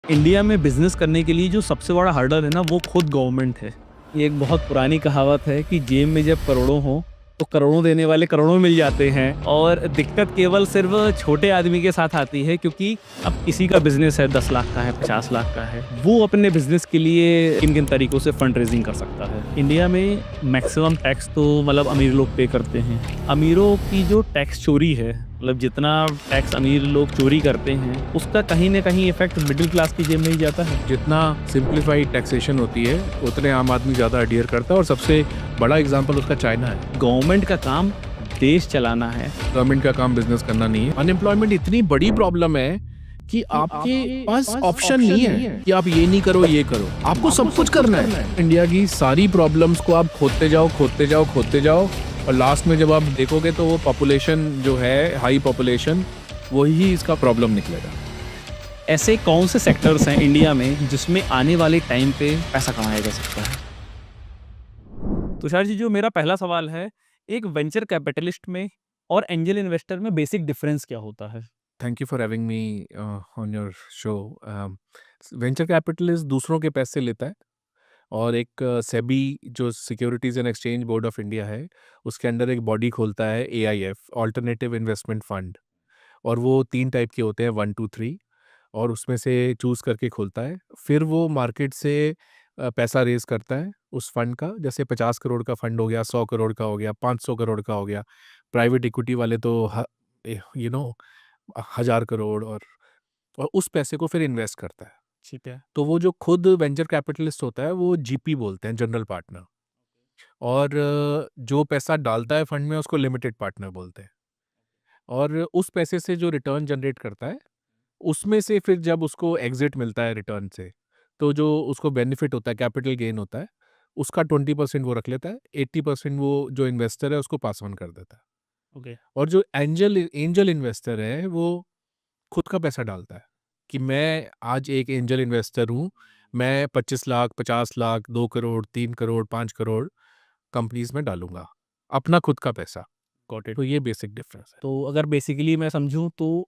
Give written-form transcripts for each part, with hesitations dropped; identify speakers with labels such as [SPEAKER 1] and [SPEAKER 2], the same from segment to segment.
[SPEAKER 1] India में business करने के लिए जो सबसे बड़ा हर्डल है ना वो खुद गवर्नमेंट है। ये एक बहुत पुरानी कहावत है कि जेब में जब करोड़ों हो तो करोड़ों देने वाले करोड़ों मिल जाते हैं। और दिक्कत केवल सिर्फ छोटे आदमी के साथ आती है, क्योंकि अब किसी का बिजनेस है 10 लाख का है, 50 लाख का है, वो अपने बिजनेस के लिए किन किन तरीकों से फंड रेजिंग कर सकता है। इंडिया में मैक्सिमम टैक्स तो मतलब अमीर लोग पे करते हैं। अमीरों की जो टैक्स चोरी है, मतलब जितना टैक्स अमीर लोग चोरी करते हैं उसका कहीं ना कहीं इफेक्ट मिडिल क्लास की जेब में ही जाता है।
[SPEAKER 2] जितना सिंप्लीफाइड टैक्सेशन होती है उतने आम आदमी ज़्यादा अडियर करता है, और सबसे बड़ा एग्जांपल उसका चाइना है।
[SPEAKER 1] गवर्नमेंट का काम देश चलाना है।
[SPEAKER 2] गवर्नमेंट का काम बिजनेस करना नहीं है। अनएम्प्लॉयमेंट इतनी बड़ी प्रॉब्लम है कि आपके पास ऑप्शन नहीं है कि आप ये नहीं करो ये करो, आपको सब कुछ करना है। इंडिया की सारी प्रॉब्लम्स को आप खोदते जाओ खोदते जाओ खोदते जाओ, और लास्ट में जब आप देखोगे तो वो पॉपुलेशन जो है, हाई पॉपुलेशन, वही इसका प्रॉब्लम निकलेगा।
[SPEAKER 1] ऐसे कौन से सेक्टर्स हैं इंडिया में जिसमें आने वाले टाइम पे पैसा कमाया जा सकता है? तुषार जी, जो मेरा पहला सवाल है, एक वेंचर कैपिटलिस्ट में और एंजल इन्वेस्टर में बेसिक डिफरेंस क्या होता है?
[SPEAKER 2] Thank you for having me on your show. Venture capitalist दूसरों के पैसे लेता है, और एक सेबी जो securities and exchange board of India है, उसके अंडर एक बॉडी खोलता है, AIF, ऑल्टरनेटिव इन्वेस्टमेंट फंड। और वो 3 टाइप के होते हैं, 1, 2, 3, और उसमें से चूज़ करके खोलता है। फिर वो मार्केट से पैसा रेज़ करता है उस फंड का। जैसे 50 करोड़ का फंड हो गया, 100 करोड़ का हो गया, 500 करोड़ का हो गया। प्राइवेट इक्विटी वाले तो यू नो 1000 करोड़, और उस पैसे को फिर इन्वेस्ट करता है।
[SPEAKER 1] ठीक है।
[SPEAKER 2] तो वो जो खुद वेंचर कैपिटलिस्ट होता है वो GP बोलते हैं, जनरल पार्टनर। और जो पैसा डालता है फंड में उसको लिमिटेड पार्टनर बोलते हैं। और उस पैसे से जो रिटर्न जनरेट करता है, उसमें से फिर जब उसको एग्जिट मिलता है रिटर्न से, तो जो उसको बेनिफिट होता है, कैपिटल गेन होता है, उसका 20% वो रख लेता है, 80% वो जो इन्वेस्टर है उसको पास ऑन कर देता है।
[SPEAKER 1] ओके।
[SPEAKER 2] और जो एंजल एंजल इन्वेस्टर है वो खुद का पैसा डालता है कि मैं आज एक एंजल इन्वेस्टर हूँ, मैं 25 लाख, 50 लाख, 2 करोड़, 3 करोड़, 5 करोड़ कंपनीज में डालूंगा, अपना खुद का पैसा।
[SPEAKER 1] Got it.
[SPEAKER 2] तो ये बेसिक डिफरेंस है।
[SPEAKER 1] तो अगर बेसिकली मैं समझूं तो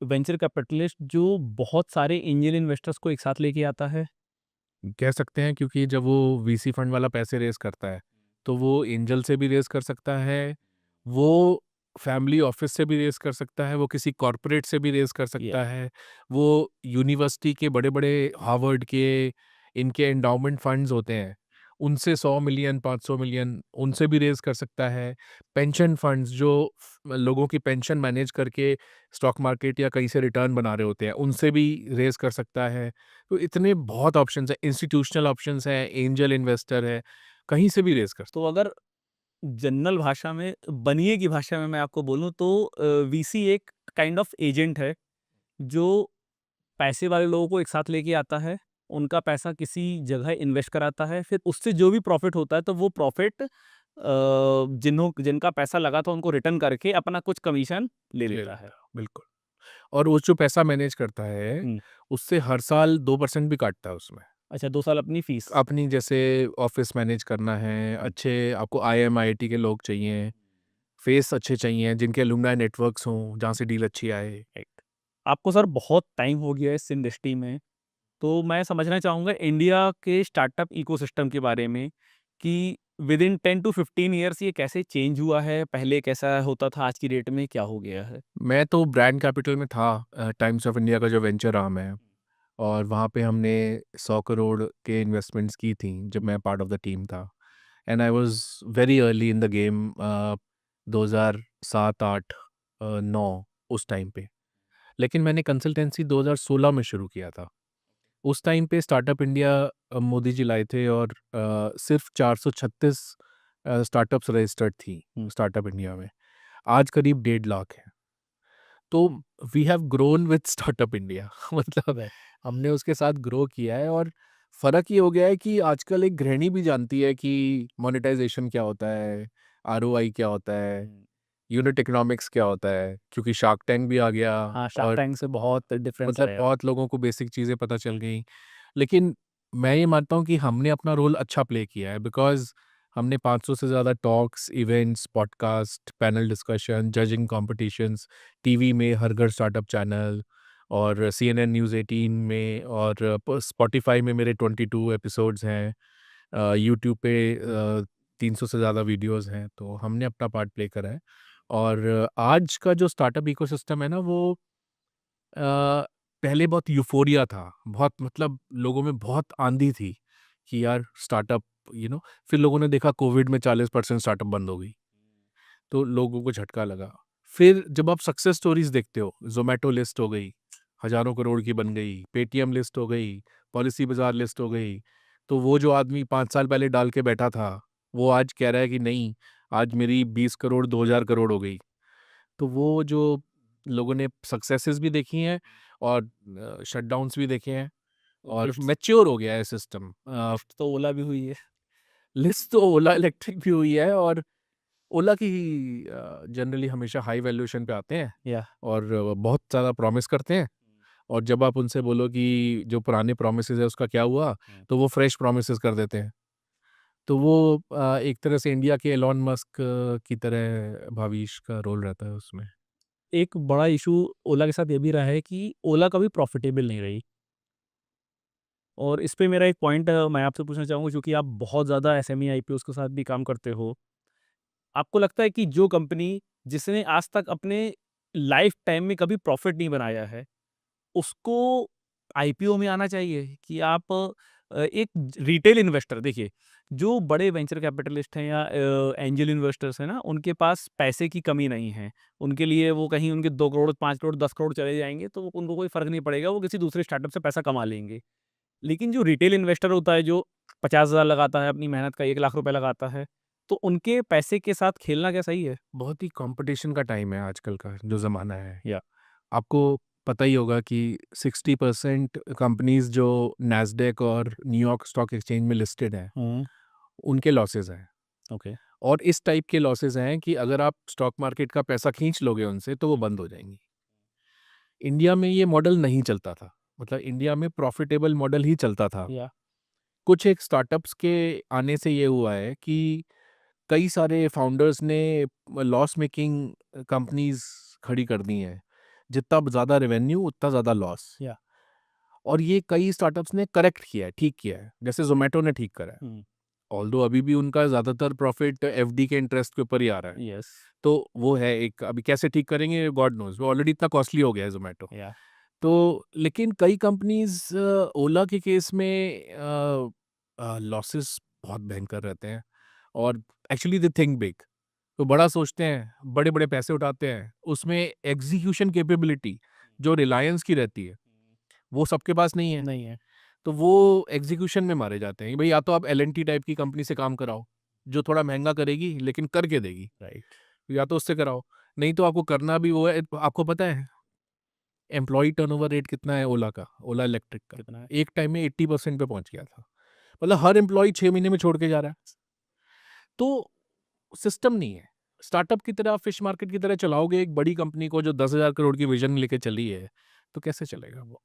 [SPEAKER 1] वेंचर कैपिटलिस्ट जो बहुत सारे एंजल इन्वेस्टर्स को एक साथ लेके आता है।
[SPEAKER 2] कह सकते हैं, क्योंकि जब वो VC फंड वाला पैसे रेज करता है तो वो एंजल से भी रेज कर सकता है, वो फैमिली ऑफिस से भी रेज कर सकता है, वो किसी कॉरपोरेट से भी रेज कर
[SPEAKER 1] या
[SPEAKER 2] सकता है, वो यूनिवर्सिटी के बड़े बड़े हार्वर्ड के इनके एंडाउमेंट फंड्स होते हैं, उनसे 100 मिलियन 500 मिलियन उनसे भी रेज कर सकता है। पेंशन फंड्स जो लोगों की पेंशन मैनेज करके स्टॉक मार्केट या कहीं से रिटर्न बना रहे होते हैं, उनसे भी रेज कर सकता है। तो इतने बहुत ऑप्शंस हैं, इंस्टीट्यूशनल ऑप्शंस हैं, एंजल इन्वेस्टर है, कहीं से भी रेज कर सकते
[SPEAKER 1] तो अगर जनरल भाषा में, बनिए की भाषा में मैं आपको बोलूं तो वीसी एक काइंड ऑफ एजेंट है जो पैसे वाले लोगों को एक साथ लेके आता है, उनका पैसा किसी जगह इन्वेस्ट कराता है, फिर उससे जो भी प्रॉफिट होता है तो वो प्रॉफिट जिनका पैसा लगा था उनको रिटर्न करके अपना कुछ कमीशन ले
[SPEAKER 2] ले
[SPEAKER 1] लेता है।
[SPEAKER 2] लेता, बिल्कुल। और वो जो पैसा मैनेज करता है,
[SPEAKER 1] हुँ।
[SPEAKER 2] उससे हर साल 2% भी काटता है उसमें।
[SPEAKER 1] अच्छा, 2 साल अपनी फीस।
[SPEAKER 2] अपनी जैसे ऑफिस मैनेज करना है, अच्छे आपको IIM IIT के लोग चाहिए, फेस अच्छे चाहिए, जिनके अलुमनाई नेटवर्क्स हों, जहाँ से डील अच्छी आए।
[SPEAKER 1] राइट। आपको सर बहुत टाइम हो गया है इस इंडस्ट्री में, तो मैं समझना चाहूँगा इंडिया के स्टार्टअप इकोसिस्टम के बारे में कि विदिन 10 टू 15 ईयर्स ये कैसे चेंज हुआ है? पहले कैसा होता था, आज की डेट में क्या हो गया है?
[SPEAKER 2] मैं तो ब्रांड कैपिटल में था, टाइम्स ऑफ इंडिया का जो वेंचर आर्म है, और वहाँ पे हमने 100 करोड़ के इन्वेस्टमेंट्स की थी जब मैं पार्ट ऑफ द टीम था। And I was very early in the game, 2007 8 9 उस टाइम पे। लेकिन मैंने कंसल्टेंसी 2016 में शुरू किया था। उस टाइम पे स्टार्टअप इंडिया मोदी जी लाए थे, और सिर्फ 436 स्टार्टअप्स रजिस्टर्ड थी
[SPEAKER 1] हुँ।
[SPEAKER 2] स्टार्टअप इंडिया में। आज करीब 1.5 लाख है। तो we have grown with startup India मतलब
[SPEAKER 1] राइट।
[SPEAKER 2] हमने उसके साथ ग्रो किया है। और फ़र्क ये हो गया है कि आजकल एक गृहिणी भी जानती है कि मोनेटाइजेशन क्या होता है, ROI क्या होता है,
[SPEAKER 1] हुँ।
[SPEAKER 2] यूनिट इकोनॉमिक्स क्या होता है, क्योंकि शार्क टैंक भी आ गया।
[SPEAKER 1] हाँ, शार्क
[SPEAKER 2] और
[SPEAKER 1] टैंक से बहुत डिफरेंस
[SPEAKER 2] मतलब
[SPEAKER 1] रहेगा।
[SPEAKER 2] बहुत लोगों को बेसिक चीज़ें पता चल गई। लेकिन मैं ये मानता हूँ कि हमने अपना रोल अच्छा प्ले किया है, बिकॉज़ हमने 500 से ज़्यादा talks, events, podcast, panel discussion, judging competitions, TV में हर घर स्टार्टअप चैनल, और CNN न्यूज़ 18 में, और स्पॉटिफाई में मेरे 22 एपिसोड्स हैं, यूट्यूब पे 300 से ज़्यादा वीडियोस हैं, तो हमने अपना पार्ट प्ले करा है। और आज का जो स्टार्टअप इकोसिस्टम है ना, वो पहले बहुत यूफोरिया था, बहुत मतलब लोगों में बहुत आंधी थी कि यार स्टार्टअप, फिर लोगों ने देखा कोविड में 40% स्टार्टअप बंद हो गई, तो लोगों को झटका लगा। फिर जब आप सक्सेस स्टोरीज देखते हो, ज़ोमैटो लिस्ट हो गई, हज़ारों करोड़ की बन गई, पेटीएम लिस्ट हो गई, पॉलिसी बाज़ार लिस्ट हो गई, तो वो जो आदमी 5 साल पहले डाल के बैठा था, वो आज कह रहा है कि नहीं, आज मेरी 20 करोड़, 2000 करोड़ हो गई। तो वो जो लोगों ने सक्सेसेस भी देखी हैं और शटडाउन्स भी देखे हैं, और
[SPEAKER 1] लिस्ट
[SPEAKER 2] मैच्योर हो गया है सिस्टम।
[SPEAKER 1] लिस्ट तो ओला भी हुई है।
[SPEAKER 2] लिस्ट तो ओला इलेक्ट्रिक भी हुई है, और ओला की जनरली हमेशा हाई वैल्यूएशन पे आते हैं,
[SPEAKER 1] या
[SPEAKER 2] और बहुत ज़्यादा प्रॉमिस करते हैं, और जब आप उनसे बोलो कि जो पुराने प्रॉमिसेस है उसका क्या हुआ, तो वो फ्रेश प्रॉमिसेस कर देते हैं। तो वो एक तरह से इंडिया के एलॉन मस्क की तरह भावेश का रोल रहता है उसमें।
[SPEAKER 1] एक बड़ा इशू ओला के साथ ये भी रहा है कि ओला कभी प्रॉफिटेबल नहीं रही। और इस पे मेरा एक पॉइंट मैं आपसे पूछना चाहूँगा, क्योंकि आप बहुत ज़्यादा एसएमई आईपीओज़ के साथ भी काम करते हो। आपको लगता है कि जो कंपनी जिसने आज तक अपने लाइफ टाइम में कभी प्रॉफिट नहीं बनाया है, उसको आईपीओ में आना चाहिए? कि आप एक रिटेल इन्वेस्टर देखिए, जो बड़े वेंचर कैपिटलिस्ट हैं या एंजल इन्वेस्टर्स हैं ना, उनके पास पैसे की कमी नहीं है। उनके लिए वो कहीं उनके 2 करोड़, 5 करोड़, 10 करोड़ चले जाएँगे तो उनको कोई फ़र्क नहीं पड़ेगा, वो किसी दूसरे स्टार्टअप से पैसा कमा लेंगे। लेकिन जो रिटेल इन्वेस्टर होता है, जो 50,000 लगाता है, अपनी मेहनत का 1 लाख रुपए लगाता है, तो उनके पैसे के साथ खेलना क्या सही है?
[SPEAKER 2] बहुत ही कंपटीशन का टाइम है आजकल का जो ज़माना है।
[SPEAKER 1] या
[SPEAKER 2] आपको पता ही होगा कि 60% कंपनीज़ जो नैस्डैक और न्यूयॉर्क स्टॉक एक्सचेंज में लिस्टेड हैं,
[SPEAKER 1] हुँ,
[SPEAKER 2] उनके लॉसेस हैं।
[SPEAKER 1] ओके।
[SPEAKER 2] और इस टाइप के लॉसेस हैं कि अगर आप स्टॉक मार्केट का पैसा खींच लोगे उनसे, तो वो बंद हो जाएँगी। इंडिया में ये मॉडल नहीं चलता था। मतलब इंडिया में प्रॉफ़िटेबल मॉडल ही चलता था।
[SPEAKER 1] या
[SPEAKER 2] कुछ एक स्टार्टअप्स के आने से ये हुआ है कि कई सारे फाउंडर्स ने लॉस मेकिंग कंपनीज़ खड़ी कर दी हैं। जितना ज़्यादा रेवेन्यू उतना ज़्यादा लॉस।
[SPEAKER 1] या
[SPEAKER 2] और ये कई स्टार्टअप्स ने करेक्ट किया है, ठीक किया है। जैसे ज़ोमैटो ने ठीक करा है।
[SPEAKER 1] हुँ,
[SPEAKER 2] ऑल्दो अभी भी उनका ज़्यादातर प्रॉफ़िट एफडी के इंटरेस्ट के ऊपर ही आ रहा है।
[SPEAKER 1] यस,
[SPEAKER 2] तो वो है एक, अभी कैसे ठीक करेंगे गॉड नोज़, वो ऑलरेडी इतना कॉस्टली हो गया है ज़ोमैटो।
[SPEAKER 1] या
[SPEAKER 2] तो लेकिन कई कंपनीज़ ओला के केस में लॉसेस बहुत भयंकर रहते हैं, और एक्चुअली दे थिंक बिग। तो बड़ा सोचते हैं, बड़े-बड़े पैसे उठाते हैं। उसमें एग्ज़ीक्यूशन कैपेबिलिटी जो रिलायंस की रहती है, वो सबके पास नहीं है।
[SPEAKER 1] नहीं है,
[SPEAKER 2] तो वो एग्ज़ीक्यूशन में मारे जाते हैं। भई या तो आप एल-एन-टी टाइप की कंपनी से काम कराओ, जो थोड़ा महँगा करेगी लेकिन करके देगी।
[SPEAKER 1] राइट।
[SPEAKER 2] या तो उससे कराओ, नहीं तो आपको करना भी वो है। आपको पता है एम्प्लॉयी टर्नओवर रेट कितना है ओला का, ओला इलेक्ट्रिक का?
[SPEAKER 1] कितना है?
[SPEAKER 2] एक टाइम में 80% पे पहुँच गया था। मतलब हर एम्प्लॉयी 6 महीने में छोड़ के जा रहा है। तो सिस्टम नहीं है। स्टार्टअप की तरह, फिश मार्केट की तरह चलाओगे एक बड़ी कंपनी को जो 10,000 करोड़ की विज़न लेके चली है, तो कैसे चलेगा वो?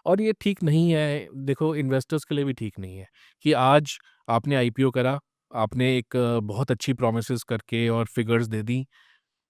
[SPEAKER 2] और ये ठीक नहीं है, देखो इन्वेस्टर्स के लिए भी ठीक नहीं है कि आज आपने आईपीओ करा, आपने एक बहुत अच्छी प्रॉमिसेस करके और फिगर्स दे दी,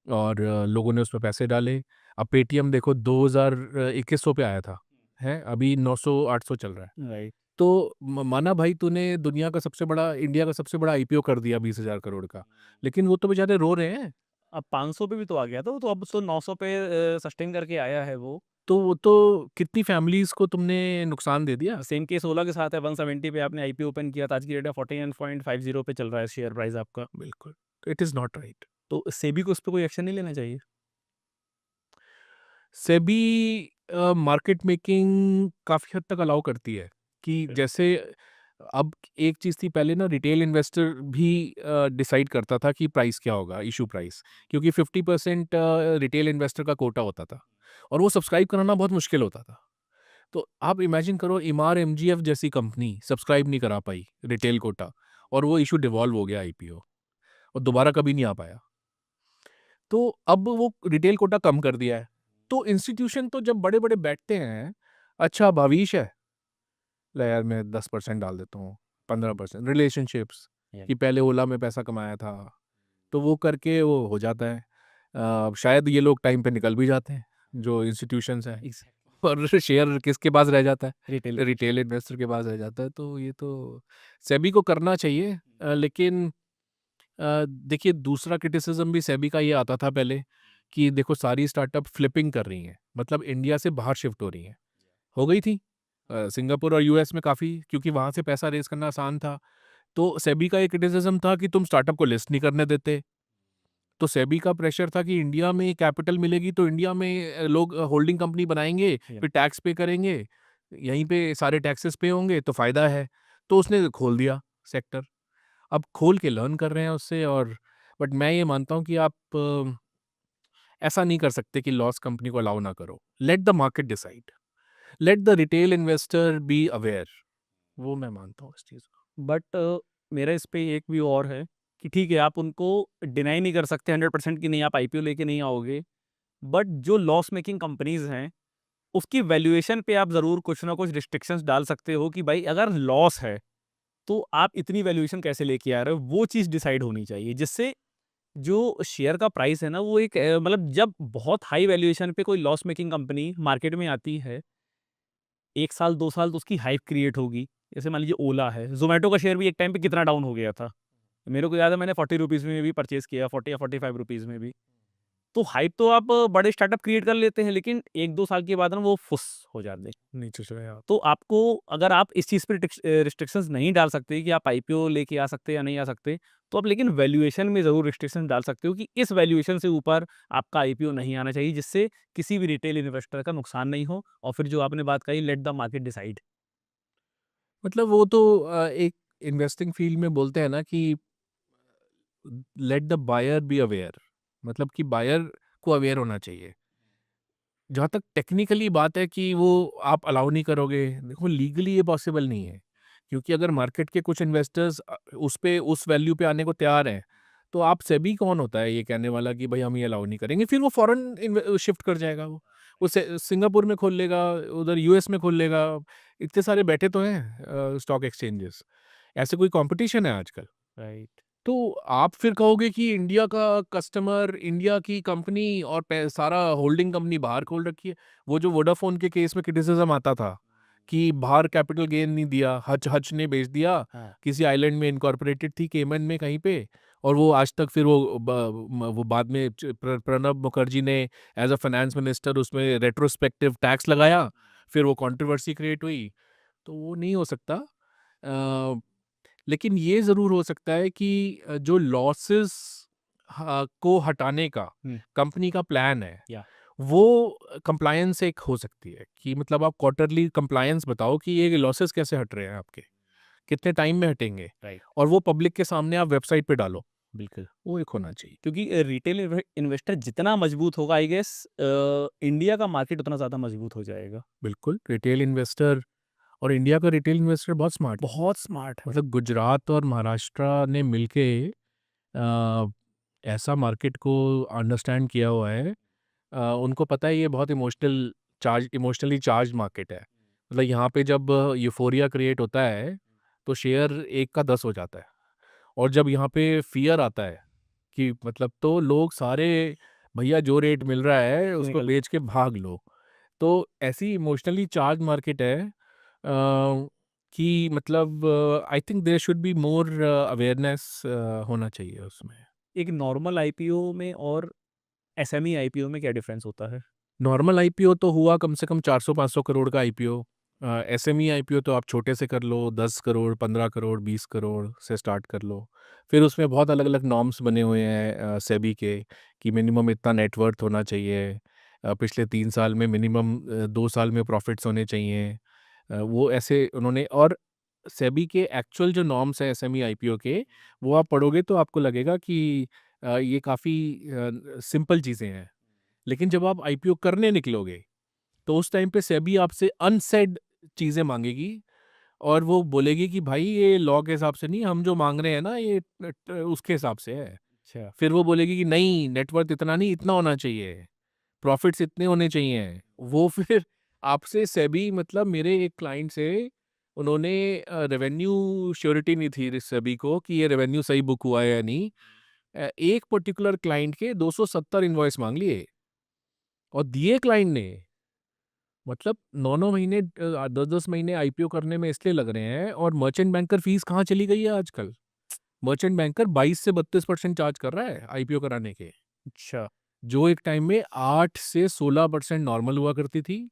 [SPEAKER 2] और लोगों ने उसमें पैसे डाले। अब पेटीएम देखो 2100 पे आया था, हैं? अभी 900-800 चल रहा है।
[SPEAKER 1] राइट।
[SPEAKER 2] तो माना भाई तूने दुनिया का सबसे बड़ा, इंडिया का सबसे बड़ा आईपीओ कर दिया 20,000 करोड़ का, लेकिन वो तो बेचारे रो रहे हैं।
[SPEAKER 1] अब 500 पे भी तो आ गया था वो, तो अब तो 900 पे सस्टेन करके आया है वो।
[SPEAKER 2] तो वो तो कितनी फैमिलीज़ को तुमने नुकसान दे दिया।
[SPEAKER 1] सेम केस ओला के साथ है, 170 पे आपने आईपीओ ओपन किया था, आज की डेट में 49.50 पे चल रहा है शेयर प्राइस आपका।
[SPEAKER 2] बिल्कुल, इट इज़ नॉट राइट।
[SPEAKER 1] तो सेबी को इस पे कोई एक्शन नहीं लेना चाहिए?
[SPEAKER 2] सेबी मार्केट मेकिंग काफ़ी हद तक अलाउ करती है कि
[SPEAKER 1] ओके।
[SPEAKER 2] जैसे अब एक चीज़ थी पहले ना, रिटेल इन्वेस्टर भी डिसाइड करता था कि प्राइस क्या होगा, इशू प्राइस, क्योंकि 50% रिटेल इन्वेस्टर का कोटा होता था, और वो सब्सक्राइब कराना बहुत मुश्किल होता था। तो आप इमेजिन करो, इमार एमजीएफ जैसी कंपनी सब्सक्राइब नहीं करा पाई रिटेल कोटा, और वो इशू डिवॉल्व हो गया आईपीओ, और दोबारा कभी नहीं आ पाया। तो अब वो रिटेल कोटा कम कर दिया है। तो इंस्टीट्यूशन तो जब बड़े-बड़े बैठते हैं, अच्छा भविष्य है, ले यार मैं 10% डाल देता हूँ, 15%, रिलेशनशिप्स
[SPEAKER 1] या
[SPEAKER 2] कि पहले ओला में पैसा कमाया था, तो वो करके वो हो जाता है। शायद ये लोग टाइम पे निकल भी जाते हैं, जो इंस्टीट्यूशंस हैं।
[SPEAKER 1] एग्ज़ैक्टली।
[SPEAKER 2] और शेयर किसके पास रह जाता है?
[SPEAKER 1] रिटेल।
[SPEAKER 2] रिटेल इन्वेस्टर के पास रह जाता है। तो ये तो सेबी को करना चाहिए। लेकिन देखिए, दूसरा क्रिटिसिज्म भी सेबी का ये आता था पहले कि देखो सारी स्टार्टअप फ्लिपिंग कर रही हैं, मतलब इंडिया से बाहर शिफ्ट हो रही हैं। हो गई थी सिंगापुर और यूएस में काफ़ी, क्योंकि वहाँ से पैसा रेज़ करना आसान था। तो सेबी का ये क्रिटिसिज्म था कि तुम स्टार्टअप को लिस्ट नहीं करने देते। तो सेबी का प्रेशर था कि इंडिया में कैपिटल मिलेगी तो इंडिया में लोग होल्डिंग कंपनी बनाएँगे,
[SPEAKER 1] Yeah.
[SPEAKER 2] फिर टैक्स पे करेंगे, यहीं पे सारे टैक्सेस पे होंगे तो फ़ायदा है। तो उसने खोल दिया सेक्टर। अब खोल के लर्न कर रहे हैं उससे। और बट मैं ये मानता हूँ कि आप ऐसा नहीं कर सकते कि लॉस कंपनी को अलाउ ना करो। Let the market decide, let the retail investor be aware. वो मैं मानता हूँ इस चीज़ को।
[SPEAKER 1] बट मेरा इस पे एक व्यू और है कि ठीक है, आप उनको डिनाई नहीं कर सकते 100% कि नहीं आप आईपीओ लेके नहीं आओगे। बट जो लॉस मेकिंग कंपनीज हैं, उसकी वैल्यूएशन पे आप ज़रूर कुछ ना कुछ रिस्ट्रिक्शंस डाल सकते हो कि भाई अगर लॉस है, तो आप इतनी वैल्यूएशन कैसे लेके आ रहे हो? वो चीज़ डिसाइड होनी चाहिए, जिससे जो शेयर का प्राइस है ना, वो एक मतलब जब बहुत हाई वैल्यूएशन पे कोई लॉस मेकिंग कंपनी मार्केट में आती है, 1 साल, 2 साल तो उसकी हाइप क्रिएट होगी। जैसे मान लीजिए ओला है, ज़ोमैटो का शेयर भी एक टाइम पे कितना डाउन हो गया था। मेरे को याद है मैंने ₹40 में भी परचेज़ किया, 40 या ₹45 में भी। तो हाइप तो आप बड़े स्टार्टअप क्रिएट कर लेते हैं, लेकिन 1-2 साल के बाद ना वो फुस हो जाते हैं।
[SPEAKER 2] नीचे चले आप।
[SPEAKER 1] तो आपको, अगर आप इस चीज़ पे रिस्ट्रिक्शंस नहीं डाल सकते कि आप आईपीओ लेके आ सकते हैं या नहीं आ सकते, तो आप लेकिन वैल्यूएशन में ज़रूर रिस्ट्रिक्शंस डाल सकते हो कि इस वैल्यूएशन से ऊपर आपका आईपीओ नहीं आना चाहिए, जिससे किसी भी रिटेल इन्वेस्टर का नुकसान नहीं हो। और फिर जो आपने बात कही, लेट द मार्केट डिसाइड।
[SPEAKER 2] मतलब वो तो एक इन्वेस्टिंग फील्ड में बोलते हैं ना कि let the buyer be aware, मतलब कि बायर को अवेयर होना चाहिए। जहाँ तक टेक्निकली बात है कि वो आप अलाउ नहीं करोगे, देखो लीगली ये पॉसिबल नहीं है। क्योंकि अगर मार्केट के कुछ इन्वेस्टर्स उस पे उस वैल्यू पे आने को तैयार हैं, तो आप सेबी कौन होता है ये कहने वाला कि भाई हम ये अलाउ नहीं करेंगे? फिर वो फॉरेन शिफ्ट कर जाएगा। वो सिंगापुर में खोल लेगा, उधर यूएस में खोल लेगा। इतने सारे बैठे तो हैं स्टॉक एक्सचेंजेस। ऐसे कोई कंपटीशन है आजकल।
[SPEAKER 1] राइट।
[SPEAKER 2] तो आप फिर कहोगे कि इंडिया का कस्टमर, इंडिया की कंपनी और सारा होल्डिंग कंपनी बाहर खोल रखी है। वो जो वोडाफोन के केस में क्रिटिसिज्म आता था कि बाहर कैपिटल गेन नहीं दिया, हच हच ने बेच दिया,
[SPEAKER 1] हाँ।
[SPEAKER 2] किसी आइलैंड में इनकॉर्पोरेटेड थी, केमन में कहीं पे। और वो आज तक फिर वो बाद में प्रणब मुखर्जी ने एज अ फाइनेंस मिनिस्टर उसमें रेट्रोस्पेक्टिव टैक्स लगाया, फिर वो कंट्रोवर्सी क्रिएट हुई। तो वो नहीं हो सकता। लेकिन ये ज़रूर हो सकता है कि जो लॉसेस को हटाने का
[SPEAKER 1] हुँ।
[SPEAKER 2] कंपनी का प्लान है,
[SPEAKER 1] या
[SPEAKER 2] वो कंप्लायंस एक हो सकती है कि मतलब आप क्वार्टरली कंप्लायंस बताओ कि ये लॉसेस कैसे हट रहे हैं आपके, कितने टाइम में हटेंगे,
[SPEAKER 1] राइट।
[SPEAKER 2] और वो पब्लिक के सामने आप वेबसाइट पे डालो।
[SPEAKER 1] बिल्कुल।
[SPEAKER 2] वो एक होना चाहिए।
[SPEAKER 1] क्योंकि रिटेल इन्वेस्टर जितना मजबूत होगा, आई गेस इंडिया का मार्केट उतना ज़्यादा मजबूत हो जाएगा।
[SPEAKER 2] बिल्कुल, रिटेल इन्वेस्टर, और इंडिया का रिटेल इन्वेस्टर बहुत स्मार्ट है।
[SPEAKER 1] बहुत स्मार्ट है।
[SPEAKER 2] मतलब गुजरात और महाराष्ट्र ने मिलके अ, ऐसा मार्केट को अंडरस्टैंड किया हुआ है। उनको पता है ये बहुत इमोशनली चार्ज मार्केट है। मतलब यहाँ पे जब यूफोरिया क्रिएट होता है तो शेयर एक का 10 हो जाता है। और जब यहाँ पे फियर आता है कि मतलब, तो लोग सारे, भैया जो रेट मिल रहा है उसको
[SPEAKER 1] निकल।
[SPEAKER 2] बेच के भाग लो। तो ऐसी इमोशनली चार्ज मार्केट है कि मतलब I think there should be more awareness होना चाहिए उसमें।
[SPEAKER 1] एक नॉर्मल आईपीओ में और एसएमई आईपीओ में क्या डिफरेंस होता है?
[SPEAKER 2] नॉर्मल आईपीओ तो हुआ कम से कम 400-500 करोड़ का आईपीओ। एसएमई आईपीओ तो आप छोटे से कर लो, 10 करोड़, 15 करोड़, 20 करोड़ से स्टार्ट कर लो। फिर उसमें बहुत अलग-अलग नॉर्म्स बने हुए हैं सेबी के कि मिनिमम इतना नेटवर्थ होना चाहिए। पिछले 3 साल में मिनिमम 2 साल में प्रॉफिट्स होने चाहिए। वो ऐसे उन्होंने, और सेबी के एक्चुअल जो नॉर्म्स हैं एसएमई आईपीओ के, वो आप पढ़ोगे तो आपको लगेगा कि ये काफ़ी सिंपल चीज़ें हैं। लेकिन जब आप आईपीओ करने निकलोगे, तो उस टाइम पे सेबी आपसे अनसेड चीज़ें माँगेगी और वो बोलेगी कि भाई ये लॉ के हिसाब से नहीं, हम जो माँग रहे हैं ना ये उसके हिसाब से है।
[SPEAKER 1] अच्छा।
[SPEAKER 2] फिर वो बोलेगी कि नहीं, नेटवर्थ इतना नहीं, इतना होना चाहिए, प्रॉफिट्स इतने होने चाहिए। वो फिर आपसे सेबी, मतलब मेरे एक क्लाइंट से उन्होंने रेवेन्यू श्योरिटी नहीं थी सेबी को कि ये रेवेन्यू सही बुक हुआ है या नहीं। एक पर्टिकुलर क्लाइंट के 270 इनवॉइस माँग लिए और दिए क्लाइंट ने। मतलब 9-9 महीने 10-10 महीने आईपीओ करने में इसलिए लग रहे हैं, और मर्चेंट बैंकर फीस कहाँ चली गई है आजकल? मर्चेंट बैंकर 22 से 32% चार्ज कर रहा है आईपीओ कराने के।
[SPEAKER 1] अच्छा।
[SPEAKER 2] जो एक टाइम में 8 से 16% नॉर्मल हुआ करती थी,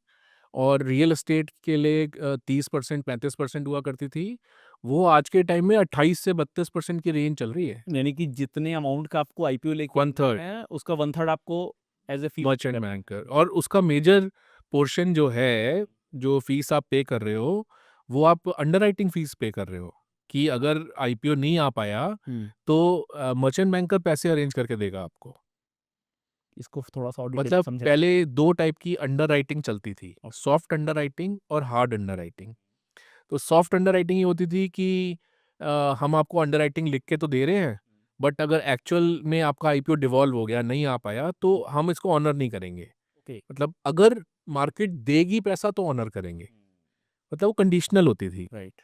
[SPEAKER 2] और रियल एस्टेट के लिए 30% 35% हुआ करती थी, वो आज के टाइम में 28 से 32% की रेंज चल रही है।
[SPEAKER 1] यानी कि जितने अमाउंट का आपको आईपीओ लेके
[SPEAKER 2] वन थर्ड
[SPEAKER 1] हैं, उसका 1/3 आपको as a fee
[SPEAKER 2] merchant banker, और उसका मेजर पोर्शन जो है, जो फीस आप पे कर रहे हो, वो आप अंडरराइटिंग फीस पे कर रहे हो, कि अगर आईपीओ नहीं आ पाया
[SPEAKER 1] हुँ,
[SPEAKER 2] तो मर्चेंट बैंकर पैसे अरेंज करके देगा आपको।
[SPEAKER 1] इसको थोड़ा-सा और डिटेल
[SPEAKER 2] मतलब
[SPEAKER 1] समझाइए।
[SPEAKER 2] पहले 2 टाइप की अंडरराइटिंग चलती थी,
[SPEAKER 1] ओ
[SPEAKER 2] सॉफ्ट अंडरराइटिंग और हार्ड अंडरराइटिंग। तो सॉफ्ट अंडरराइटिंग ये होती थी कि हम आपको अंडरराइटिंग लिख के तो दे रहे हैं, बट अगर एक्चुअल में आपका आईपीओ डिवॉल्व हो गया, नहीं आ पाया, तो हम इसको ऑनर नहीं करेंगे।
[SPEAKER 1] ओके।
[SPEAKER 2] मतलब अगर मार्केट देगी पैसा तो ऑनर करेंगे। मतलब वो कंडीशनल होती थी।
[SPEAKER 1] राइट।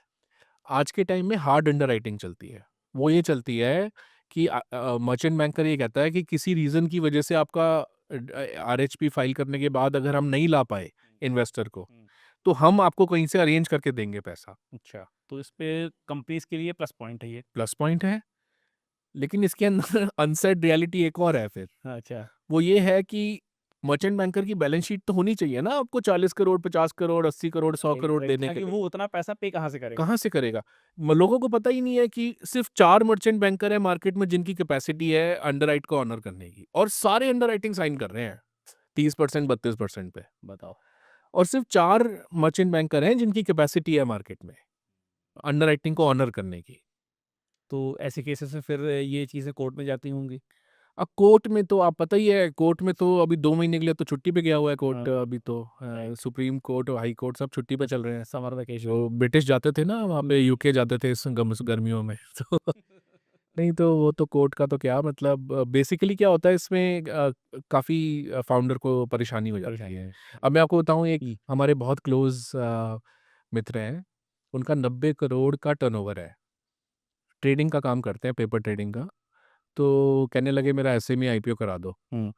[SPEAKER 2] आज के टाइम में हार्ड अंडरराइटिंग चलती है। वो ये चलती है कि मर्चेंट बैंकर ये कहता है कि किसी रीज़न की वजह से आपका आरएचपी फाइल करने के बाद अगर हम नहीं ला पाए इन्वेस्टर को,
[SPEAKER 1] हुँ,
[SPEAKER 2] तो हम आपको कहीं से अरेंज करके देंगे पैसा।
[SPEAKER 1] अच्छा, तो इस पे कंपनीज़ के लिए प्लस पॉइंट है ये।
[SPEAKER 2] प्लस पॉइंट है, लेकिन इसके अंदर अनसेड रियलिटी एक और है फिर।
[SPEAKER 1] अच्छा,
[SPEAKER 2] वो ये है कि मर्चेंट बैंकर की बैलेंस शीट तो होनी चाहिए ना आपको 40 करोड़, 50 करोड़, 80 करोड़, 100
[SPEAKER 1] राइट,
[SPEAKER 2] करोड़
[SPEAKER 1] राइट,
[SPEAKER 2] देने के
[SPEAKER 1] ताकि
[SPEAKER 2] लिए।
[SPEAKER 1] वो उतना पैसा पे कहाँ से करेगा?
[SPEAKER 2] कहाँ से करेगा? लोगों को पता ही नहीं है कि सिर्फ 4 मर्चेंट बैंकर है मार्केट में जिनकी कैपेसिटी है अंडरराइट को ऑनर करने की, और सारे अंडरराइटिंग साइन कर रहे हैं 30% 32% पे,
[SPEAKER 1] बताओ।
[SPEAKER 2] और सिर्फ 4 मर्चेंट बैंकर हैं जिनकी कैपेसिटी है मार्केट में अंडरराइटिंग को ऑनर करने की।
[SPEAKER 1] तो ऐसे केसेस में फिर ये चीज़ें कोर्ट में जाती होंगी?
[SPEAKER 2] अब कोर्ट में तो आप पता ही है, कोर्ट में तो अभी 2 महीने के लिए तो छुट्टी पे गया हुआ है कोर्ट,
[SPEAKER 1] हाँ,
[SPEAKER 2] अभी तो
[SPEAKER 1] राइट।
[SPEAKER 2] सुप्रीम कोर्ट और हाई कोर्ट सब छुट्टी पे चल रहे हैं।
[SPEAKER 1] Summer vacation.
[SPEAKER 2] जो ब्रिटिश जाते थे ना वहाँ पे, यूके जाते थे इस गर्मियों में तो नहीं, तो वो तो कोर्ट का तो क्या मतलब, बेसिकली क्या होता है इसमें, काफ़ी फाउंडर को परेशानी हो जाती
[SPEAKER 1] परेशानी।
[SPEAKER 2] है। अब मैं आपको बताऊँ, एक
[SPEAKER 1] हुँ,
[SPEAKER 2] हमारे बहुत क्लोज़ मित्र हैं, उनका 90 करोड़ का टर्नओवर है। ट्रेडिंग का काम करते हैं, पेपर ट्रेडिंग का। तो कहने लगे मेरा एसएमई आईपीओ करा दो।
[SPEAKER 1] हुँ,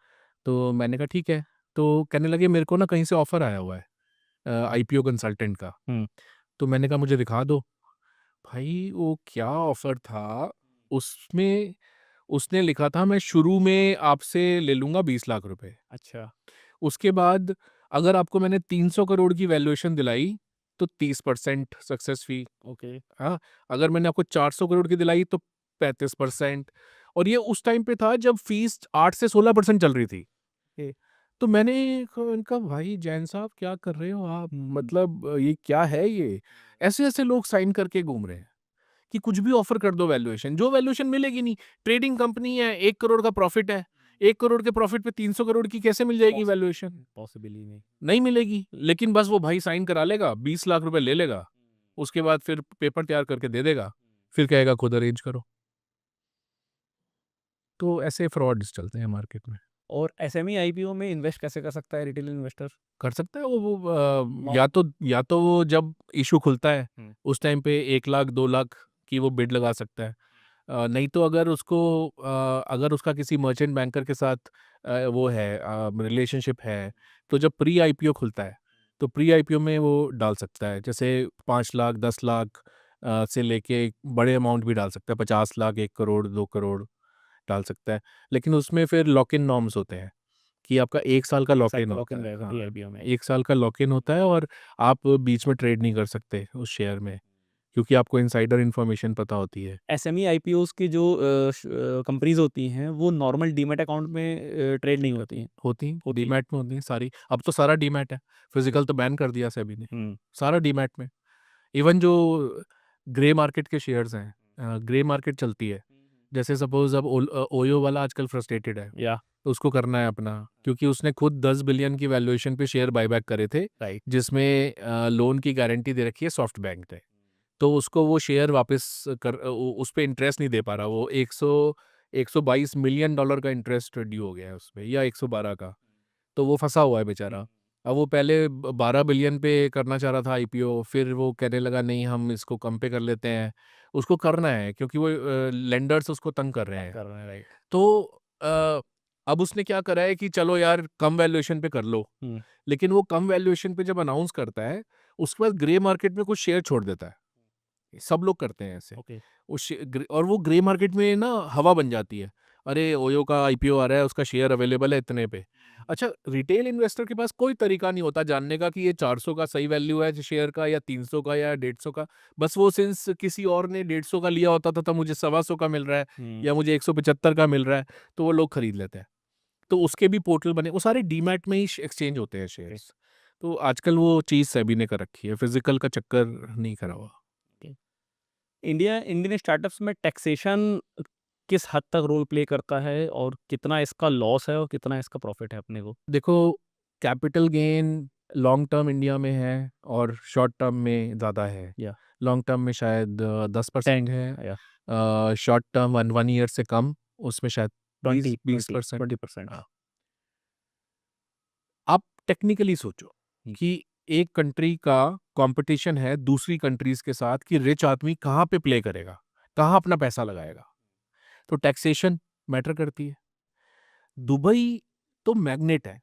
[SPEAKER 2] तो मैंने कहा ठीक है। तो कहने लगे मेरे को ना कहीं से ऑफ़र आया हुआ है आईपीओ कंसल्टेंट का।
[SPEAKER 1] हुँ,
[SPEAKER 2] तो मैंने कहा मुझे दिखा दो। भाई वो क्या ऑफ़र था, उसमें उसने लिखा था मैं शुरू में आपसे ले लूँगा 20 लाख रुपए।
[SPEAKER 1] अच्छा,
[SPEAKER 2] उसके बाद अगर आपको मैंने 300 करोड़ की वैल्यूएशन दिलाई तो 30% सक्सेस फ़ी।
[SPEAKER 1] ओके,
[SPEAKER 2] हाँ, अगर मैंने आपको 400 करोड़ की दिलाई तो 35%, और ये उस टाइम पे था जब फ़ीस 8 से 16% चल रही थी।
[SPEAKER 1] ए
[SPEAKER 2] तो मैंने उनका, भाई जैन साहब क्या कर रहे हो आप?
[SPEAKER 1] हुँ,
[SPEAKER 2] मतलब ये क्या है ये? ऐसे-ऐसे लोग साइन करके घूम रहे हैं कि कुछ भी ऑफ़र कर दो वैल्यूएशन, जो वैल्यूएशन मिलेगी नहीं। ट्रेडिंग कंपनी है, 1 करोड़ का प्रॉफ़िट है। 1 करोड़ के प्रॉफ़िट पे 300 करोड़ की कैसे मिल जाएगी
[SPEAKER 1] पॉस
[SPEAKER 2] वैल्यूएशन?
[SPEAKER 1] पॉसिबल ही नहीं।
[SPEAKER 2] नहीं मिलेगी। लेकिन बस वो भाई साइन करा लेगा, 20 लाख रुपए ले लेगा, उसके बाद फिर पेपर तैयार करके दे देगा, फिर कहेगा खुद अरेंज करो। तो ऐसे फ्रॉड्स चलते हैं मार्केट में।
[SPEAKER 1] और एसएमई आईपीओ में इन्वेस्ट कैसे कर सकता है रिटेल इन्वेस्टर?
[SPEAKER 2] कर सकता है वो,
[SPEAKER 1] अमाउंट
[SPEAKER 2] या तो वो जब इश्यू खुलता है,
[SPEAKER 1] हुँ,
[SPEAKER 2] उस टाइम पे 1 लाख 2 लाख की वो बिड लगा सकता है। नहीं तो अगर उसको अगर उसका किसी मर्चेंट बैंकर के साथ वो है, रिलेशनशिप है, तो जब प्री आईपीओ खुलता है, तो प्री आईपीओ में वो डाल सकता है। जैसे 5 लाख 10 लाख से लेके बड़े अमाउंट भी डाल सकता है, 50 लाख, 1 करोड़, 2 करोड़ डाल सकता है। लेकिन उसमें फिर लॉक इन नॉर्म्स होते हैं कि आपका 1 साल का
[SPEAKER 1] 1
[SPEAKER 2] लॉक
[SPEAKER 1] साल
[SPEAKER 2] इन
[SPEAKER 1] का लॉक
[SPEAKER 2] होता
[SPEAKER 1] इन
[SPEAKER 2] है।
[SPEAKER 1] रहेगा प्री
[SPEAKER 2] हाँ,
[SPEAKER 1] आईपीओ में।
[SPEAKER 2] 1 साल का लॉक इन होता है, और आप बीच में ट्रेड नहीं कर सकते उस शेयर में, क्योंकि आपको इनसाइडर इन्फॉर्मेशन पता होती है।
[SPEAKER 1] एसएमई आईपीओज़ की जो कंपनीज़ होती हैं, वो नॉर्मल डीमैट अकाउंट में ट्रेड नहीं होती हैं।
[SPEAKER 2] होती हैं,
[SPEAKER 1] होती हैं।
[SPEAKER 2] डीमैट में होती हैं सारी। अब तो सारा डीमैट है, फिज़िकल तो बैन कर दिया सेबी ने,
[SPEAKER 1] हुँ,
[SPEAKER 2] सारा डीमैट में। इवन जो ग्रे मार्केट के शेयर्स हैं, ग्रे मार्केट चलती है। जैसे सपोज़ अब ओयो वाला आजकल फ्रस्ट्रेटेड है,
[SPEAKER 1] या
[SPEAKER 2] तो उसको करना है अपना, क्योंकि उसने खुद 10 बिलियन की वैल्यूएशन पे शेयर बायबैक करे थे,
[SPEAKER 1] राइट।
[SPEAKER 2] जिसमें लोन की गारंटी दे रखी है सॉफ्ट बैंक ने। तो उसको वो शेयर वापस उस पे इंटरेस्ट नहीं दे पा रहा, वो 122 मिलियन डॉलर का इंटरेस्ट ड्यू हो गया है उसपे, या 112 का। तो वो फँसा हुआ है बेचारा। अब वो पहले 12 बिलियन पे करना चाह रहा था आईपीओ, फिर वो कहने लगा नहीं हम इसको कम पे कर लेते हैं। उसको करना है क्योंकि वो लेंडर्स उसको तंग कर रहे
[SPEAKER 1] तंग
[SPEAKER 2] हैं।
[SPEAKER 1] कर रहे हैं, राइट।
[SPEAKER 2] तो अ, अब उसने क्या करा है कि चलो यार कम वैल्यूएशन पे कर लो,
[SPEAKER 1] हम्म,
[SPEAKER 2] लेकिन वो कम वैल्यूएशन पे जब अनाउंस करता है, उसके बाद ग्रे मार्केट में कुछ शेयर छोड़ देता है। सब लोग करते हैं ऐसे।
[SPEAKER 1] ओके।
[SPEAKER 2] और वो ग्रे मार्केट में ना हवा बन जाती है। अरे ओयो का आईपीओ आ रहा है, उसका शेयर अवेलेबल है इतने पे। अच्छा, रिटेल इन्वेस्टर के पास कोई तरीका नहीं होता जानने का कि ये 400 का सही वैल्यू है शेयर का, या 300 का, या 150 का। बस वो सिंस किसी और ने 150 का लिया होता था, तो मुझे 125 का मिल रहा है,
[SPEAKER 1] हम्म,
[SPEAKER 2] या मुझे 175 का मिल रहा है, तो वो लोग खरीद लेते हैं। तो उसके भी पोर्टल बने, वो सारे डीमैट में ही एक्सचेंज होते हैं
[SPEAKER 1] ओके,
[SPEAKER 2] शेयर्स। तो आजकल वो चीज़ सेबी ने कर रखी है, फिजिकल का चक्कर नहीं करा हुआ।
[SPEAKER 1] ओके। इंडियन स्टार्टअप्स में टैक्सेशन किस हद तक रोल प्ले करता है, और कितना इसका लॉस है और कितना इसका प्रॉफिट है अपने को?
[SPEAKER 2] देखो, capital gain long term India में है और शॉर्ट टर्म में ज़्यादा है।
[SPEAKER 1] या
[SPEAKER 2] लॉन्ग टर्म में शायद 10% है,
[SPEAKER 1] या
[SPEAKER 2] short term one one year से कम, उसमें शायद बीस
[SPEAKER 1] 20
[SPEAKER 2] बीस
[SPEAKER 1] 20
[SPEAKER 2] परसेंट
[SPEAKER 1] 20%।
[SPEAKER 2] हाँ। आप टेक्निकली सोचो कि एक कंट्री का कंपटीशन है दूसरी कंट्रीज के साथ, कि रिच आदमी कहाँ पे प्ले करेगा, कहाँ अपना पैसा लगाएगा। तो टैक्सेशन मैटर करती है। दुबई तो मैग्नेट है,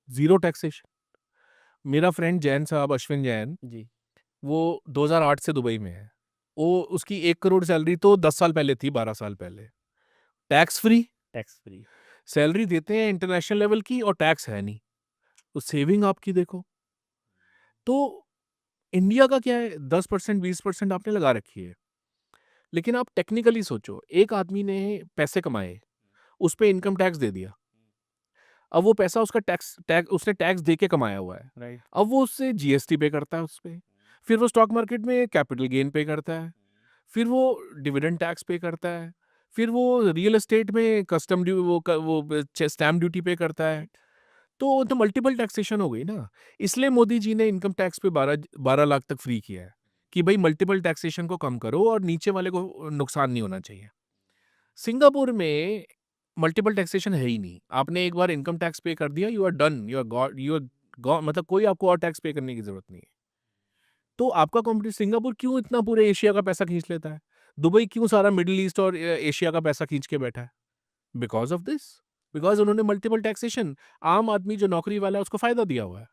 [SPEAKER 2] जीरो टैक्सेशन। मेरा फ्रेंड जैन साहब, अश्विन जैन,
[SPEAKER 1] जी।
[SPEAKER 2] वो 2008 से दुबई में है। वो उसकी 1 करोड़ सैलरी तो 10 साल पहले थी, 12 साल पहले। Tax free
[SPEAKER 1] tax free.
[SPEAKER 2] Salary देते हैं इंटरनेशनल लेवल की, और टैक्स है नहीं। तो सेविंग आपकी देखो। तो इंडिया का क्या है, 10% 20% आपने लगा रखी है। लेकिन आप टेक्निकली सोचो, एक आदमी ने पैसे कमाए, उस पे इनकम टैक्स दे दिया। अब वो पैसा उसका टैक्स टैक्स उसने टैक्स दे के कमाया हुआ है।
[SPEAKER 1] राइट।
[SPEAKER 2] अब वो उससे जीएसटी पे करता है उस पे, फिर वो स्टॉक मार्केट में कैपिटल गेन पे करता है, फिर वो डिविडेंड टैक्स पे करता है, फिर वो रियल एस्टेट में कस्टम ड्यू वो स्टैम्प ड्यूटी पे करता है। तो मल्टीपल टैक्सेशन हो गई ना। इसलिए मोदी जी ने इनकम टैक्स पे 12 लाख तक फ्री किया है, कि भाई मल्टीपल टैक्सेशन को कम करो और नीचे वाले को नुकसान नहीं होना चाहिए। सिंगापुर में मल्टीपल टैक्सेशन है ही नहीं। आपने एक बार इनकम टैक्स पे कर दिया, you are done, you are god, you are god, मतलब कोई आपको और टैक्स पे करने की जरूरत नहीं है। तो आपका कॉम्पिटिशन, सिंगापुर क्यों इतना पूरे एशिया का पैसा खींच लेता है? दुबई क्यों सारा मिडिल ईस्ट और एशिया का पैसा खींच के बैठा है? बिकॉज ऑफ दिस, बिकॉज उन्होंने मल्टीपल टैक्सेशन, आम आदमी जो नौकरी वाला है उसको फायदा दिया हुआ है।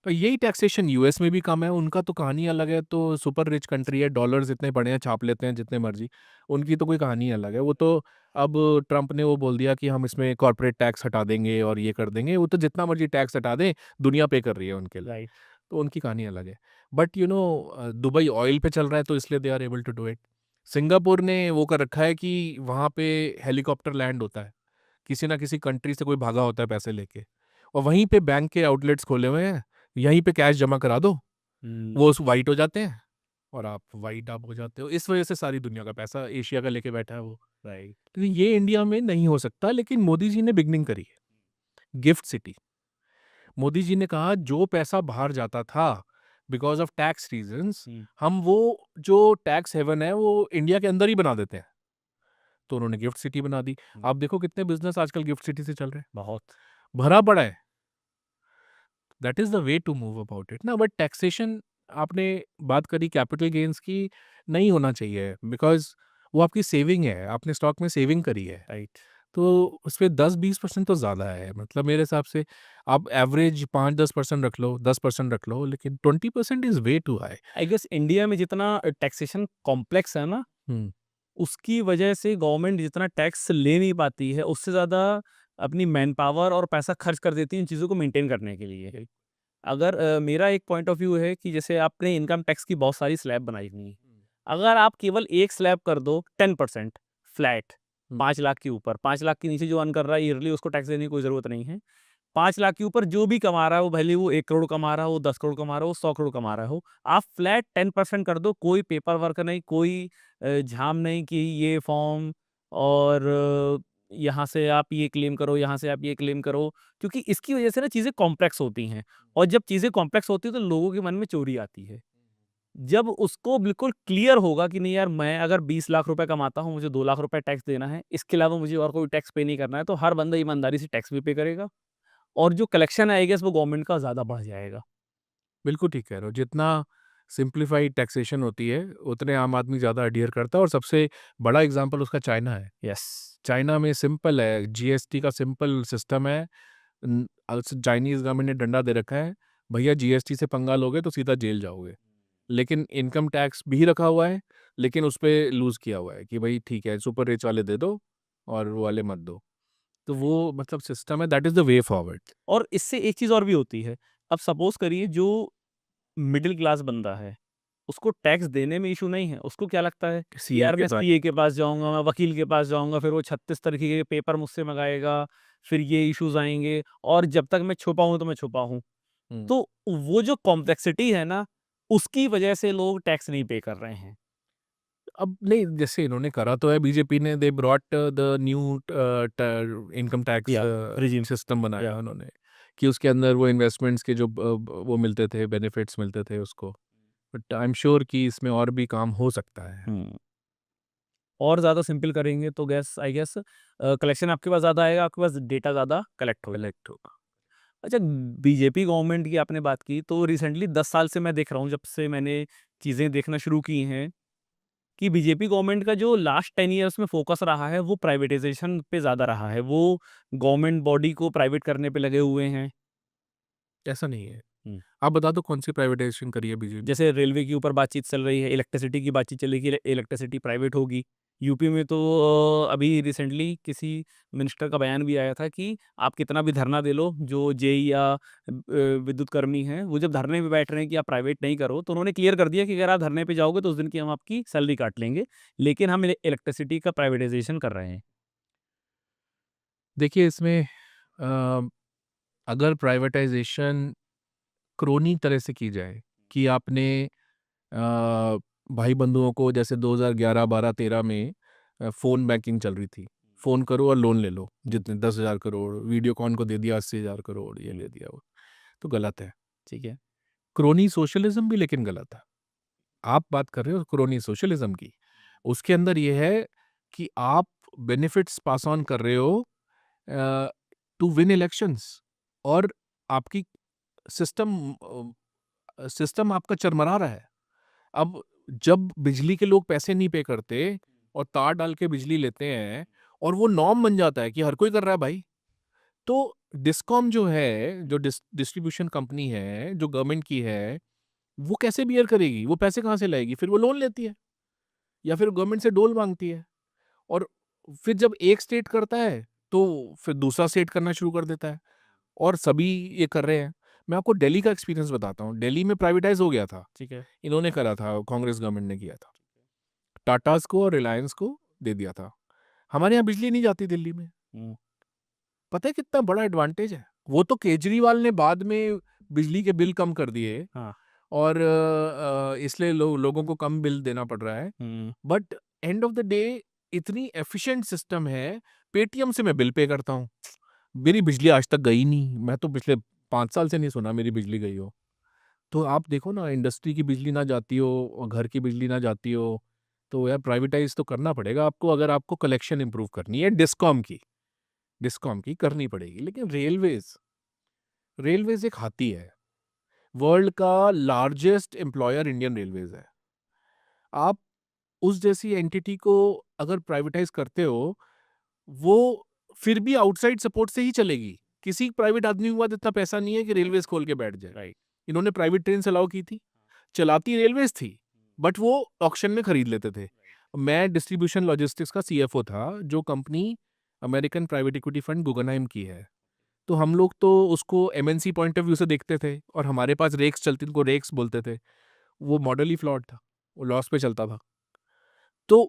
[SPEAKER 2] तो यही टैक्सेशन यूएस में भी कम है, उनका तो कहानी अलग है। तो सुपर रिच कंट्री है, डॉलर्स इतने बड़े हैं, छाप लेते हैं जितने मर्जी। उनकी तो कोई कहानी अलग है। वो तो अब ट्रम्प ने वो बोल दिया कि हम इसमें कॉर्पोरेट टैक्स हटा देंगे और ये कर देंगे। वो तो जितना मर्जी टैक्स हटा दें, दुनिया पे कर रही है उनके लिए।
[SPEAKER 1] राइट।
[SPEAKER 2] तो उनकी कहानी अलग है। बट दुबई ऑयल पे चल रहा है, तो इसलिए they are able to do it. Singapore ने वो कर रखा है कि वहाँ पे हेलीकॉप्टर लैंड होता है, किसी ना किसी कंट्री से कोई भागा होता है पैसे लेके, और वहीं पे बैंक के आउटलेट्स खोले हुए हैं, यहीं पे कैश जमा करा दो,
[SPEAKER 1] हम्म,
[SPEAKER 2] वो वाइट हो जाते हैं, और आप वाइट आप हो जाते हो। इस वजह से सारी दुनिया का पैसा एशिया का लेके बैठा है वो।
[SPEAKER 1] राइट।
[SPEAKER 2] तो ये इंडिया में नहीं हो सकता, लेकिन मोदी जी ने बिगनिंग करी है। गिफ्ट सिटी, मोदी जी ने कहा जो पैसा बाहर जाता था बिकॉज ऑफ टैक्स रीजंस,
[SPEAKER 1] हम्म,
[SPEAKER 2] हम वो जो टैक्स हेवन है वो इंडिया के अंदर ही बना देते हैं। तो उन्होंने गिफ्ट सिटी बना दी।
[SPEAKER 1] हम्म,
[SPEAKER 2] आप देखो कितने बिजनेस आजकल गिफ्ट सिटी से चल रहे हैं,
[SPEAKER 1] बहुत।
[SPEAKER 2] भरा पड़ा है। That is the way to move about it ना। बट टैक्सेशन, आपने बात करी कैपिटल गेन्स की, नहीं होना चाहिए, बिकॉज वो आपकी सेविंग है, आपने स्टॉक में सेविंग करी है।
[SPEAKER 1] राइट।
[SPEAKER 2] तो उस पर 10-20% तो ज़्यादा है, मतलब मेरे हिसाब से। आप एवरेज 5-10% रख लो, 10% रख लो, लेकिन 20% is way too high.
[SPEAKER 1] I guess India में जितना टैक्सेशन कॉम्प्लेक्स है ना,
[SPEAKER 2] हम्म।
[SPEAKER 1] उसकी वजह से गवर्नमेंट जितना टैक्स ले नहीं पाती है, उससे ज़्यादा अपनी मैन पावर और पैसा खर्च कर देती है इन चीज़ों को मेंटेन करने के लिए। अगर मेरा एक पॉइंट ऑफ व्यू है कि जैसे आपने इनकम टैक्स की बहुत सारी स्लैब बनाई हुई हैं। अगर आप केवल एक स्लैब कर दो 10% फ्लैट,
[SPEAKER 2] हम्म।
[SPEAKER 1] 5 लाख के ऊपर, 5 लाख के नीचे जो अर्न कर रहा है ईयरली उसको टैक्स देने की कोई ज़रूरत नहीं है। 5 लाख के ऊपर जो भी कमा रहा है, वो भले वो 1 करोड़ कमा रहा हो, 10 करोड़ कमा रहा हो, 100 करोड़ कमा रहा हो, आप फ्लैट 10% कर दो, कोई पेपर वर्क नहीं, कोई झाम नहीं कि ये फॉर्म और यहाँ से आप ये क्लेम करो, यहाँ से आप ये क्लेम करो, क्योंकि इसकी वजह से ना चीज़ें कॉम्प्लेक्स होती हैं, और जब चीज़ें कॉम्प्लेक्स होती हैं तो लोगों के मन में चोरी आती है। जब उसको बिल्कुल क्लियर होगा कि नहीं यार, मैं अगर 20 लाख रुपए कमाता हूँ, मुझे 2 लाख रुपए टैक्स देना है, इसके अलावा मुझे और कोई टैक्स पे नहीं करना है, तो हर बंदा ईमानदारी से टैक्स भी पे करेगा, और जो कलेक्शन है आई गेस वो गवर्नमेंट का ज़्यादा बढ़ जाएगा।
[SPEAKER 2] बिल्कुल ठीक कह रहे हो। जितना सिंप्लीफाइड टैक्सेशन होती है, उतने आम आदमी ज़्यादा अडियर करता है और सबसे बड़ा एग्ज़ाम्पल उसका चाइना है।
[SPEAKER 1] यस।
[SPEAKER 2] चाइना में सिंपल है, जीएसटी का सिंपल सिस्टम है। चाइनीज़ गवर्नमेंट ने डंडा दे रखा है, भैया जीएसटी से पंगा लोगे तो सीधा जेल जाओगे। लेकिन इनकम टैक्स भी रखा हुआ है, लेकिन उस पे लूज़ किया हुआ है कि भई ठीक है, सुपर रिच वाले दे दो और वो वाले मत दो। तो वो मतलब सिस्टम है, that is the way forward.
[SPEAKER 1] और इससे एक चीज़ और भी होती है। अब सपोज़ करिए जो मिडिल क्लास बंदा है, उसको टैक्स देने में इश्यू नहीं है। उसको क्या लगता है कि
[SPEAKER 2] सीए
[SPEAKER 1] यार
[SPEAKER 2] के
[SPEAKER 1] मैं
[SPEAKER 2] साथ
[SPEAKER 1] सीए के पास जाऊँगा, मैं वकील के पास जाऊँगा, फिर वो 36 तरीके के पेपर मुझसे मँगाएगा, फिर ये इश्यूज़ आएँगे और जब तक मैं छुपा हूँ तो मैं छुपा हूँ।
[SPEAKER 2] हुँ।
[SPEAKER 1] तो वो जो कॉम्प्लेक्सिटी है ना, उसकी वजह से लोग टैक्स नहीं पे कर रहे हैं।
[SPEAKER 2] अब नहीं, जैसे इन्होंने करा तो है बीजेपी ने, they brought the new income tax
[SPEAKER 1] या रिजिम
[SPEAKER 2] सिस्टम बनाया
[SPEAKER 1] या
[SPEAKER 2] उन्होंने कि उसके अंदर वो इन्वेस्टमेंट्स के जो वो मिलते थे, बेनिफिट्स मिलते थे उसको। बट आई एम श्योर कि इसमें और भी काम हो सकता है।
[SPEAKER 1] हुँ। और ज़्यादा सिंपल करेंगे तो आई गेस कलेक्शन आपके पास ज़्यादा आएगा, आपके पास डेटा ज़्यादा कलेक्ट होगा।
[SPEAKER 2] कलेक्ट होगा।
[SPEAKER 1] अच्छा, बीजेपी गवर्नमेंट की आपने बात की, तो रिसेंटली 10 साल से मैं देख रहा हूँ, जब से मैंने चीज़ें देखना शुरू की हैं, कि बीजेपी गवर्नमेंट का जो लास्ट 10 ईयर्स में फ़ोकस रहा है, वो प्राइवेटाइज़ेशन पे ज़्यादा रहा है। वो गवर्नमेंट बॉडी को प्राइवेट करने पे लगे हुए हैं।
[SPEAKER 2] ऐसा नहीं है।
[SPEAKER 1] हुँ।
[SPEAKER 2] आप बता दो कौन सी प्राइवेटाइजेशन करी है बीजेपी?
[SPEAKER 1] जैसे रेलवे के ऊपर बातचीत चल रही है, इलेक्ट्रिसिटी की बातचीत चल रही है कि इलेक्ट्रिसिटी प्राइवेट होगी। यूपी में तो अभी रिसेंटली किसी मिनिस्टर का बयान भी आया था कि आप कितना भी धरना दे लो, जो जेई या विद्युत कर्मी हैं, वो जब धरने पे बैठ रहे हैं कि आप प्राइवेट नहीं करो, तो उन्होंने क्लियर कर दिया कि अगर आप धरने पे जाओगे तो उस दिन की हम आपकी सैलरी काट लेंगे, लेकिन हम इलेक्ट्रिसिटी का प्राइवेटाइज़ेशन कर रहे हैं।
[SPEAKER 2] देखिए इसमें अ, अगर प्राइवेटाइजेशन क्रोनी तरह से की जाए कि आपने भाई बंधुओं को, जैसे 2011, 12, 13 में फ़ोन बैंकिंग चल रही थी। फ़ोन करो और लोन ले लो, जितने 10,000 करोड़, वीडियोकॉन को दे दिया 80,000 करोड़, ये ले दिया वो, तो गलत है।
[SPEAKER 1] ठीक है।
[SPEAKER 2] क्रोनी सोशलिज़्म भी लेकिन गलत है। आप बात कर रहे हो क्रोनी सोशलिज़्म की, उसके अंदर ये है कि आप बेनिफिट्स पास ऑन कर रहे हो अ, टू विन इलेक्शंस और आपकी सिस्टम सिस्टम आपका चरमरा रहा है। अब जब बिजली के लोग पैसे नहीं पे करते और तार डाल के बिजली लेते हैं और वो नॉर्म बन जाता है कि हर कोई कर रहा है भाई, तो डिस्कॉम जो है, जो डिस्ट्रीब्यूशन कंपनी है, जो गवर्नमेंट की है, वो कैसे बियर करेगी? वो पैसे कहाँ से लाएगी? फिर वो लोन लेती है या फिर गवर्नमेंट से डोल माँगती है और फिर जब एक स्टेट करता है, तो फिर दूसरा स्टेट करना शुरू कर देता है और सभी ये कर रहे हैं। मैं आपको दिल्ली का एक्सपीरियंस बताता हूँ। दिल्ली में प्राइवेटाइज़ हो गया था।
[SPEAKER 1] ठीक है।
[SPEAKER 2] इन्होंने करा था, कांग्रेस गवर्नमेंट ने किया था। टाटाज़ को और रिलायंस को दे दिया था। हमारे यहाँ बिजली नहीं जाती दिल्ली में।
[SPEAKER 1] हुँ।
[SPEAKER 2] पता है कितना बड़ा एडवांटेज है? वो तो केजरीवाल ने बाद में बिजली के बिल कम कर दिए
[SPEAKER 1] हाँ।
[SPEAKER 2] और इसलिए लोगों को कम बिल देना पड़ रहा है।
[SPEAKER 1] हुँ।
[SPEAKER 2] But end of the day इतनी एफिशिएंट सिस्टम है, पेटीएम से मैं बिल पे करता हूँ। मेरी बिजली आज तक गई नहीं। मैं तो पिछले 5 साल से नहीं सुना मेरी बिजली गई हो। तो आप देखो ना, इंडस्ट्री की बिजली ना जाती हो और घर की बिजली ना जाती हो, तो यार प्राइवेटाइज़ तो करना पड़ेगा आपको अगर आपको कलेक्शन इम्प्रूव करनी है। डिस्कॉम की करनी पड़ेगी। लेकिन रेलवेज़ एक हाथी है। वर्ल्ड का लार्जेस्ट एम्प्लॉयर इंडियन रेलवेज़ है। आप उस जैसी एंटिटी को अगर प्राइवेटाइज़ करते हो, वो फिर भी आउटसाइड सपोर्ट से ही चलेगी। किसी प्राइवेट आदमी के पास इतना पैसा नहीं है कि रेलवेज़ खोल के बैठ जाए।
[SPEAKER 1] राइट।
[SPEAKER 2] इन्होंने प्राइवेट ट्रेन्स अलाउ की थी। चलाती रेलवेज़ थी, बट वो ऑक्शन में खरीद लेते थे। मैं डिस्ट्रीब्यूशन लॉजिस्टिक्स का सीएफओ था, जो company American private equity fund Guggenheim की है। तो हम लोग तो उसको एमएनसी पॉइंट ऑफ व्यू से देखते थे और हमारे पास रेक्स चलती, उनको रेक्स बोलते थे। वो मॉडल ही फ्लॉड था, वो लॉस पे चलता था। तो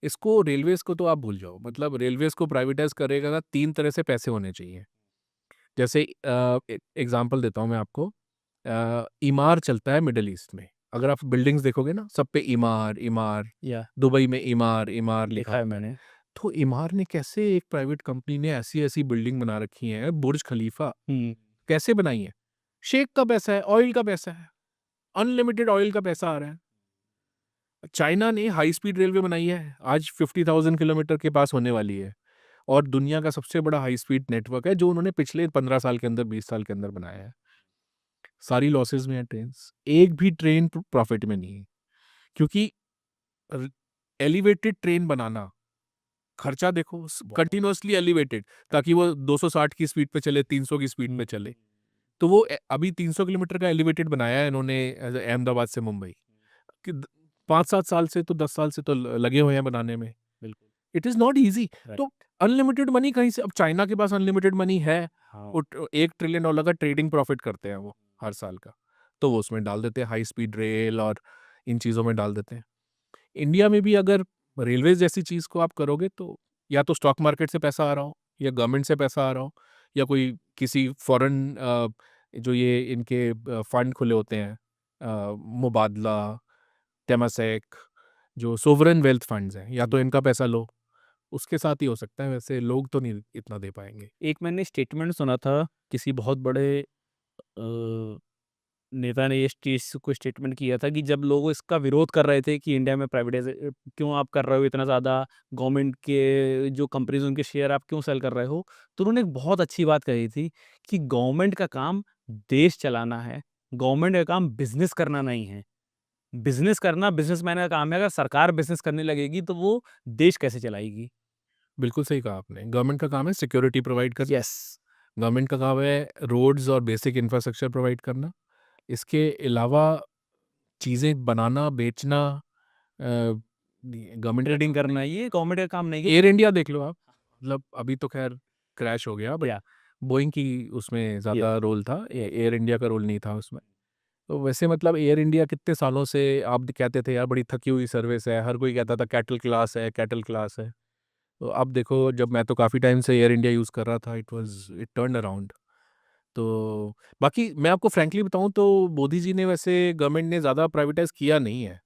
[SPEAKER 2] इसको रेलवेज़ को तो आप भूल जाओ। मतलब रेलवेज़ को प्राइवेटाइज़ करेगा ना, 3 तरह से पैसे होने चाहिए। जैसे एग्ज़ाम्पल देता हूँ मैं आपको। ईमार चलता है मिडल ईस्ट में। अगर आप बिल्डिंग्स देखोगे ना, सब पे ईमार, ईमार,
[SPEAKER 1] या
[SPEAKER 2] दुबई में ईमार, ईमार लिखा
[SPEAKER 1] देखा है
[SPEAKER 2] होता है।
[SPEAKER 1] मैंने।
[SPEAKER 2] तो ईमार ने कैसे, एक प्राइवेट कंपनी ने ऐसी-ऐसी बिल्डिंग बना रखी हैं, बुर्ज खलीफा,
[SPEAKER 1] हुँ।
[SPEAKER 2] कैसे बनाई है? शेख का पैसा है, ऑयल का पैसा है, अनलिमिटेड ऑयल का पैसा आ रहा है। चाइना ने हाई स्पीड रेलवे बनाई है, आज 50,000 किलोमीटर के पास होने वाली है और दुनिया का सबसे बड़ा हाई स्पीड नेटवर्क है, जो उन्होंने पिछले 15 साल के अंदर, 20 साल के अंदर बनाया है। सारी लॉसेस में है ट्रेन्स, एक भी ट्रेन प्रॉफिट में नहीं है, क्योंकि एलिवेटेड ट्रेन बनाना खर्चा देखो, कंटिन्यूअसली एलिवेटेड, ताकि वो 260 की स्पीड पे चले, 300 की स्पीड पे चले। तो वो अभी 300 किलोमीटर का एलिवेटेड बनाया है इन्होंने अहमदाबाद से मुंबई, कि 5-7 साल से, तो 10 साल से तो लगे हुए हैं बनाने में।
[SPEAKER 1] बिल्कुल।
[SPEAKER 2] It is not easy. तो अनलिमिटेड मनी कहीं से, अब चाइना के पास अनलिमिटेड मनी है,
[SPEAKER 1] हाँ।
[SPEAKER 2] वो $1 ट्रिलियन का ट्रेडिंग प्रॉफिट करते हैं वो हर साल का, तो वो उसमें डाल देते हैं, हाई स्पीड रेल और इन चीज़ों में डाल देते हैं। इंडिया में भी अगर रेलवे जैसी चीज़ को आप करोगे, तो या तो स्टॉक मार्केट से पैसा आ रहा हो, या गवर्नमेंट से पैसा आ रहा हो, या कोई किसी फॉरेन जो ये इनके फंड खुले होते हैं, मुबादला, टेमासेक, जो सोवरेन वेल्थ फंड्स हैं, या तो इनका पैसा लो, उसके साथ ही हो सकता है, वैसे लोग तो नहीं इतना दे पाएंगे।
[SPEAKER 1] एक मैंने स्टेटमेंट सुना था, किसी बहुत बड़े अ, नेता ने इस चीज़ को स्टेटमेंट किया था कि जब लोग इसका विरोध कर रहे थे कि इंडिया में क्यों आप कर रहे हो इतना ज़्यादा, गवर्नमेंट के जो कंपनीज उनके शेयर आप क्यों सेल कर रहे हो, तो उन्होंने एक बहुत अच्छी बात कही थी कि गवर्नमेंट का काम देश चलाना है, गवर्नमेंट का काम बिजनेस करना नहीं है। बिजनेस करना बिजनेसमैन का काम है। अगर सरकार बिजनेस करने लगेगी तो वो देश कैसे चलाएगी?
[SPEAKER 2] बिल्कुल सही कहा आपने, गवर्नमेंट का काम है सिक्योरिटी प्रोवाइड करना,
[SPEAKER 1] यस।
[SPEAKER 2] गवर्नमेंट का काम है रोड्स और बेसिक इंफ्रास्ट्रक्चर प्रोवाइड करना। इसके अलावा चीज़ें बनाना, बेचना, गवर्नमेंट का
[SPEAKER 1] ट्रेडिंग
[SPEAKER 2] काम नहीं।
[SPEAKER 1] करना ये गवर्नमेंट का काम नहीं है।
[SPEAKER 2] एयर इंडिया देख लो आप, मतलब अभी तो खैर क्रैश हो गया, बट
[SPEAKER 1] या
[SPEAKER 2] बोइंग की उसमें
[SPEAKER 1] या
[SPEAKER 2] ज़्यादा रोल था, एयर इंडिया का रोल नहीं था उसमें। तो वैसे मतलब एयर इंडिया कितने सालों से आप कहते थे यार बड़ी थकी हुई सर्विस है, हर कोई कहता था कैटल क्लास है, कैटल क्लास है। तो अब देखो, जब मैं तो काफ़ी टाइम से एयर इंडिया यूज़ कर रहा था, इट टर्न्ड अराउंड। तो बाकी मैं आपको फ्रैंकली बताऊँ तो मोदी जी ने, वैसे गवर्नमेंट ने ज़्यादा प्राइवेटाइज़ किया नहीं है।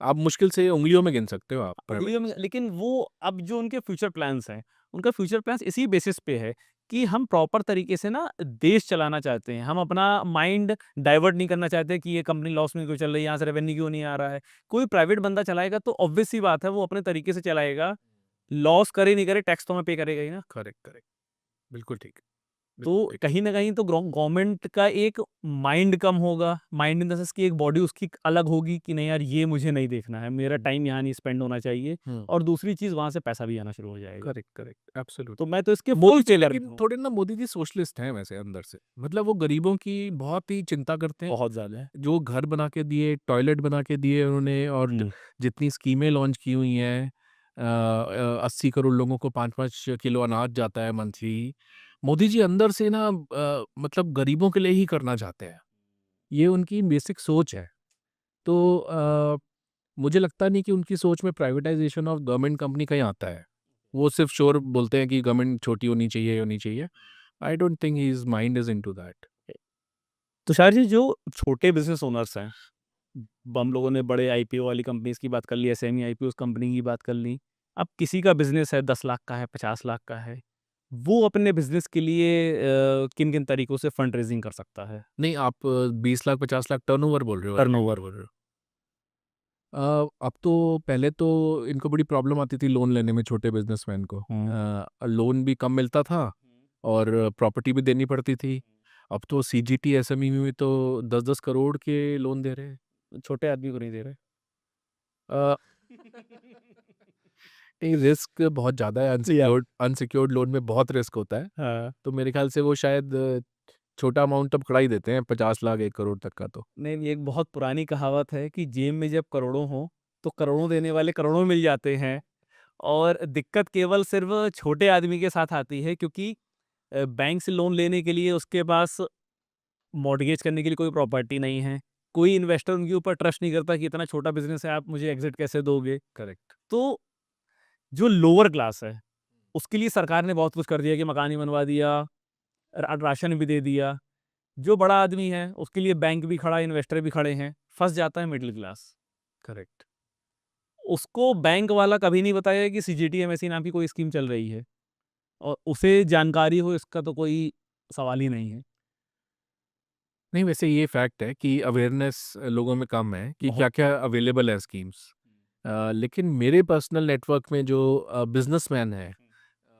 [SPEAKER 2] आप मुश्किल से उँगलियों में गिन सकते हो आप
[SPEAKER 1] उंगलियों में,
[SPEAKER 2] प्राइवेटाइज़।
[SPEAKER 1] लेकिन वो अब जो उनके फ्यूचर प्लान्स हैं, उनका फ्यूचर प्लान्स इसी बेसिस पे है कि हम प्रॉपर तरीके से ना देश चलाना चाहते हैं। हम अपना माइंड डाइवर्ट नहीं करना चाहते कि ये कंपनी लॉस में क्यों चल रही है, यहाँ से रेवेन्यू क्यों नहीं आ रहा है। कोई प्राइवेट बंदा चलाएगा तो ऑब्वियस सी बात है वो अपने तरीके से चलाएगा। लॉस करे नहीं करे टैक्स तो हमें पे करेगा ही ना।
[SPEAKER 2] Correct, correct. बिल्कुल ठीक,
[SPEAKER 1] तो
[SPEAKER 2] बिल्कुल ठीक।
[SPEAKER 1] कहीं न कहीं तो गवर्नमेंट का एक माइंड कम होगा, माइंड इन द सेंस कि एक बॉडी उसकी अलग होगी कि नहीं यार ये मुझे नहीं देखना है, मेरा
[SPEAKER 2] हुँ,
[SPEAKER 1] टाइम यहाँ नहीं स्पेंड होना चाहिए,
[SPEAKER 2] हुँ।
[SPEAKER 1] और दूसरी चीज़ वहाँ से पैसा भी आना शुरू हो जाएगा।
[SPEAKER 2] करेक्ट, करेक्ट,
[SPEAKER 1] तो
[SPEAKER 2] एब्सोल्युटली।
[SPEAKER 1] मैं तो इसके फुल
[SPEAKER 2] मोदी जी
[SPEAKER 1] फेवर में
[SPEAKER 2] लेकिन
[SPEAKER 1] हूँ।
[SPEAKER 2] थोड़े ना, मोदी जी सोशलिस्ट हैं वैसे अंदर से। मतलब वो गरीबों की बहुत ही चिंता करते हैं।
[SPEAKER 1] बहुत ज़्यादा है।
[SPEAKER 2] जो घर बना के दिए, टॉयलेट बना के दिए उन्होंने, और
[SPEAKER 1] हुँ।
[SPEAKER 2] जितनी स्कीमें लॉन्च की हुई हैं, 80 करोड़ लोगों को 5-5 किलो अनाज जाता है मंथली। मोदी जी अंदर से ना मतलब गरीबों के लिए ही करना चाहते हैं। ये उनकी बेसिक सोच है। तो मुझे लगता नहीं कि उनकी सोच में प्राइवेटाइज़ेशन ऑफ गवर्नमेंट कंपनी कहीं आता है। वो सिर्फ़ श्योर बोलते हैं कि गवर्नमेंट छोटी होनी चाहिए, होनी चाहिए। I don't think his mind is into that.
[SPEAKER 1] Tushar ji, जो छोटे बिज़नेस ओनर्स हैं, हम लोगों ने बड़े आईपीओ वाली कंपनीज़ की बात कर ली, एसएमई आईपीओ कंपनी की बात कर ली। अब किसी का बिज़नेस है 10 लाख का है, 50 लाख का है, वो अपने बिज़नेस के लिए किन-किन तरीकों से फंड रेज़िंग कर सकता है?
[SPEAKER 2] नहीं, आप 20 लाख 50 लाख टर्नओवर बोल रहे हो, रेवेन्यू
[SPEAKER 1] टर्नओवर।
[SPEAKER 2] बोल रहे हो? अब तो, पहले तो इनको बड़ी प्रॉब्लम आती थी लोन लेने में, छोटे बिज़नेसमैन को।
[SPEAKER 1] हुँ।
[SPEAKER 2] लोन भी कम मिलता था और प्रॉपर्टी भी देनी पड़ती थी। अब तो सीजीटी, एसएमई में तो 10-10 करोड़ के लोन दे रहे हैं।
[SPEAKER 1] छोटे आदमी को नहीं दे रहे।
[SPEAKER 2] अ, नहीं, रिस्क बहुत ज़्यादा है,
[SPEAKER 1] या
[SPEAKER 2] अनसिक्योर्ड अनसिक्योर्ड लोन में बहुत रिस्क होता है।
[SPEAKER 1] हाँ।
[SPEAKER 2] तो मेरे ख़्याल से वो शायद छोटा अमाउंट तब पकड़ा ही देते हैं, 50 लाख 1 करोड़ तक का तो।
[SPEAKER 1] नहीं, ये एक बहुत पुरानी कहावत है कि जेब में जब करोड़ों हों, तो करोड़ों देने वाले करोड़ों मिल जाते हैं, और दिक्कत केवल सिर्फ़ छोटे आदमी के साथ आती है क्योंकि बैंक से लोन लेने के लिए उसके पास मॉर्टगेज करने के लिए कोई प्रॉपर्टी नहीं है। कोई इन्वेस्टर उनके ऊपर ट्रस्ट नहीं करता कि इतना छोटा बिज़नेस है, आप मुझे एग्ज़िट कैसे दोगे?
[SPEAKER 2] करेक्ट।
[SPEAKER 1] तो जो लोअर क्लास है, उसके लिए सरकार ने बहुत कुछ कर दिया कि मकान ही बनवा दिया, राशन भी दे दिया। जो बड़ा आदमी है, उसके लिए बैंक भी खड़ा है, इन्वेस्टर भी खड़े हैं, फँस जाता है मिडल क्लास।
[SPEAKER 2] करेक्ट।
[SPEAKER 1] उसको बैंक वाला कभी नहीं बताएगा कि सीजीटी एमएससी नाम की कोई स्कीम चल रही है, और उसे जानकारी हो इसका तो कोई सवाल ही नहीं है।
[SPEAKER 2] नहीं, वैसे ये फैक्ट है कि अवेयरनेस लोगों में कम है कि
[SPEAKER 1] बहुत।
[SPEAKER 2] क्या-क्या अवेलेबल है स्कीम्स। लेकिन मेरे पर्सनल नेटवर्क में जो बिज़नेसमैन हैं,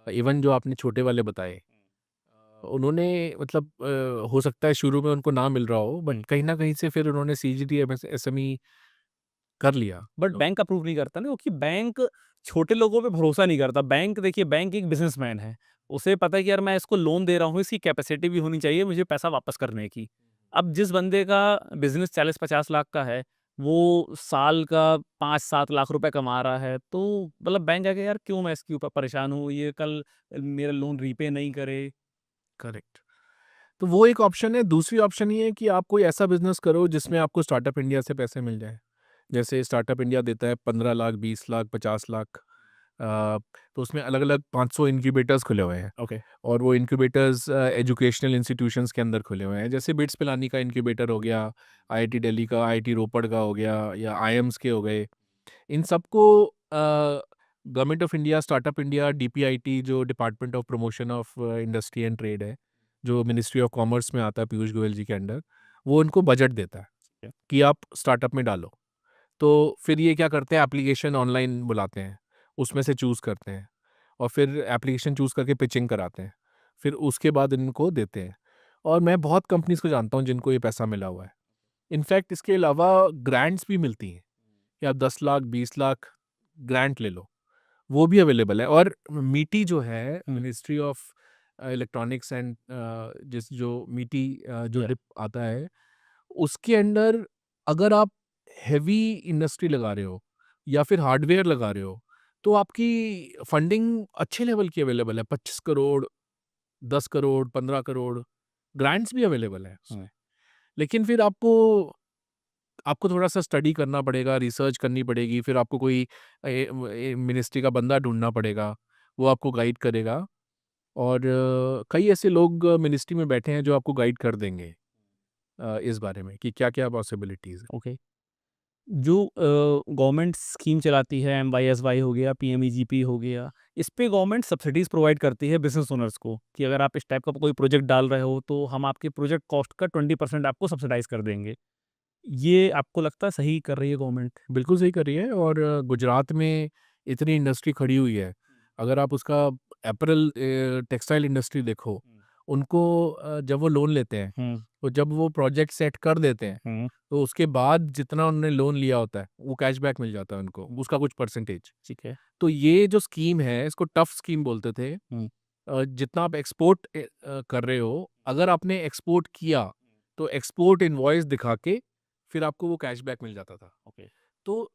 [SPEAKER 2] इवन जो आपने छोटे वाले बताए, उन्होंने मतलब हो सकता है शुरू में उनको ना मिल रहा हो, बट कहीं न कहीं से फिर उन्होंने सीजीडी एमएसएमई कर लिया।
[SPEAKER 1] बट
[SPEAKER 2] तो
[SPEAKER 1] बैंक अप्रूव नहीं करता ना, क्योंकि बैंक छोटे लोगों पे भरोसा नहीं करता। बैंक देखिए, बैंक एक बिज़नेसमैन है। उसे पता है कि यार मैं इसको लोन दे रहा हूँ, इसकी कैपेसिटी भी होनी चाहिए मुझे पैसा वापस करने की। अब जिस बंदे का बिज़नेस 40-50 लाख का है, वो साल का 5-7 लाख रुपए कमा रहा है, तो मतलब बैंक आके यार क्यों मैं इसके ऊपर परेशान हूँ, ये कल मेरा लोन रीपे नहीं करे।
[SPEAKER 2] करेक्ट। तो वो एक ऑप्शन है। दूसरी ऑप्शन ये है कि आप कोई ऐसा बिज़नेस करो जिसमें आपको स्टार्टअप इंडिया से पैसे मिल जाएँ। जैसे स्टार्टअप इंडिया देता है 15 लाख, 20 लाख, 50 लाख। तो उसमें अलग-अलग 500 इनक्यूबेटर्स खुले हुए हैं।
[SPEAKER 1] ओके।
[SPEAKER 2] और वो इनक्यूबेटर्स एजुकेशनल इंस्टीट्यूशंस के अंदर खुले हुए हैं। जैसे बिट्स पिलानी का इनक्यूबेटर हो गया, आईआईटी दिल्ली का, आईआईटी रोपड़ का हो गया, या आईएम्स के हो गए। इन सबको government of India, startup India, DPIT जो department of promotion of industry and trade है, जो मिनिस्ट्री ऑफ कॉमर्स में आता है पीयूष गोयल जी के अंडर, वो उनको बजट देता है
[SPEAKER 1] है।
[SPEAKER 2] कि आप स्टार्टअप में डालो। तो फिर ये क्या करते हैं, एप्लीकेशन ऑनलाइन बुलाते हैं, उसमें से चूज़ करते हैं और फिर एप्लीकेशन चूज़ करके पिचिंग कराते हैं। फिर उसके बाद इनको देते हैं। और मैं बहुत कंपनीज़ को जानता हूँ जिनको ये पैसा मिला हुआ है। इनफैक्ट इसके अलावा ग्रांट्स भी मिलती हैं कि आप 10 लाख, 20 लाख ग्रांट ले लो, वो भी अवेलेबल है। और मीटी जो है,
[SPEAKER 1] हुँ।
[SPEAKER 2] मिनिस्ट्री ऑफ इलेक्ट्रॉनिक्स एंड जिस जो मीटी जो
[SPEAKER 1] या
[SPEAKER 2] डिप आता है, उसके अंडर अगर आप हेवी इंडस्ट्री लगा रहे हो या फिर हार्डवेयर लगा रहे हो, तो आपकी फंडिंग अच्छे लेवल की अवेलेबल है। 25 करोड़, 10 करोड़, 15 करोड़ ग्रांट्स भी अवेलेबल है
[SPEAKER 1] हुँ।
[SPEAKER 2] उसमें। लेकिन फिर आपको आपको थोड़ा-सा स्टडी करना पड़ेगा, रिसर्च करनी पड़ेगी, फिर आपको कोई मिनिस्ट्री का बंदा ढूँढना पड़ेगा, वो आपको गाइड करेगा। और कई ऐसे लोग मिनिस्ट्री में बैठे हैं जो आपको गाइड कर देंगे इस बारे में कि क्या-क्या पॉसिबिलिटीज़ हैं।
[SPEAKER 1] ओके। जो गवर्नमेंट स्कीम चलाती है, एमवाईएसवाई हो गया, पीएमईजीपी हो गया, इस पे गवर्नमेंट सब्सिडीज़ प्रोवाइड करती है बिज़नेस ओनर्स को कि अगर आप इस टाइप का कोई प्रोजेक्ट डाल रहे हो, तो हम आपके प्रोजेक्ट कॉस्ट का 20% आपको सब्सिडाइज़ कर देंगे। ये आपको लगता है सही कर रही है गवर्नमेंट?
[SPEAKER 2] बिल्कुल सही कर रही है। और गुजरात में इतनी इंडस्ट्री खड़ी हुई है। अगर आप उसका अपैरल टेक्सटाइल इंडस्ट्री देखो,
[SPEAKER 1] हुँ।
[SPEAKER 2] उनको जब वो लोन लेते हैं,
[SPEAKER 1] हुँ।
[SPEAKER 2] तो जब वो प्रोजेक्ट सेट कर देते हैं,
[SPEAKER 1] हुँ।
[SPEAKER 2] तो उसके बाद जितना उन्होंने लोन लिया होता है, वो कैशबैक मिल जाता है उनको, उसका कुछ परसेंटेज।
[SPEAKER 1] ठीक है।
[SPEAKER 2] तो ये जो स्कीम है, इसको टफ स्कीम बोलते थे।
[SPEAKER 1] हुँ।
[SPEAKER 2] जितना आप एक्सपोर्ट कर रहे हो, अगर आपने एक्सपोर्ट किया, तो एक्सपोर्ट इनवॉइस दिखा के फिर आपको वो कैशबैक मिल जाता था।
[SPEAKER 1] ओके।
[SPEAKER 2] तो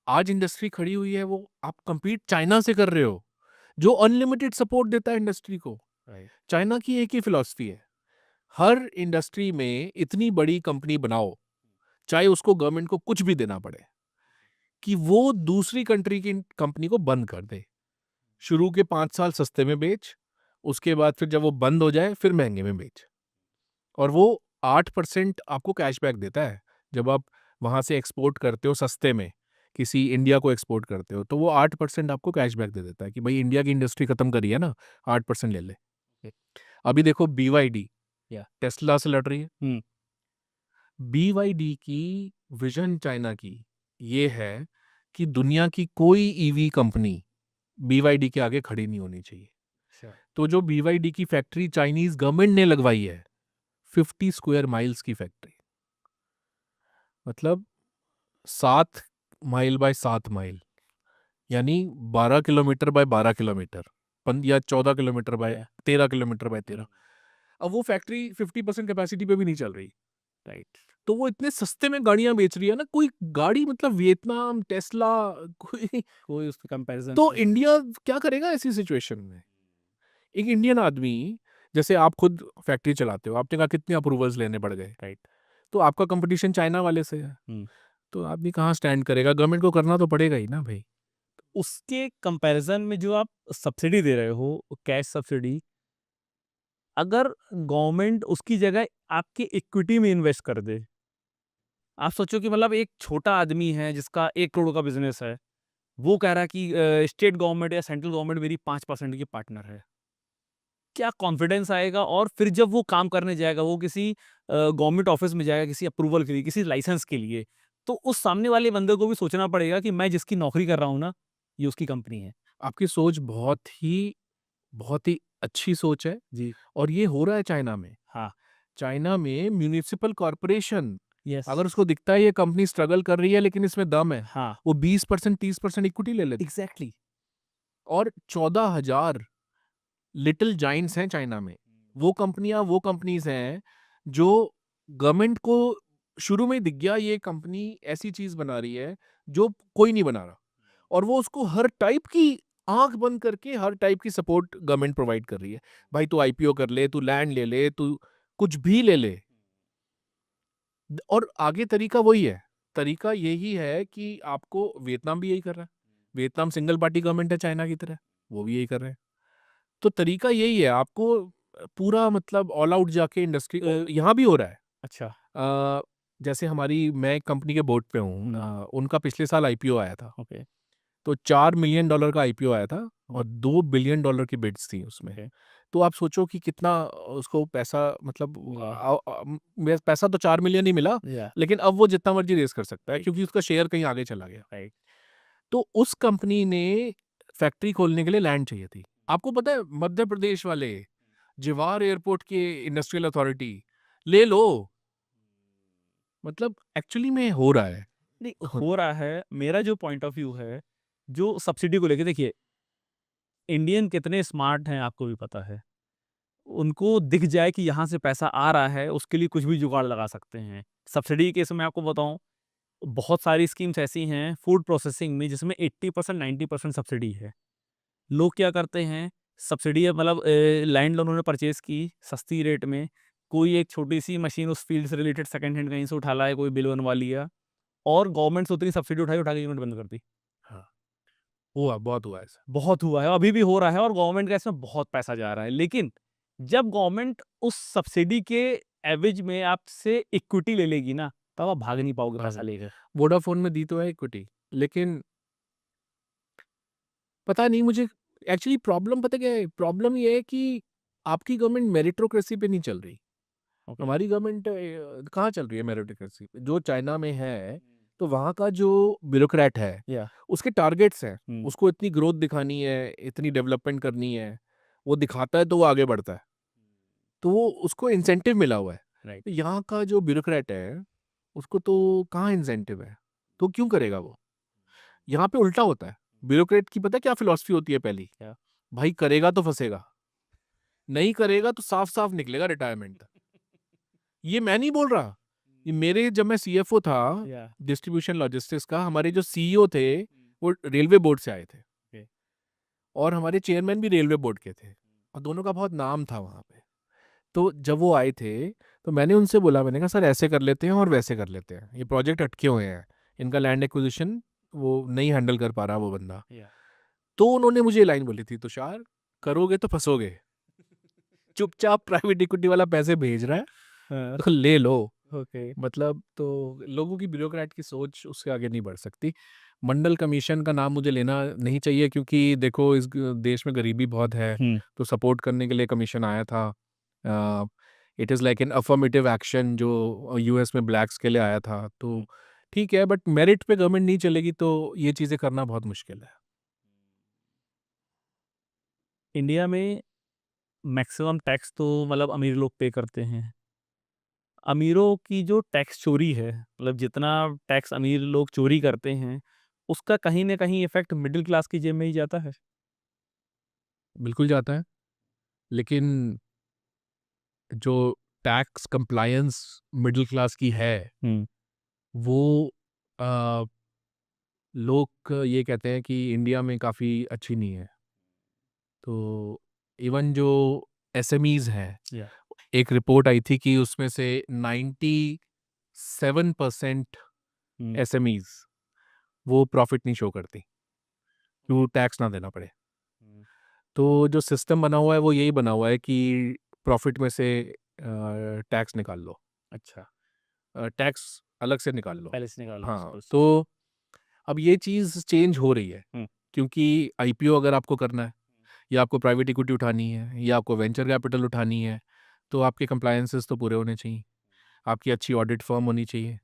[SPEAKER 2] आज इंडस्ट्री खड़ी हुई है, वो आप compete चाइना से कर रहे हो, जो अनलिमिटेड सपोर्ट देता है इंडस्ट्री को।
[SPEAKER 1] राइट।
[SPEAKER 2] चाइना की एक ही फिलॉसफी है, हर इंडस्ट्री में इतनी बड़ी कंपनी बनाओ, चाहे उसको गवर्नमेंट को कुछ भी देना पड़े, कि वो दूसरी कंट्री की कंपनी को बंद कर दे। शुरू के 5 साल सस्ते में बेच, उसके बाद फिर जब वो बंद हो जाए, फिर महँगे में बेच। और वो 8% आपको कैशबैक देता है। जब आप वहाँ से एक्सपोर्ट करते हो सस्ते में, किसी इंडिया को एक्सपोर्ट करते हो, तो वो 8% आपको कैशबैक दे देता है कि भई इंडिया की इंडस्ट्री खत्म करी है ना, 8% ले ले।
[SPEAKER 1] ओके।
[SPEAKER 2] अभी देखो बीवाईडी
[SPEAKER 1] या।
[SPEAKER 2] टेस्ला से लड़ रही है।
[SPEAKER 1] हुँ।
[SPEAKER 2] बीवाईडी की विज़न चाइना की ये है कि दुनिया की कोई ईवी कंपनी बीवाईडी के आगे खड़ी नहीं होनी चाहिए।
[SPEAKER 1] अच्छा।
[SPEAKER 2] तो जो बीवाईडी की फैक्ट्री चाइनीज़ गवर्नमेंट ने लगवाई है, 50 स्क्वायर माइल्स की फैक्ट्री, मतलब 7 माइल बाय 7 माइल, यानी 12 किलोमीटर बाय 12 किलोमीटर, या 14 किलोमीटर बाय
[SPEAKER 1] या।
[SPEAKER 2] 13 किलोमीटर बाय 13। अब वो फैक्ट्री 50% कैपेसिटी पे भी नहीं चल रही।
[SPEAKER 1] राइट।
[SPEAKER 2] तो वो इतने सस्ते में गाड़ियां बेच रही है ना, कोई गाड़ी मतलब वियतनाम, टेस्ला, कोई।
[SPEAKER 1] कोई उसका कंपैरिज़न
[SPEAKER 2] तो
[SPEAKER 1] नहीं।
[SPEAKER 2] इंडिया क्या करेगा ऐसी सिचुएशन में? एक इंडियन आदमी, जैसे आप खुद फैक्ट्री चलाते हो, आपने कहा कितने अप्रूवल्स लेने पड़ गए,
[SPEAKER 1] राइट।
[SPEAKER 2] तो आपका कंपटीशन चाइना वाले से है।
[SPEAKER 1] हुँ।
[SPEAKER 2] तो आदमी कहाँ स्टैंड करेगा? गवर्नमेंट को करना तो पड़ेगा ही ना भाई।
[SPEAKER 1] उसके कंपैरिज़न में जो आप सब्सिडी दे रहे हो, कैश सब्सिडी, अगर गवर्नमेंट उसकी जगह आपके इक्विटी में इन्वेस्ट कर दे, आप सोचो कि मतलब एक छोटा आदमी है जिसका 1 करोड़ का बिज़नेस है, वो कह रहा है कि स्टेट गवर्नमेंट या सेंट्रल गवर्नमेंट मेरी 5% की पार्टनर है। क्या कॉन्फिडेंस आएगा, और फिर जब वो काम करने जाएगा, वो किसी गवर्नमेंट ऑफिस में जाएगा किसी अप्रूवल के लिए, किसी लाइसेंस के लिए, तो उस सामने वाले बंदे को भी सोचना पड़ेगा कि मैं जिसकी नौकरी कर रहा हूँ ना, ये उसकी कंपनी है।
[SPEAKER 2] आपकी सोच बहुत ही अच्छी सोच है
[SPEAKER 1] जी।
[SPEAKER 2] और ये हो रहा है चाइना में।
[SPEAKER 1] हाँ।
[SPEAKER 2] चाइना में म्युनिसिपल कॉर्पोरेशन
[SPEAKER 1] यस।
[SPEAKER 2] अगर उसको दिखता है ये कंपनी स्ट्रगल कर रही है लेकिन इसमें दम है,
[SPEAKER 1] हाँ।
[SPEAKER 2] वो 20% 30% इक्विटी ले लेते हैं।
[SPEAKER 1] एग्ज़ैक्टली।
[SPEAKER 2] और 14,000 लिटिल जाइंट्स हैं चाइना में। वो कंपनियां वो कंपनीज हैं जो गवर्नमेंट को शुरू में ही दिख गया ये कंपनी ऐसी चीज बना रही है जो कोई नहीं बना रहा, और वो उसको हर टाइप की आंख बंद करके हर टाइप की सपोर्ट गवर्नमेंट प्रोवाइड कर रही है। भाई तू आईपीओ कर ले, तू लैंड ले ले, तू कुछ भी ले ले। और आगे तरीका वही है, तरीका यही है कि आपको वियतनाम भी यही कर रहा है। वियतनाम सिंगल पार्टी गवर्नमेंट है चाइना की तरह, वो भी यही कर रहे हैं। तो तरीका यही है, आपको पूरा मतलब ऑल आउट जाके इंडस्ट्री यहाँ भी हो रहा है।
[SPEAKER 1] अच्छा।
[SPEAKER 2] जैसे मैं एक कंपनी के बोर्ड पे हूँ, उनका पिछले साल आईपीओ आया था।
[SPEAKER 1] ओके।
[SPEAKER 2] तो $4 मिलियन का आईपीओ आया था और
[SPEAKER 1] हुँ।
[SPEAKER 2] $2 बिलियन की बिड्स थी उसमें।
[SPEAKER 1] ओके।
[SPEAKER 2] तो आप सोचो कि कितना उसको पैसा, मतलब
[SPEAKER 1] वाह!
[SPEAKER 2] पैसा तो 4 मिलियन ही मिला,
[SPEAKER 1] या
[SPEAKER 2] लेकिन अब वो जितना मर्जी रेस कर सकता है
[SPEAKER 1] राइट,
[SPEAKER 2] क्योंकि उसका शेयर कहीं आगे चला गया।
[SPEAKER 1] राइट।
[SPEAKER 2] तो उस कंपनी ने फैक्ट्री खोलने के लिए लैंड चाहिए थी। आपको पता है मध्य प्रदेश वाले जवाहर एयरपोर्ट के इंडस्ट्रियल अथॉरिटी ले लो। मतलब एक्चुअली में हो रहा है।
[SPEAKER 1] नहीं,
[SPEAKER 2] हो-
[SPEAKER 1] हो रहा है। मेरा जो पॉइंट ऑफ व्यू है, जो सब्सिडी को लेके देखिए, इंडियन कितने स्मार्ट हैं आपको भी पता है। उनको दिख जाए कि यहाँ से पैसा आ रहा है, उसके लिए कुछ भी जुगाड़ लगा सकते हैं। सब्सिडी के केस में आपको बताऊँ, बहुत सारी स्कीम्स ऐसी हैं फूड प्रोसेसिंग में जिसमें 80% 90% सब्सिडी है। लोग क्या करते हैं, सब्सिडी है मतलब लैंड उन्होंने परचेज़ की सस्ती रेट में, कोई एक छोटी-सी मशीन उस फील्ड से रिलेटेड सेकंड हैंड कहीं से उठा लाया, कोई बिल बनवा लिया और गवर्नमेंट से उतनी सब्सिडी उठाई, उठा के यूनिट बंद कर दी।
[SPEAKER 2] हाँ, हुआ, बहुत हुआ ऐसा।
[SPEAKER 1] बहुत हुआ है, अभी भी हो रहा है और गवर्नमेंट का इसमें बहुत पैसा जा रहा है। लेकिन जब गवर्नमेंट उस सब्सिडी के एवज में आपसे इक्विटी ले लेगी ना, तब आप भाग नहीं पाओगे पैसा
[SPEAKER 2] भाग
[SPEAKER 1] लेकर।
[SPEAKER 2] वोडाफोन में दी तो है इक्विटी, लेकिन पता नहीं मुझे एक्चुअली प्रॉब्लम पता क्या है? प्रॉब्लम ये है कि आपकी गवर्नमेंट मेरिटोक्रेसी पे नहीं चल रही।
[SPEAKER 1] ओके।
[SPEAKER 2] हमारी गवर्नमेंट कहाँ चल रही है मेरिटोक्रेसी पे? जो चाइना में है, तो वहाँ का जो ब्यूरोक्रेट है,
[SPEAKER 1] या
[SPEAKER 2] उसके टारगेट्स हैं।
[SPEAKER 1] हुँ,
[SPEAKER 2] उसको इतनी ग्रोथ दिखानी है, इतनी डेवलपमेंट करनी है। वो दिखाता है तो वो आगे बढ़ता है। तो वो उसको इंसेंटिव मिला हुआ है।
[SPEAKER 1] राइट।
[SPEAKER 2] तो यहाँ का जो ब्यूरोक्रेट है, उसको तो कहाँ इंसेंटिव है? तो क्यों करेगा वो? यहाँ पे उल्टा होता है। ब्यूरोक्रेट की पता है क्या फिलॉसफी होती है पहली?
[SPEAKER 1] क्या?
[SPEAKER 2] भाई करेगा तो फँसेगा, नहीं करेगा तो साफ-साफ निकलेगा रिटायरमेंट तक। ये मैं नहीं बोल रहा, ये मेरे जब मैं सीएफओ था
[SPEAKER 1] या
[SPEAKER 2] डिस्ट्रीब्यूशन लॉजिस्टिक्स का, हमारे जो सीईओ थे, वो रेलवे बोर्ड से आए थे
[SPEAKER 1] ओके।
[SPEAKER 2] और हमारे चेयरमैन भी रेलवे बोर्ड के थे और दोनों का बहुत नाम था वहाँ पे। तो जब वो आए थे, तो मैंने उनसे बोला, मैंने कहा सर ऐसे कर लेते हैं और वैसे कर लेते हैं। ये प्रोजेक्ट अटके हुए हैं, इनका लैंड एक्विजिशन वो नहीं हैंडल कर पा रहा वो बंदा।
[SPEAKER 1] या
[SPEAKER 2] तो उन्होंने मुझे ये लाइन बोली थी, तुषार करोगे तो फँसोगे। चुपचाप प्राइवेट इक्विटी वाला पैसे भेज रहा है,
[SPEAKER 1] हाँ,
[SPEAKER 2] तो ले लो।
[SPEAKER 1] ओके।
[SPEAKER 2] मतलब तो लोगों की ब्यूरोक्रेट की सोच उससे आगे नहीं बढ़ सकती। मंडल कमीशन का नाम मुझे लेना नहीं चाहिए क्योंकि देखो देश में गरीबी बहुत है,
[SPEAKER 1] हुँ,
[SPEAKER 2] तो सपोर्ट करने के लिए कमीशन आया था। It is like an affirmative action जो यूएस में ब्लैक्स के लिए आया था। तो ठीक है, बट मेरिट पे गवर्नमेंट नहीं चलेगी तो ये चीज़ें करना बहुत मुश्किल है।
[SPEAKER 1] इंडिया में मैक्सिमम टैक्स तो मतलब अमीर लोग पे करते हैं। अमीरों की जो टैक्स चोरी है, मतलब जितना टैक्स अमीर लोग चोरी करते हैं, उसका कहीं न कहीं इफ़ेक्ट मिडल क्लास की जेब में ही जाता है।
[SPEAKER 2] बिल्कुल जाता है, लेकिन जो टैक्स कंप्लायंस मिडिल क्लास की है,
[SPEAKER 1] हुँ,
[SPEAKER 2] वो अ, लोग ये कहते हैं कि इंडिया में काफ़ी अच्छी नहीं है। तो इवन जो एसएमईज़ हैं,
[SPEAKER 1] या
[SPEAKER 2] एक रिपोर्ट आई थी कि उसमें से 97%
[SPEAKER 1] हुँ,
[SPEAKER 2] एसएमईज़ वो प्रॉफ़िट नहीं शो करती, कि वो टैक्स ना देना पड़े।
[SPEAKER 1] हुँ,
[SPEAKER 2] तो जो सिस्टम बना हुआ है वो यही बना हुआ है कि प्रॉफ़िट में से टैक्स निकाल लो,
[SPEAKER 1] अच्छा,
[SPEAKER 2] टैक्स अलग से निकाल लो।
[SPEAKER 1] पहले से निकाल लो
[SPEAKER 2] हाँ,
[SPEAKER 1] सपोज़।
[SPEAKER 2] तो अब ये चीज़ चेंज हो रही है
[SPEAKER 1] हुँ,
[SPEAKER 2] क्योंकि आईपीओ अगर आपको करना है या आपको प्राइवेट इक्विटी उठानी है या आपको वेंचर कैपिटल उठानी है, तो आपके कंप्लायंसेस तो पूरे होने चाहिए। आपकी अच्छी ऑडिट फर्म होनी चाहिए।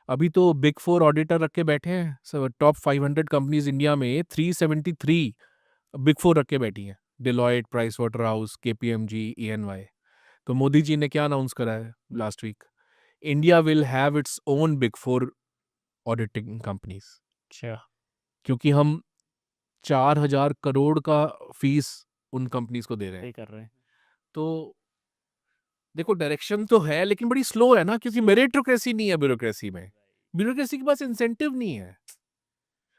[SPEAKER 2] अभी तो बिग 4 ऑडिटर रख के बैठे हैं। टॉप 500 कंपनीज़ इंडिया में 373 बिग 4 रख के बैठी हैं। Deloitte, Price Water House, KPMG, E and Y. तो मोदी जी ने क्या अनाउंस करा है last week? India will have its own big four auditing companies,
[SPEAKER 1] अच्छा।
[SPEAKER 2] क्योंकि हम 4,000 करोड़ का फीस उन कंपनीज को दे रहे हैं।
[SPEAKER 1] सही कर रहे हैं।
[SPEAKER 2] तो देखो, डायरेक्शन तो है लेकिन बड़ी स्लो है ना, क्योंकि मेरिटोक्रेसी नहीं है ब्यूरोक्रेसी में। ब्यूरोक्रेसी के पास इंसेंटिव नहीं है।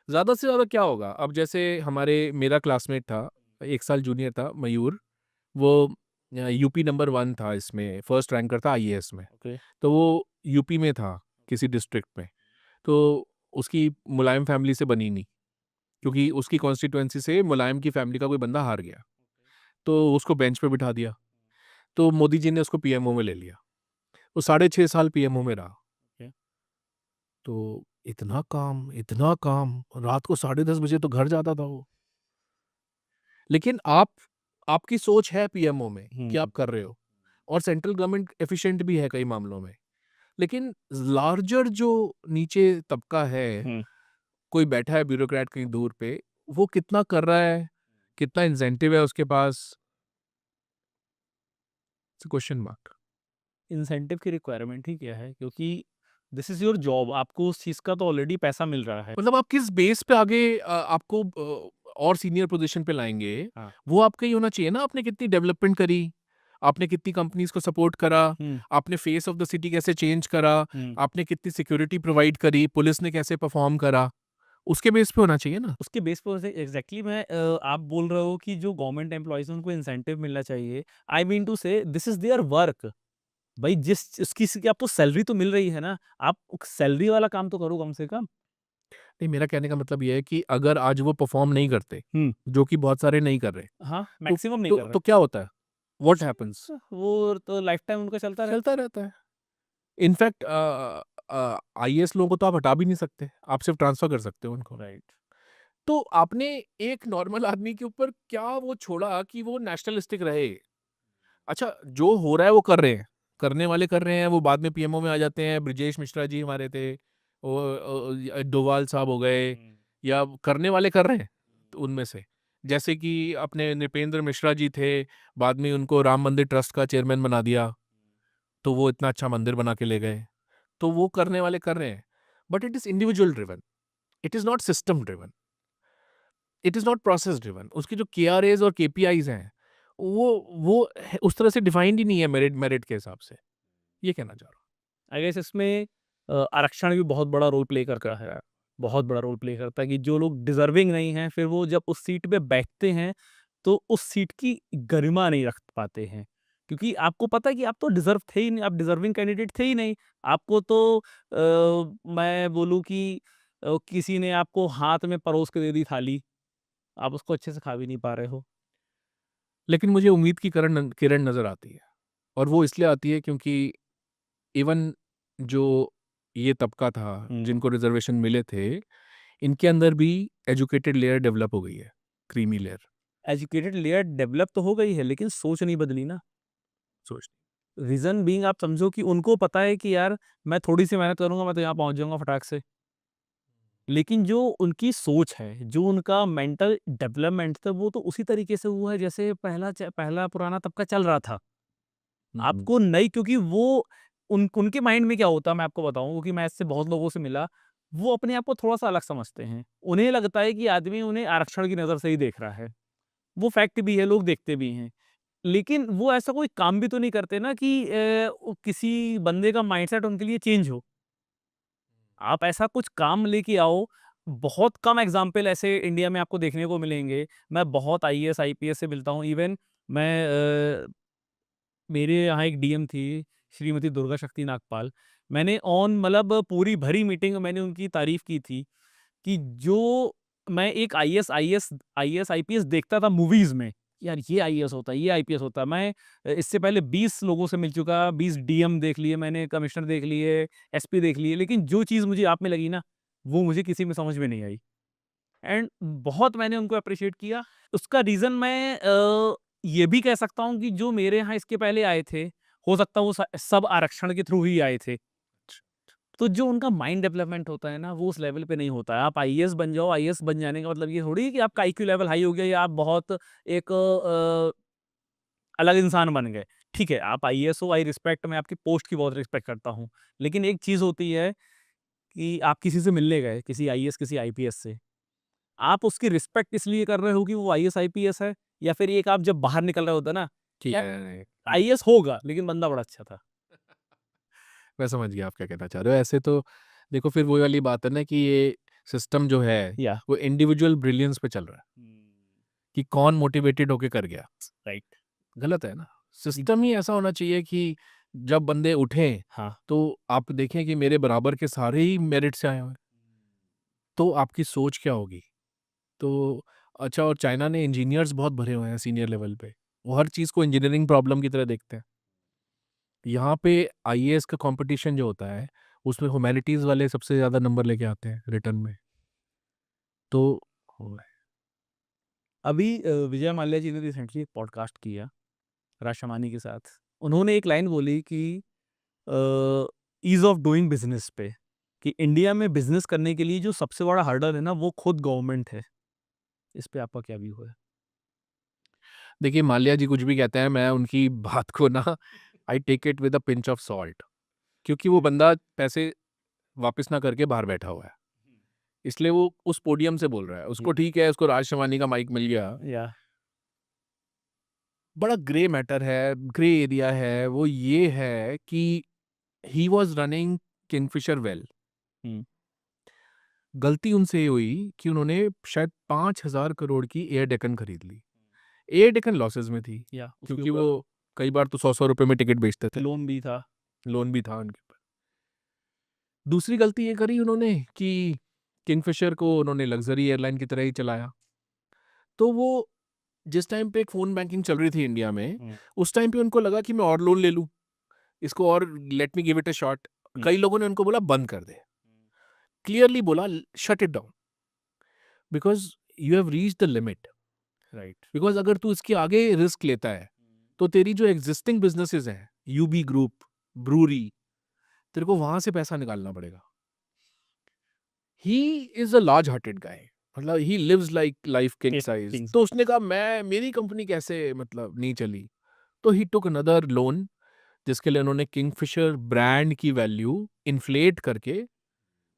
[SPEAKER 2] ज़्यादा से ज़्यादा क्या होगा? अब जैसे मेरा क्लासमेट था, 1 साल जूनियर था, मयूर। वो यूपी नंबर 1 था, इसमें फर्स्ट रैंकर था आईएएस में।
[SPEAKER 1] ओके।
[SPEAKER 2] तो वो यूपी में था, किसी डिस्ट्रिक्ट में। तो उसकी मुलायम फैमिली से बनी नहीं, क्योंकि उसकी कॉन्स्टिट्यूएंसी से मुलायम की फैमिली का कोई बंदा हार गया। तो उसको बेंच पे बिठा दिया। तो मोदी जी ने उसको पीएमओ में ले लिया। वो 6.5 साल पीएमओ में रहा।
[SPEAKER 1] ओके।
[SPEAKER 2] तो इतना काम, रात को 10:30 बजे तो घर जाता था वो। लेकिन आपकी सोच है पीएमओ में कि आप कर रहे हो, और सेंट्रल गवर्नमेंट एफिशिएंट भी है कई मामलों में। लेकिन लार्जर जो नीचे तबका है,
[SPEAKER 1] हम्म।
[SPEAKER 2] कोई बैठा है ब्यूरोक्रेट कहीं दूर पे, वो कितना कर रहा है, कितना इंसेंटिव है उसके पास, क्वेश्चन मार्क।
[SPEAKER 1] इंसेंटिव की रिक्वायरमेंट ही क्या है, क्योंकि दिस इज योर जॉब, आपको उस चीज का तो ऑलरेडी पैसा मिल रहा है।
[SPEAKER 2] मतलब आप किस बेस पे आगे आपको और सीनियर पोजीशन पे लाएंगे,
[SPEAKER 1] हाँ।
[SPEAKER 2] वो आपका ही होना चाहिए ना। आपने कितनी डेवलपमेंट करी, आपने कितनी कंपनीज को सपोर्ट करा,
[SPEAKER 1] हम्म।
[SPEAKER 2] आपने फेस ऑफ द सिटी कैसे चेंज करा,
[SPEAKER 1] हम्म।
[SPEAKER 2] आपने कितनी सिक्योरिटी प्रोवाइड करी, पुलिस ने कैसे परफॉर्म करा, उसके बेस पे होना चाहिए ना।
[SPEAKER 1] उसके बेस पर एग्जैक्टली मैं आप बोल रहे हो कि जो गवर्नमेंट एम्प्लॉयज हैं उनको इंसेंटिव मिलना चाहिए। आई मीन टू से दिस इज देयर वर्क। भाई जिस उसकी की आपको सैलरी तो मिल रही है ना, आप सैलरी वाला काम तो करो कम से कम।
[SPEAKER 2] नहीं, मेरा कहने का मतलब ये है कि अगर आज वो परफॉर्म नहीं करते,
[SPEAKER 1] हम्म।
[SPEAKER 2] जो कि बहुत सारे नहीं कर रहे,
[SPEAKER 1] हाँ,
[SPEAKER 2] तो
[SPEAKER 1] मैक्सिमम नहीं
[SPEAKER 2] तो,
[SPEAKER 1] कर रहे।
[SPEAKER 2] तो क्या होता है? What happens?
[SPEAKER 1] वो तो लाइफ टाइम उनका चलता रहता।
[SPEAKER 2] चलता रहता है। इनफैक्ट आईएएस लोगों को तो आप हटा भी नहीं सकते, आप सिर्फ ट्रांसफर कर सकते हो उनको।
[SPEAKER 1] राइट।
[SPEAKER 2] तो आपने एक नॉर्मल आदमी के ऊपर क्या वो छोड़ा कि वो नेशनलिस्टिक रहे? अच्छा, जो हो रहा है वो कर रहे हैं, करने वाले कर रहे हैं, वो बाद में पीएमओ में आ जाते हैं। ब्रिजेश मिश्रा जी हमारे थे, वो डोवाल साहब हो गए, या करने वाले कर रहे हैं तो उनमें से। जैसे कि अपने नृपेंद्र मिश्रा जी थे, बाद में उनको राम मंदिर ट्रस्ट का चेयरमैन बना दिया, तो वो इतना अच्छा मंदिर बना के ले गए। तो वो करने वाले कर रहे हैं, but it is individual driven, it is not system driven, it is not process driven. उसकी जो केआरएज़ और केपीआईज़ हैं, वो उस तरह से डिफाइंड ही नहीं है मेरिट मेरिट के हिसाब से। ये कहना चाह रहा हूँ।
[SPEAKER 1] आई गेस इसमें आरक्षण भी बहुत बड़ा रोल प्ले कर रहा है। बहुत बड़ा रोल प्ले करता है कि जो लोग डिजर्विंग नहीं हैं, फिर वो जब उस सीट पे बैठते हैं तो उस सीट की गरिमा नहीं रख पाते हैं, क्योंकि आपको पता है कि आप तो डिजर्व थे ही नहीं, आप डिजर्विंग कैंडिडेट थे ही नहीं। आपको तो मैं बोलूँ कि किसी ने आपको हाथ में परोस के दे दी थाली, आप उसको अच्छे से खा भी नहीं पा रहे हो।
[SPEAKER 2] लेकिन मुझे उम्मीद की किरण किरण नज़र आती है, और वो इसलिए आती है क्योंकि इवन जो ये तबका था, जिनको रिज़र्वेशन मिले थे, इनके अंदर भी एजुकेटेड लेयर डेवलप हो गई है, creamy layer.
[SPEAKER 1] Educated layer develop तो हो गई है, लेकिन सोच नहीं बदली ना।
[SPEAKER 2] सोच।
[SPEAKER 1] रीज़न बीइंग आप समझो कि उनको पता है कि यार मैं थोड़ी-सी मेहनत करूँगा, मैं तो यहाँ पहुँच जाऊँगा फटाक से। लेकिन जो उनकी सोच है, जो उनका मेंटल डेवलपमेंट था, वो तो उसी तरीके से हुआ है जैसे पहला पुराना तबका चल रहा था।
[SPEAKER 2] हुँ, हुँ।
[SPEAKER 1] आपको नई, क्योंकि वो उनके माइंड में क्या होता है मैं आपको बताऊँ, क्योंकि मैं इससे बहुत लोगों से मिला, वो अपने आप को थोड़ा-सा अलग समझते हैं। उन्हें लगता है कि आदमी उन्हें आरक्षण की नज़र से ही देख रहा है। वो फैक्ट भी है, लोग देखते भी हैं। लेकिन वो ऐसा कोई काम भी तो नहीं करते ना कि किसी बंदे का माइंडसेट उनके लिए चेंज हो। आप ऐसा कुछ काम लेके आओ, बहुत कम एग्ज़ाम्पल ऐसे इंडिया में आपको देखने को मिलेंगे। मैं बहुत आईएएस, आईपीएस से मिलता हूँ, इवन मैं मेरे यहाँ एक डीएम थी, श्रीमती दुर्गा शक्ति नागपाल। मैंने ऑन मतलब पूरी भरी मीटिंग में मैंने उनकी तारीफ़ की थी कि जो मैं एक आईएएस, आईपीएस देखता था मूवीज़ में, यार ये आईएएस होता है, ये आईपीएस होता है। मैं इससे पहले 20 लोगों से मिल चुका, 20 डीएम देख लिए मैंने, कमिश्नर देख लिए, एसपी देख लिए, लेकिन जो चीज़ मुझे आप में लगी ना, वो मुझे किसी में समझ में नहीं आई। एंड बहुत मैंने उनको एप्रिशिएट किया। उसका रीज़न मैं ये भी कह सकता हूँ कि जो मेरे यहाँ इसके पहले आए थे, हो सकता है वो सब आरक्षण के थ्रू ही आए थे। तो जो उनका माइंड डेवलपमेंट होता है ना, वो उस लेवल पे नहीं होता है। आप आईएएस बन जाओ, आईएएस बन जाने का मतलब ये थोड़ी है कि आपका आईक्यू लेवल हाई हो गया या आप बहुत एक अलग इंसान बन गए। ठीक है, आप आईएएस हो, आई रिस्पेक्ट, मैं आपकी पोस्ट की बहुत रिस्पेक्ट करता हूँ। लेकिन एक चीज़ होती है कि आप किसी से मिलने गए, किसी आईएएस, किसी आईपीएस से, आप उसकी रिस्पेक्ट इसलिए कर रहे हो कि वो आईएएस, आईपीएस है, या फिर एक आप जब बाहर निकल रहे होते ना, कि यार आईएएस होगा, लेकिन बंदा बड़ा अच्छा था।
[SPEAKER 2] मैं समझ गया आप क्या कहना चाह रहे हो। ऐसे तो देखो फिर वही वाली बात है ना कि ये सिस्टम जो है
[SPEAKER 1] या
[SPEAKER 2] वो इंडिविजुअल ब्रिलियंस पे चल रहा है कि कौन मोटिवेटेड होके कर गया।
[SPEAKER 1] राइट।
[SPEAKER 2] गलत है ना। सिस्टम ही ऐसा होना चाहिए कि जब बंदे उठें
[SPEAKER 1] हाँ,
[SPEAKER 2] तो आप देखें कि मेरे बराबर के सारे ही मेरिट से आए हुए हैं। तो आपकी सोच क्या होगी। तो अच्छा, और चाइना ने इंजीनियर्स बहुत भरे हुए हैं सीनियर लेवल पे। वो हर चीज़ को इंजीनियरिंग प्रॉब्लम की तरह देखते हैं। यहाँ पे आईएएस का कंपटीशन जो होता है उसमें ह्यूमैनिटीज़ वाले सबसे ज़्यादा नंबर लेके आते हैं रिटर्न में। तो हो
[SPEAKER 1] अभी विजय माल्या जी ने रिसेंटली एक पॉडकास्ट किया राशमानी के साथ। उन्होंने एक लाइन बोली कि ईज़ ऑफ डूइंग बिज़नेस पे, कि इंडिया में बिज़नेस करने के लिए जो सबसे बड़ा हर्डल है ना, वो खुद गवर्नमेंट है। इस पे आपका क्या व्यू है?
[SPEAKER 2] देखिए, माल्या जी कुछ भी कहते हैं, मैं उनकी बात को ना I take it with a pinch of salt, क्योंकि वो बंदा पैसे वापस ना करके बाहर बैठा हुआ है। इसलिए वो उस पोडियम से बोल रहा है। उसको ठीक है, उसको राज शमानी का माइक मिल गया।
[SPEAKER 1] या
[SPEAKER 2] बड़ा ग्रे मैटर है, ग्रे एरिया है। वो ये है कि he was running Kingfisher well.
[SPEAKER 1] हुँ,
[SPEAKER 2] गलती उनसे ये हुई कि उन्होंने शायद 5,000 करोड़ की एयर डेक्कन खरीद ली। एयर डेक्कन लॉसेस में थी,
[SPEAKER 1] या उसके
[SPEAKER 2] क्योंकि
[SPEAKER 1] ऊपर
[SPEAKER 2] वो कई बार तो 100-100 रुपए में टिकट बेचते थे।
[SPEAKER 1] लोन भी था।
[SPEAKER 2] लोन भी था उनके ऊपर। दूसरी गलती ये करी उन्होंने कि किंगफिशर को उन्होंने लग्ज़री एयरलाइन की तरह ही चलाया। तो वो जिस टाइम पे फ़ोन बैंकिंग चल रही थी इंडिया में,
[SPEAKER 1] हुँ,
[SPEAKER 2] उस टाइम पे उनको लगा कि मैं और लोन ले लूँ, इसको और let me give it a shot.
[SPEAKER 1] हुँ,
[SPEAKER 2] कई लोगों ने उनको बोला बंद कर दे। क्लियरली बोला shut it down, because you have reached the limit.
[SPEAKER 1] Right.
[SPEAKER 2] Because अगर तू इसके आगे रिस्क लेता है, तो तेरी जो एक्जिस्टिंग बिज़नेसेस हैं, यूबी ग्रुप, ब्रूरी, तेरे को वहाँ से पैसा निकालना पड़ेगा। He is a large hearted guy, मतलब he lives like life king
[SPEAKER 1] a
[SPEAKER 2] size.
[SPEAKER 1] Things
[SPEAKER 2] तो उसने कहा मैं मेरी कंपनी कैसे मतलब नहीं चली। तो ही टूक अनदर लोन, जिसके लिए उन्होंने किंगफिशर ब्रांड की वैल्यू इन्फ्लेट करके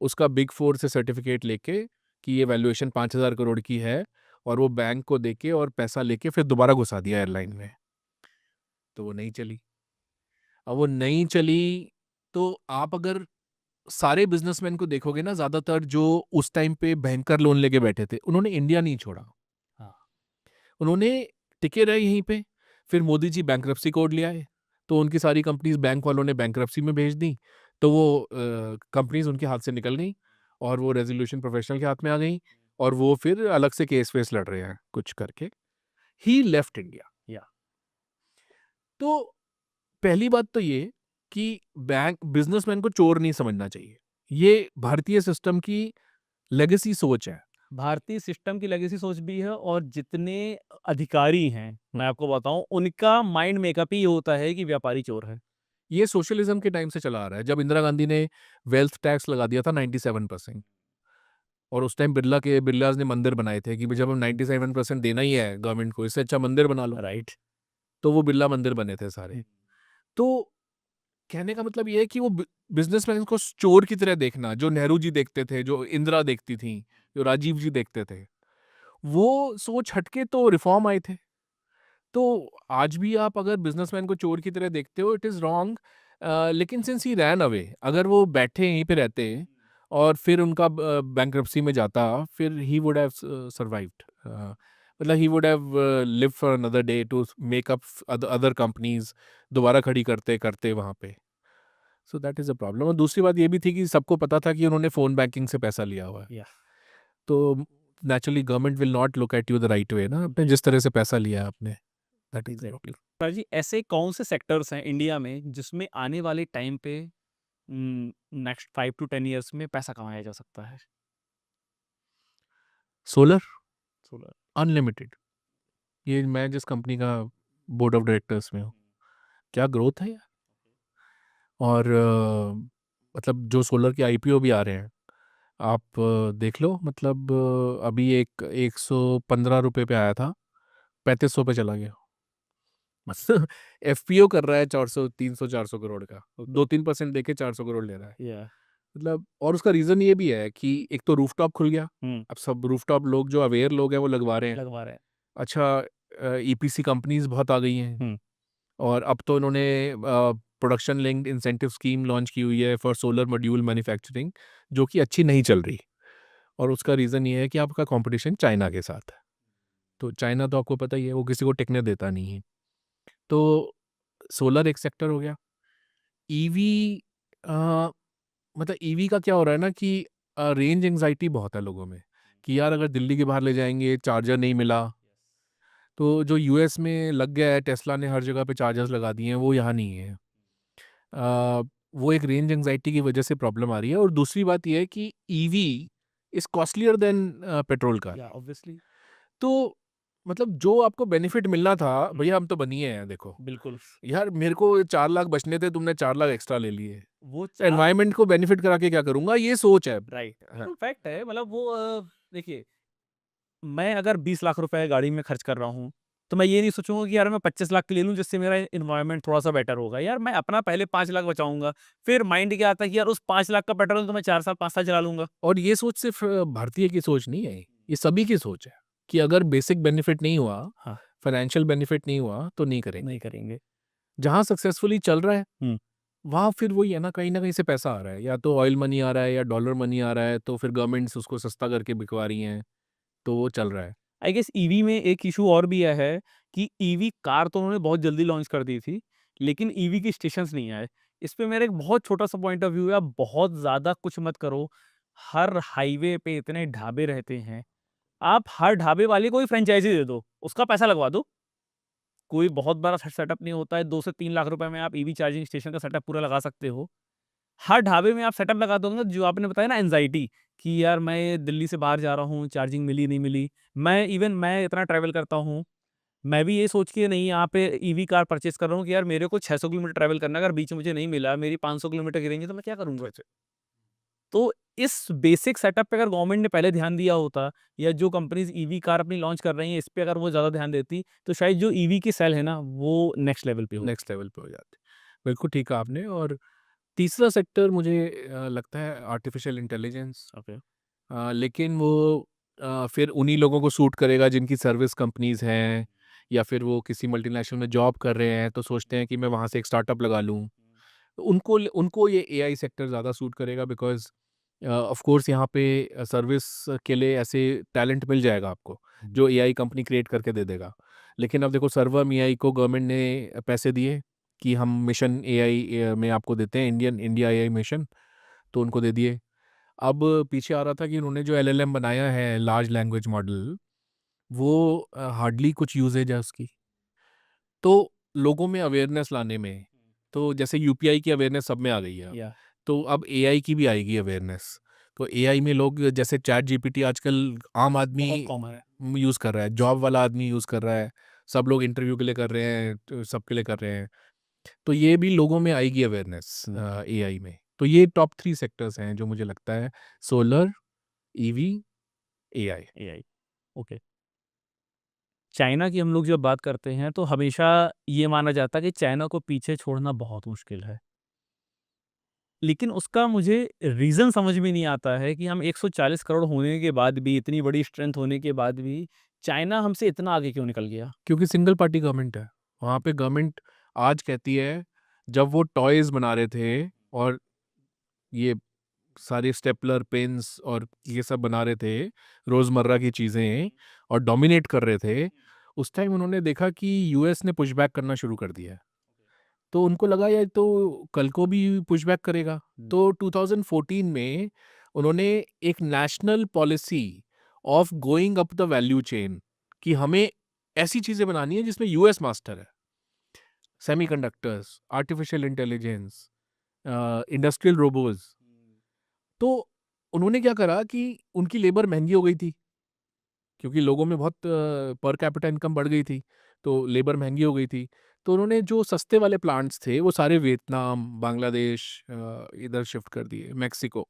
[SPEAKER 2] उसका बिग फोर से सर्टिफिकेट लेके कि ये वैल्यूएशन 5,000 करोड़ की है, और वो बैंक को देके और पैसा लेके फिर दोबारा घुसा दिया एयरलाइन में। तो वो नहीं चली। अब वो नहीं चली, तो आप अगर सारे बिजनेसमैन को देखोगे ना, ज्यादातर जो उस टाइम पे भयंकर लोन लेके बैठे थे, उन्होंने इंडिया नहीं छोड़ा।
[SPEAKER 1] हाँ,
[SPEAKER 2] उन्होंने टिके रहे यहीं पे। फिर मोदी जी बैंक्रप्सी कोड ले आए, तो उनकी सारी कंपनीज बैंक वालों ने बैंक्रप्सी में भेज दी। तो वो कंपनीज उनके हाथ से निकल गई, और वो रेजोल्यूशन प्रोफेशनल के हाथ में आ गई, और वो फिर अलग से केस वेस लड़ रहे हैं कुछ करके। ही लेफ्ट इंडिया।
[SPEAKER 1] या
[SPEAKER 2] तो पहली बात तो ये कि बैंक बिजनेसमैन को चोर नहीं समझना चाहिए। ये भारतीय सिस्टम की लेगेसी सोच है।
[SPEAKER 1] भारतीय सिस्टम की लेगेसी सोच भी है, और जितने अधिकारी हैं, मैं आपको बताऊँ, उनका माइंड मेकअप ही ये होता है कि व्यापारी चोर है।
[SPEAKER 2] ये सोशलिज्म के टाइम से चला आ रहा है, जब इंदिरा गांधी ने वेल्थ टैक्स लगा दिया था 97%। और उस टाइम बिरलाज ने मंदिर बनाए थे कि भाई जब हम 97% देना ही है गवर्नमेंट को, इससे अच्छा मंदिर बना लो।
[SPEAKER 1] राइट।
[SPEAKER 2] तो वो बिरला मंदिर बने थे सारे। तो कहने का मतलब ये है कि वो बिजनेसमैन को चोर की तरह देखना, जो नेहरू जी देखते थे, जो इंदिरा देखती थी, जो राजीव जी देखते थे, वो सोच हटके तो रिफॉर्म आए थे। तो आज भी आप अगर बिजनेसमैन को चोर की तरह देखते हो, इट इज़ रॉन्ग। लेकिन सिंस ही रैन अवे, अगर वो बैठे यहीं पे रहते और फिर उनका बैंक्रप्सी में जाता, फिर ही वुड हैव सर्वाइव्ड। मतलब he would have live for another day to make up other companies दोबारा खड़ी करते करते वहाँ पे। So that is a problem. और दूसरी बात ये भी थी कि सबको पता था कि उन्होंने फ़ोन बैंकिंग से पैसा लिया हुआ है।
[SPEAKER 1] या
[SPEAKER 2] तो naturally government will not look at you the right way ना, आपने जिस तरह से पैसा लिया है आपने। That is the
[SPEAKER 1] exactly.
[SPEAKER 2] Problem.
[SPEAKER 1] पर जी, ऐसे कौन से सेक्टर्स हैं इंडिया में जिसमें आने वाले टाइम पे नेक्स्ट 5 to 10 years में पैसा कमाया जा सकता है?
[SPEAKER 2] Solar
[SPEAKER 1] solar.
[SPEAKER 2] अनलिमिटेड। ये मैं जिस कंपनी का बोर्ड ऑफ डायरेक्टर्स में हूँ, क्या ग्रोथ है यार। और मतलब जो सोलर के आईपीओ भी आ रहे हैं, आप देख लो, मतलब अभी एक 115 रुपये पे आया था, 3500 पे चला गया। मतलब एफपीओ कर रहा है 400 300 400 करोड़ का,
[SPEAKER 1] ओके।
[SPEAKER 2] 2-3% देके 400 करोड़ ले रहा है।
[SPEAKER 1] या।
[SPEAKER 2] मतलब और उसका रीज़न ये भी है कि एक तो रूफटॉप खुल गया, अब सब रूफटॉप लोग जो अवेयर लोग हैं वो लगवा रहे हैं।
[SPEAKER 1] लगवा रहे हैं।
[SPEAKER 2] अच्छा, ईपीसी कंपनीज बहुत आ गई हैं,
[SPEAKER 1] हम्म।
[SPEAKER 2] और अब तो इन्होंने production linked incentive scheme launch की हुई है फॉर सोलर मॉड्यूल मैन्युफैक्चरिंग, जो कि अच्छी नहीं चल रही। और उसका रीज़न ये है कि आपका कंपटीशन चाइना के साथ है। तो चाइना तो आपको पता ही है, वो किसी को टिकने देता नहीं है। तो सोलर एक सेक्टर हो गया। ईवी, अ, मतलब ईवी का क्या हो रहा है ना कि रेंज एंग्जाइटी बहुत है लोगों में, कि यार अगर दिल्ली के बाहर ले जाएँगे, चार्जर नहीं मिला। तो जो यूएस में लग गया है, टेस्ला ने हर जगह पे चार्जर्स लगा दिए हैं, वो यहाँ नहीं है। अ, वो एक रेंज एंग्जाइटी की वजह से प्रॉब्लम आ रही है, और दूसरी बात ये है कि EV is costlier then petrol car.
[SPEAKER 1] या ऑब्वियसली।
[SPEAKER 2] तो मतलब जो आपको बेनिफिट मिलना था, भैया हम तो बनिए हैं देखो।
[SPEAKER 1] बिल्कुल।
[SPEAKER 2] यार मेरे को 4 लाख बचने थे, तुमने 4 लाख एक्स्ट्रा ले लिए।
[SPEAKER 1] वो
[SPEAKER 2] एनवायरनमेंट को बेनिफिट करा के क्या करूँगा, ये सोच है।
[SPEAKER 1] राइट।
[SPEAKER 2] हाँ।
[SPEAKER 1] फैक्ट है, मतलब वो देखिए, मैं अगर 20 लाख रुपए गाड़ी में खर्च कर रहा हूँ, तो मैं ये नहीं सोचूंगा कि यार मैं 25 लाख की ले लूँ जिससे मेरा इन्वायरमेंट थोड़ा सा बेटर होगा। यार मैं अपना पहले 5 लाख बचाऊंगा, फिर माइंड क्या आता है कि यार उस 5 लाख का पेट्रोल तो मैं 4 साल 5 साल चला लूंगा।
[SPEAKER 2] और ये सोच सिर्फ भारतीय की सोच नहीं है, ये सभी की सोच है कि अगर बेसिक बेनिफिट नहीं हुआ,
[SPEAKER 1] हाँ।
[SPEAKER 2] फाइनेंशियल बेनिफिट नहीं हुआ, तो नहीं करेंगे।
[SPEAKER 1] नहीं करेंगे।
[SPEAKER 2] जहाँ सक्सेसफुली चल रहा है,
[SPEAKER 1] हम्म।
[SPEAKER 2] वहाँ फिर वही है ना कहीं से पैसा आ रहा है, या तो ऑयल मनी आ रहा है या डॉलर मनी आ रहा है, तो फिर गवर्नमेंट्स उसको सस्ता करके बिकवा रही हैं, तो वो चल रहा है।
[SPEAKER 1] आई गेस ईवी में एक इशू और भी आया है कि ईवी कार तो उन्होंने बहुत जल्दी लॉन्च कर दी थी, लेकिन ईवी की स्टेशंस नहीं आए। इस पे मेरा एक बहुत छोटा सा पॉइंट ऑफ व्यू है, आप बहुत ज़्यादा कुछ मत करो। हर हाईवे पे इतने ढाबे रहते हैं, आप हर ढाबे वाले को ही फ्रेंचाइज़ी दे दो, उसका पैसा लगवा दो। कोई बहुत बड़ा सेटअप नहीं होता है, 2 से 3 लाख रुपए में आप ईवी चार्जिंग स्टेशन का सेटअप पूरा लगा सकते हो। हर ढाबे में आप सेटअप लगा दोगे ना, जो आपने बताया ना एंग्ज़ायटी कि यार मैं दिल्ली से बाहर जा रहा हूँ, चार्जिंग मिली, नहीं मिली। मैं इतना ट्रैवल करता हूँ, मैं भी ये सोच के नहीं यहाँ पे ईवी कार परचेज़ कर रहा हूँ कि यार मेरे को 600 किलोमीटर ट्रैवल करना है, अगर बीच में मुझे नहीं मिला, मेरी 500 किलोमीटर की रेंज है, तो मैं क्या करूँगा? तो इस बेसिक सेटअप पे अगर गवर्नमेंट ने पहले ध्यान दिया होता, या जो कंपनीज़ ईवी कार अपनी लॉन्च कर रही हैं, इस पे अगर वो ज़्यादा ध्यान देती, तो शायद जो ईवी की सेल है ना, वो नेक्स्ट लेवल पे होती।
[SPEAKER 2] नेक्स्ट लेवल पे हो जाते। बिल्कुल ठीक कहा आपने। और तीसरा सेक्टर मुझे लगता है आर्टिफिशियल इंटेलिजेंस।
[SPEAKER 1] ओके।
[SPEAKER 2] लेकिन वो फिर उन्हीं लोगों को सूट करेगा जिनकी सर्विस कंपनीज़ हैं, या फिर वो किसी मल्टीनेशनल में जॉब कर रहे हैं, तो सोचते हैं कि मैं वहाँ से एक स्टार्टअप लगा लूँ। उनको उनको ये एआई सेक्टर ज़्यादा सूट करेगा, बिकॉज़ ऑफ़ कोर्स यहाँ पे सर्विस के लिए ऐसे टैलेंट मिल जाएगा आपको, जो एआई कंपनी क्रिएट करके दे देगा। लेकिन अब देखो, सर्वम एआई को गवर्नमेंट ने पैसे दिए कि हम मिशन एआई में आपको देते हैं, इंडिया एआई मिशन, तो उनको दे दिए। अब पीछे आ रहा था कि उन्होंने जो एलएलएम बनाया है, लार्ज लैंग्वेज मॉडल, वो हार्डली कुछ यूसेज है उसकी। तो लोगों में अवेयरनेस लाने में, तो जैसे यूपीआई की अवेयरनेस सब में आ गई है अब,
[SPEAKER 1] या
[SPEAKER 2] तो अब एआई की भी आएगी अवेयरनेस। तो एआई में लोग जैसे चैट जीपीटी आजकल आम आदमी
[SPEAKER 1] बहुत कॉमन है।
[SPEAKER 2] यूज़ कर रहा है, जॉब वाला आदमी यूज़ कर रहा है, सब लोग इंटरव्यू के लिए कर रहे हैं, तो सबके लिए कर रहे हैं। तो ये भी लोगों में आएगी अवेयरनेस एआई में। तो ये टॉप 3 सेक्टर्स हैं जो मुझे लगता है, solar, EV, AI.
[SPEAKER 1] AI. Okay. China की हम लोग जब बात करते हैं, तो हमेशा ये माना जाता है कि चाइना को पीछे छोड़ना बहुत मुश्किल है। लेकिन उसका मुझे रीज़न समझ में नहीं आता है कि हम 140 करोड़ होने के बाद भी, इतनी बड़ी स्ट्रेंथ होने के बाद भी, चाइना हमसे इतना आगे क्यों निकल गया?
[SPEAKER 2] क्योंकि सिंगल पार्टी गवर्नमेंट है। वहाँ पे गवर्नमेंट आज कहती है, जब वो टॉयज़ बना रहे थे और ये सारे स्टेपलर, पेन्स और ये सब बना रहे थे, रोज़मर्रा की चीज़ें, और डोमिनेट कर रहे थे, उस टाइम उन्होंने देखा कि यूएस ने पुशबैक करना शुरू कर दिया है। तो उनको लगा ये तो कल को भी पुशबैक करेगा।
[SPEAKER 1] हुँ।
[SPEAKER 2] तो 2014 में उन्होंने एक national policy of going up the value chain, कि हमें ऐसी चीज़ें बनानी है जिसमें यूएस मास्टर है। Semiconductors, artificial intelligence, industrial robots. तो उन्होंने क्या करा कि उनकी लेबर महँगी हो गई थी, क्योंकि लोगों में बहुत पर कैपिटा इनकम बढ़ गई थी, तो लेबर महँगी हो गई थी। तो उन्होंने जो सस्ते वाले प्लांट्स थे वो सारे वियतनाम, बांग्लादेश इधर शिफ्ट कर दिए, मेक्सिको,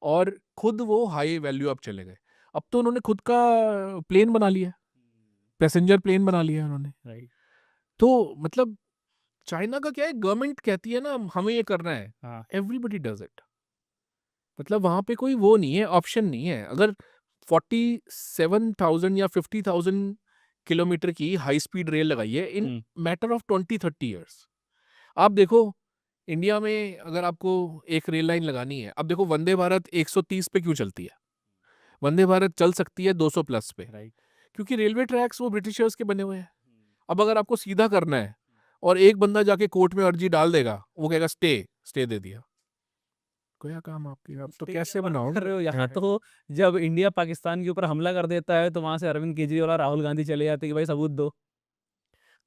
[SPEAKER 2] और खुद वो हाई वैल्यू अब चले गए। अब तो उन्होंने खुद का प्लेन बना लिया, पैसेंजर प्लेन बना लिया उन्होंने।
[SPEAKER 1] राइट।
[SPEAKER 2] तो मतलब चाइना का क्या है, गवर्नमेंट कहती है ना हमें ये करना है,
[SPEAKER 1] हाँ।
[SPEAKER 2] Everybody does it. मतलब वहां पे कोई वो नहीं है, ऑप्शन नहीं है। अगर 47,000 या 50,000 किलोमीटर की हाई स्पीड रेल लगाई है इन
[SPEAKER 1] हम्म।
[SPEAKER 2] Matter of 20-30 years. आप देखो इंडिया में अगर आपको एक रेल लाइन लगानी है, अब देखो वंदे भारत 130 पे क्यों चलती है, वंदे भारत चल सकती है 200 प्लस पे,
[SPEAKER 1] राइट।
[SPEAKER 2] क्योंकि रेलवे ट्रैक्स वो ब्रिटिशर्स के बने हुए हैं। अब अगर आपको सीधा करना है और एक बंदा जाके कोर्ट में अर्जी डाल देगा, वो कहेगा स्टे, स्टे दे दिया, क्या काम आपकी, आप तो
[SPEAKER 1] पे क्या
[SPEAKER 2] कैसे
[SPEAKER 1] बात कर
[SPEAKER 2] बनाओगे।
[SPEAKER 1] रहे हो? यहाँ तो जब इंडिया पाकिस्तान के ऊपर हमला कर देता है तो वहां से अरविंद केजरीवाल और राहुल गांधी चले जाते हैं कि भाई सबूत दो।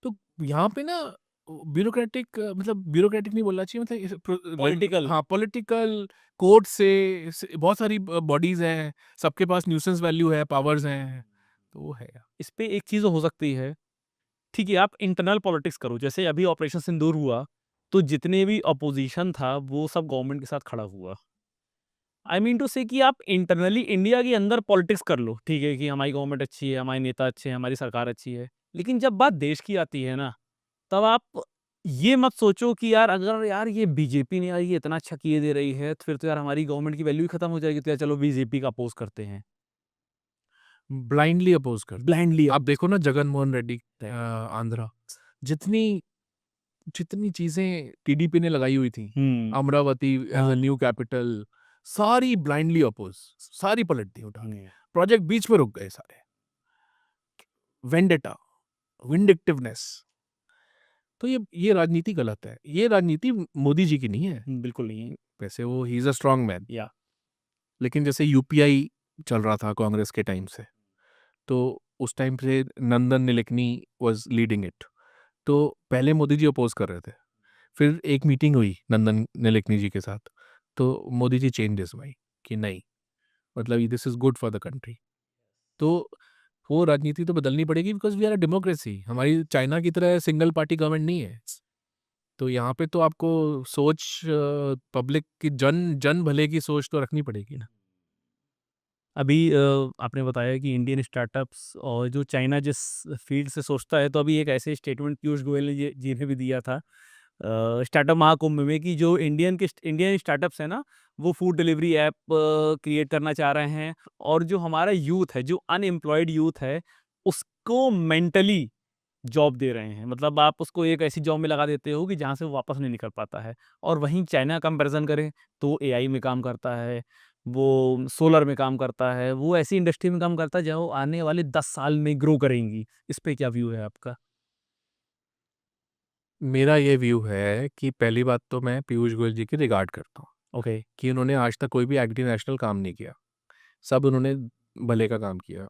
[SPEAKER 2] तो यहाँ पे ना ब्यूरोक्रेटिक, मतलब ब्यूरोक्रेटिक नहीं बोलना चाहिए, मतलब
[SPEAKER 1] पॉलिटिकल।
[SPEAKER 2] हाँ पॉलिटिकल कोर्ट से बहुत सारी बॉडीज हैं, सबके पास न्यूसेंस वैल्यू है, पावर्स हैं, तो वो है।
[SPEAKER 1] इस पे एक चीज हो सकती है, ठीक है, आप इंटरनल पॉलिटिक्स करो, जैसे अभी ऑपरेशन सिंदूर हुआ तो जितने भी अपोजिशन था वो सब गवर्नमेंट के साथ खड़ा हुआ। आई मीन टू से कि आप इंटरनली इंडिया के अंदर पॉलिटिक्स कर लो, ठीक है, कि हमारी गवर्नमेंट अच्छी है, हमारे नेता अच्छे हैं, हमारी सरकार अच्छी है, लेकिन जब बात देश की आती है ना, तब आप ये मत सोचो कि यार अगर यार ये बीजेपी ने यार ये इतना अच्छा किए दे रही है तो फिर तो यार हमारी गवर्नमेंट की वैल्यू ही खत्म हो जाएगी, तो यार चलो बीजेपी का अपोज करते हैं।
[SPEAKER 2] ब्लाइंडली अपोज कर,
[SPEAKER 1] ब्लाइंडली।
[SPEAKER 2] आप देखो ना जगन मोहन रेड्डी, आंध्रा, जितनी जितनी चीजें टीडीपी ने लगाई हुई थी,
[SPEAKER 1] हम्म।
[SPEAKER 2] Amaravati as a new capital, सारी ब्लाइंडली अपोज, सारी पलट दी उठा के, प्रोजेक्ट बीच में रुक गए सारे। वेंडेटा, विंडिक्टिवनेस, तो ये राजनीति गलत है, ये राजनीति मोदी जी की नहीं है।
[SPEAKER 1] बिल्कुल नहीं है।
[SPEAKER 2] वैसे वो he is a strong man,
[SPEAKER 1] या
[SPEAKER 2] लेकिन जैसे यूपीआई चल रहा था कांग्रेस के टाइम से, तो उस टाइम पे Nandan Nilekani was leading it, तो पहले मोदी जी अपोज कर रहे थे, फिर एक मीटिंग हुई नंदन निलेकनी जी के साथ, तो मोदी जी चेंज दिस भाई कि नहीं, मतलब this is good for the country. तो वो राजनीति तो बदलनी पड़ेगी, because we are a democracy, हमारी चाइना की तरह सिंगल पार्टी गवर्नमेंट नहीं है। तो यहाँ पे तो आपको सोच, पब्लिक की जन जन भले की सोच तो रखनी पड़ेगी ना।
[SPEAKER 1] अभी आपने बताया कि इंडियन स्टार्टअप्स और जो चाइना जिस फील्ड से सोचता है, तो अभी एक ऐसे स्टेटमेंट पीयूष गोयल ने जी ने भी दिया था स्टार्टअप महाकुंभ में, कि जो इंडियन स्टार्टअप्स है ना, वो फूड डिलीवरी ऐप क्रिएट करना चाह रहे हैं, और जो हमारा यूथ है, जो अनएम्प्लॉयड यूथ है, उसको मेंटली जॉब दे रहे हैं। मतलब आप उसको एक ऐसी जॉब में लगा देते हो कि जहाँ से वो वापस नहीं निकल पाता है। और वहीं चाइना कंपैरिजन करें तो एआई में काम करता है, वो सोलर में काम करता है, वो ऐसी इंडस्ट्री में काम करता है जो आने वाले 10 साल में ग्रो करेंगी। इस पे क्या व्यू है आपका?
[SPEAKER 2] मेरा ये व्यू है कि पहली बात तो मैं पीयूष गोयल जी की रिगार्ड करता हूँ
[SPEAKER 1] ओके।
[SPEAKER 2] कि उन्होंने आज तक कोई भी एंटी नेशनल काम नहीं किया, सब उन्होंने भले का काम किया,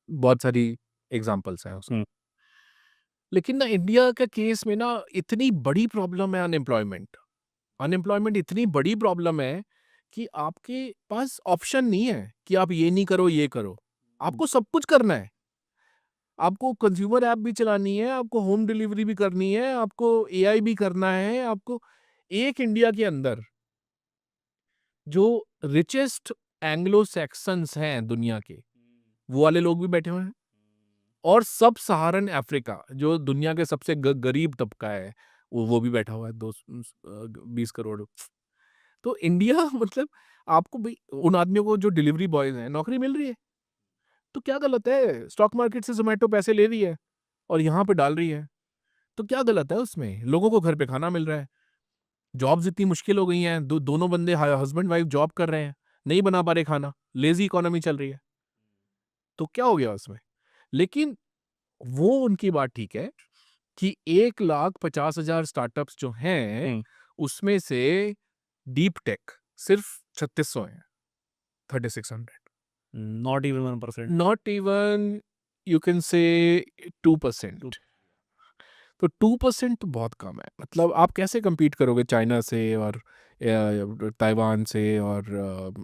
[SPEAKER 2] बहुत सारी एग्जांपल्स हैं उसकी।
[SPEAKER 1] हुँ।
[SPEAKER 2] लेकिन ना इंडिया का केस में ना इतनी बड़ी प्रॉब्लम है अनएम्प्लॉयमेंट, अनएम्प्लॉयमेंट इतनी बड़ी प्रॉब्लम है कि आपके पास ऑप्शन नहीं है कि आप ये नहीं करो ये करो, आपको सब कुछ करना है। आपको कंज्यूमर ऐप भी चलानी है, आपको होम डिलीवरी भी करनी है, आपको एआई भी करना है, आपको एक इंडिया के अंदर जो रिचेस्ट एंग्लो सैक्सन्स हैं दुनिया के, वो वाले लोग भी बैठे हुए हैं, और सब सहारन अफ्रीका जो दुनिया के सबसे गरीब तबका है, वो भी बैठा हुआ है, 20 करोड़। तो इंडिया मतलब आपको भाई उन आदमियों को जो डिलीवरी बॉयज हैं नौकरी मिल रही है, तो क्या गलत है? स्टॉक मार्केट से जोमेटो पैसे ले रही है और यहाँ पे डाल रही है, तो क्या गलत है उसमें? लोगों को घर पे खाना मिल रहा है, जॉब्स इतनी मुश्किल हो गई हैं, दोनों बंदे हस्बैंड वाइफ जॉब कर रहे हैं, नहीं बना पा रहे खाना, लेजी इकोनॉमी चल रही है, तो क्या हो गया उसमें? लेकिन वो उनकी बात ठीक है कि 1,50,000 स्टार्टअप्स जो हैं,
[SPEAKER 1] हुँ।
[SPEAKER 2] उसमें से डीप टेक सिर्फ 3600 हैं, 3600,
[SPEAKER 1] not even 1%।
[SPEAKER 2] Not even, you can say 2%। तो 2% तो बहुत कम है, मतलब आप कैसे compete करोगे चाइना से और ताइवान से और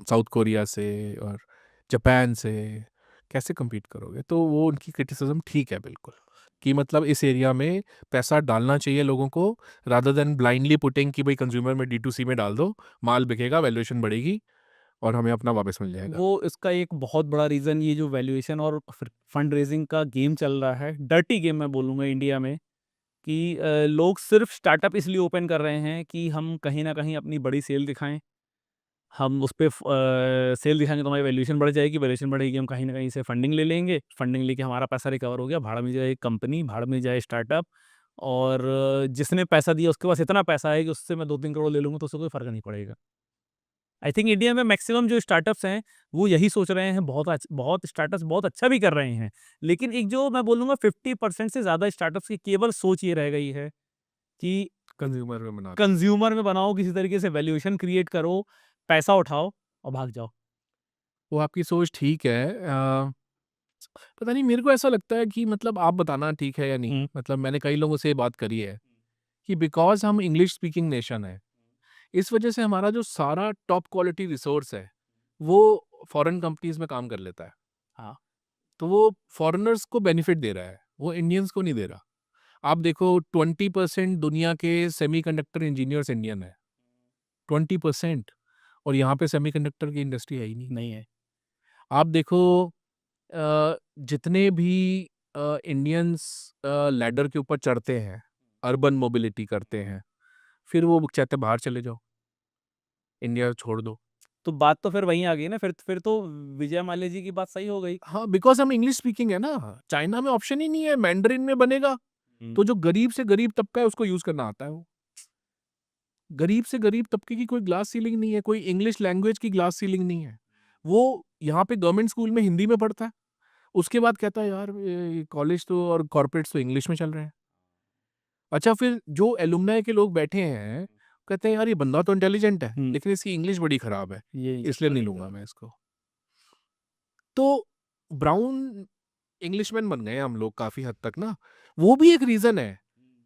[SPEAKER 2] साउथ कोरिया से और जापान से, कैसे compete करोगे? तो वो उनकी क्रिटिसिज्म ठीक है बिल्कुल। कि मतलब इस एरिया में पैसा डालना चाहिए लोगों को, रादर देन ब्लाइंडली पुटिंग कि भाई कंज्यूमर में D2C में डाल दो, माल बिकेगा, वैल्यूएशन बढ़ेगी और हमें अपना वापस मिल जाएगा।
[SPEAKER 1] वो इसका एक बहुत बड़ा रीज़न ये जो वैल्यूएशन और फंड रेजिंग का गेम चल रहा है, डर्टी गेम मैं बोलूँगा इंडिया में, कि लोग सिर्फ स्टार्टअप इसलिए ओपन कर रहे हैं कि हम कहीं न कहीं अपनी बड़ी सेल दिखाएँ। हम उस पे सेल दिखाएँगे तो हमारी वैल्यूएशन बढ़ जाएगी, वैल्यूएशन बढ़ेगी, हम कहीं न कहीं से फंडिंग ले लेंगे, फंडिंग लेके हमारा पैसा रिकवर हो गया, भाड़ में जाए कंपनी, भाड़ में जाए स्टार्टअप। और जिसने पैसा दिया उसके पास इतना पैसा है कि उससे मैं 2-3 करोड़ ले लूँगा तो उससे कोई फ़र्क नहीं पड़ेगा। आई थिंक इंडिया में मैक्सिमम जो स्टार्टअप्स हैं, वो यही सोच रहे हैं, बहुत स्टार्टअप्स बहुत अच्छा भी कर रहे हैं। लेकिन एक जो मैं बोलूँगा 50% से ज़्यादा स्टार्टअप्स की केवल सोच ये रह गई है कि
[SPEAKER 2] कंज्यूमर में बना दो।
[SPEAKER 1] कंज़्यूमर में बनाओ, किसी तरीके से वैल्यूएशन क्रिएट करो, पैसा उठाओ और भाग जाओ।
[SPEAKER 2] वो आपकी सोच ठीक है। पता नहीं, मेरे को ऐसा लगता है कि मतलब आप बताना ठीक है या नहीं,
[SPEAKER 1] हुँ।
[SPEAKER 2] मतलब मैंने कई लोगों से ये बात करी है कि बिकॉज़ हम इंग्लिश स्पीकिंग नेशन है, इस वजह से हमारा जो सारा टॉप क्वालिटी रिसोर्स है, वो फॉरेन कंपनीज़ में काम कर लेता है।
[SPEAKER 1] हाँ।
[SPEAKER 2] तो वो फॉरेनर्स को बेनिफिट दे रहा है, वो इंडियंस को नहीं दे रहा। आप देखो 20% दुनिया के सेमीकंडक्टर इंजीनियर्स इंडियन है, 20%, और यहाँ पे सेमीकंडक्टर की इंडस्ट्री है ही नहीं।
[SPEAKER 1] नहीं है।
[SPEAKER 2] आप देखो जितने भी इंडियंस लैडर के ऊपर चढ़ते हैं, अर्बन मोबिलिटी करते हैं, फिर वो चाहते हैं बाहर चले जाओ, इंडिया छोड़ दो।
[SPEAKER 1] तो बात तो फिर वहीं आ गई ना, फिर तो विजय माल्या जी की बात सही हो गई।
[SPEAKER 2] हाँ, बिकॉज़ हम इंग्लिश स्पीकिंग है ना, चाइना में ऑप्शन ही नहीं है, मैंडरिन में बनेगा,
[SPEAKER 1] हुँ।
[SPEAKER 2] तो जो गरीब से गरीब तबका है उसको यूज़ करना आता है वो। गरीब से गरीब तबके की कोई ग्लास सीलिंग नहीं है, कोई इंग्लिश लैंग्वेज की ग्लास सीलिंग नहीं है। वो यहाँ पे गवर्नमेंट स्कूल में हिंदी में पढ़ता है, उसके बाद कहता है यार ये कॉलेज तो और कॉर्पोरेट्स तो इंग्लिश में चल रहे हैं। अच्छा, फिर जो एलुमनाई के लोग बैठे हैं, कहते हैं यार ये बंदा तो इंटेलिजेंट है,
[SPEAKER 1] हुँ।
[SPEAKER 2] लेकिन इसकी इंग्लिश बड़ी खराब है,
[SPEAKER 1] ये
[SPEAKER 2] इसलिए नहीं लूँगा मैं इसको। तो ब्राउन इंग्लिशमैन बन गए हम लोग काफ़ी हद तक ना, वो भी एक रीज़न है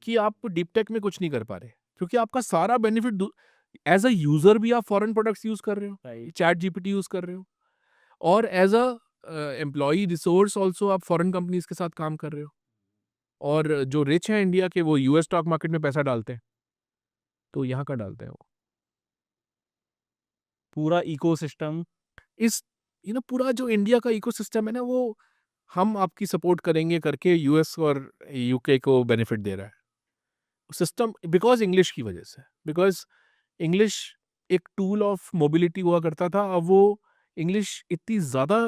[SPEAKER 2] कि आप डीप टेक में कुछ नहीं कर पा रहे, क्योंकि आपका सारा बेनिफिट एज़ अ यूज़र भी आप फॉरेन प्रोडक्ट्स यूज़ कर रहे हो,
[SPEAKER 1] राइट।
[SPEAKER 2] चैट जीपीटी यूज़ कर रहे हो, और as a employee resource also आप फॉरेन कंपनीज़ के साथ काम कर रहे हो, और जो रिच हैं इंडिया के वो यूएस स्टॉक मार्केट में पैसा डालते हैं, तो यहाँ का डालते हैं वो।
[SPEAKER 1] पूरा इकोसिस्टम।
[SPEAKER 2] इस पूरा जो इंडिया का इकोसिस्टम है ना, वो हम आपकी सपोर्ट करेंगे करके यूएस और यूके को बेनिफिट दे रहा है। सिस्टम बिकॉज़ इंग्लिश की वजह से, बिकॉज़ इंग्लिश एक टूल ऑफ मोबिलिटी हुआ करता था, अब वो इंग्लिश इतनी ज़्यादा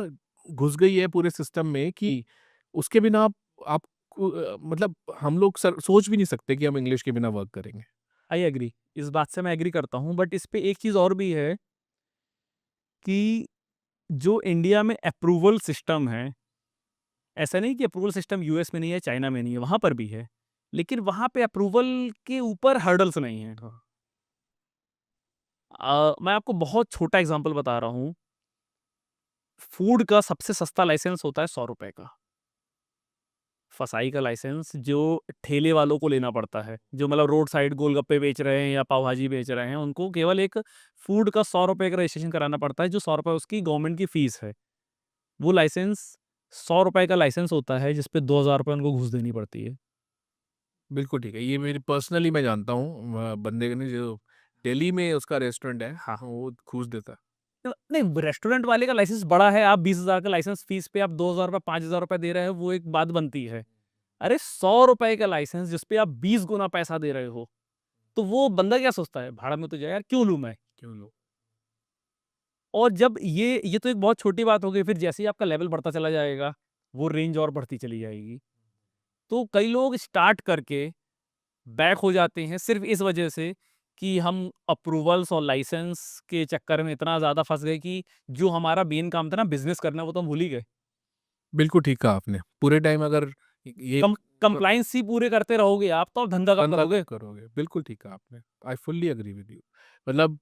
[SPEAKER 2] घुस गई है पूरे सिस्टम में कि उसके बिना आपको मतलब हम लोग सोच भी नहीं सकते कि हम इंग्लिश के बिना वर्क करेंगे।
[SPEAKER 1] I agree. इस बात से मैं एग्री करता हूँ, बट इस पे एक चीज़ और भी है कि जो इंडिया में अप्रूवल सिस्टम है, ऐसा नहीं कि अप्रूवल सिस्टम यूएस में नहीं है, चाइना में नहीं है, वहाँ पर भी है। लेकिन वहाँ पे अप्रूवल के ऊपर हर्डल्स नहीं हैं।
[SPEAKER 2] हाँ।
[SPEAKER 1] मैं आपको बहुत छोटा एग्ज़ाम्पल बता रहा हूँ। फूड का सबसे सस्ता लाइसेंस होता है ₹100 का। फसाई का लाइसेंस जो ठेले वालों को लेना पड़ता है, जो मतलब रोड साइड गोलगप्पे बेच रहे हैं या पाव भाजी बेच रहे हैं, उनको केवल एक फूड का ₹100 का रजिस्ट्रेशन कराना पड़ता है, जो ₹100 उसकी गवर्नमेंट की फ़ीस है। वो लाइसेंस ₹100 का लाइसेंस होता है, जिस पे ₹2000 उनको घूस देनी पड़ती है।
[SPEAKER 2] बिल्कुल ठीक है। ये मेरी पर्सनली मैं जानता हूँ बंदे ने जो दिल्ली में उसका रेस्टोरेंट है,
[SPEAKER 1] हाँ।
[SPEAKER 2] वो घूस देता है।
[SPEAKER 1] नहीं, रेस्टोरेंट वाले का लाइसेंस बड़ा है, आप 20,000 का लाइसेंस फ़ीस पे आप ₹2000 ₹5000 दे रहे हो, वो एक बात बनती है। अरे ₹100 का लाइसेंस जिस पे आप 20 गुना पैसा दे रहे हो, तो वो बंदा क्या सोचता है, भाड़ में तो जाए यार, क्यों लूँ मैं?
[SPEAKER 2] क्यों लो?
[SPEAKER 1] और जब ये तो एक बहुत छोटी बात हो गई, फिर जैसे ही आपका लेवल बढ़ता चला जाएगा, वो रेंज और बढ़ती चली जाएगी। तो कई लोग स्टार्ट करके बैक हो जाते हैं सिर्फ़ इस वजह से कि हम अप्रूवल्स और लाइसेंस के चक्कर में इतना ज़्यादा फँस गए कि जो हमारा मेन काम था ना बिज़नेस करना, वो तो हम भूल ही गए।
[SPEAKER 2] बिल्कुल ठीक कहा आपने। पूरे टाइम अगर ये
[SPEAKER 1] कंप्लायंस ही पूरे करते रहोगे आप, तो आप धंधा कब
[SPEAKER 2] बंदा
[SPEAKER 1] करोगे?
[SPEAKER 2] करोगे, बिल्कुल ठीक कहा आपने। I fully agree with you. मतलब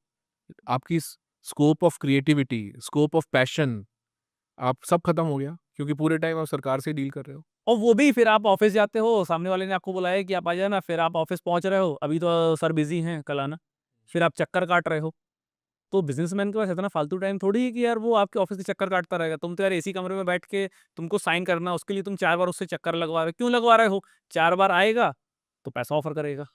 [SPEAKER 2] आपकी scope of creativity, scope of passion, आप सब खत्म हो गया, क्योंकि पूरे टाइम आप सरकार से डील कर रहे हो।
[SPEAKER 1] और वो भी फिर आप ऑफ़िस जाते हो, सामने वाले ने आपको बुलाया है कि आप आ जाना, फिर आप ऑफ़िस पहुँच रहे हो, अभी तो सर बिज़ी हैं, कल आना। फिर आप चक्कर काट रहे हो। तो बिजनेसमैन के पास इतना फालतू टाइम थोड़ी है कि यार वो आपके ऑफिस के चक्कर काटता रहेगा। तुम तो यार एसी कमरे में बैठ के तुमको साइन करना है, उसके लिए तुम 4 बार उससे चक्कर लगवा रहे हो। क्यों लगवा रहे हो? 4 बार आएगा तो पैसा ऑफर करेगा,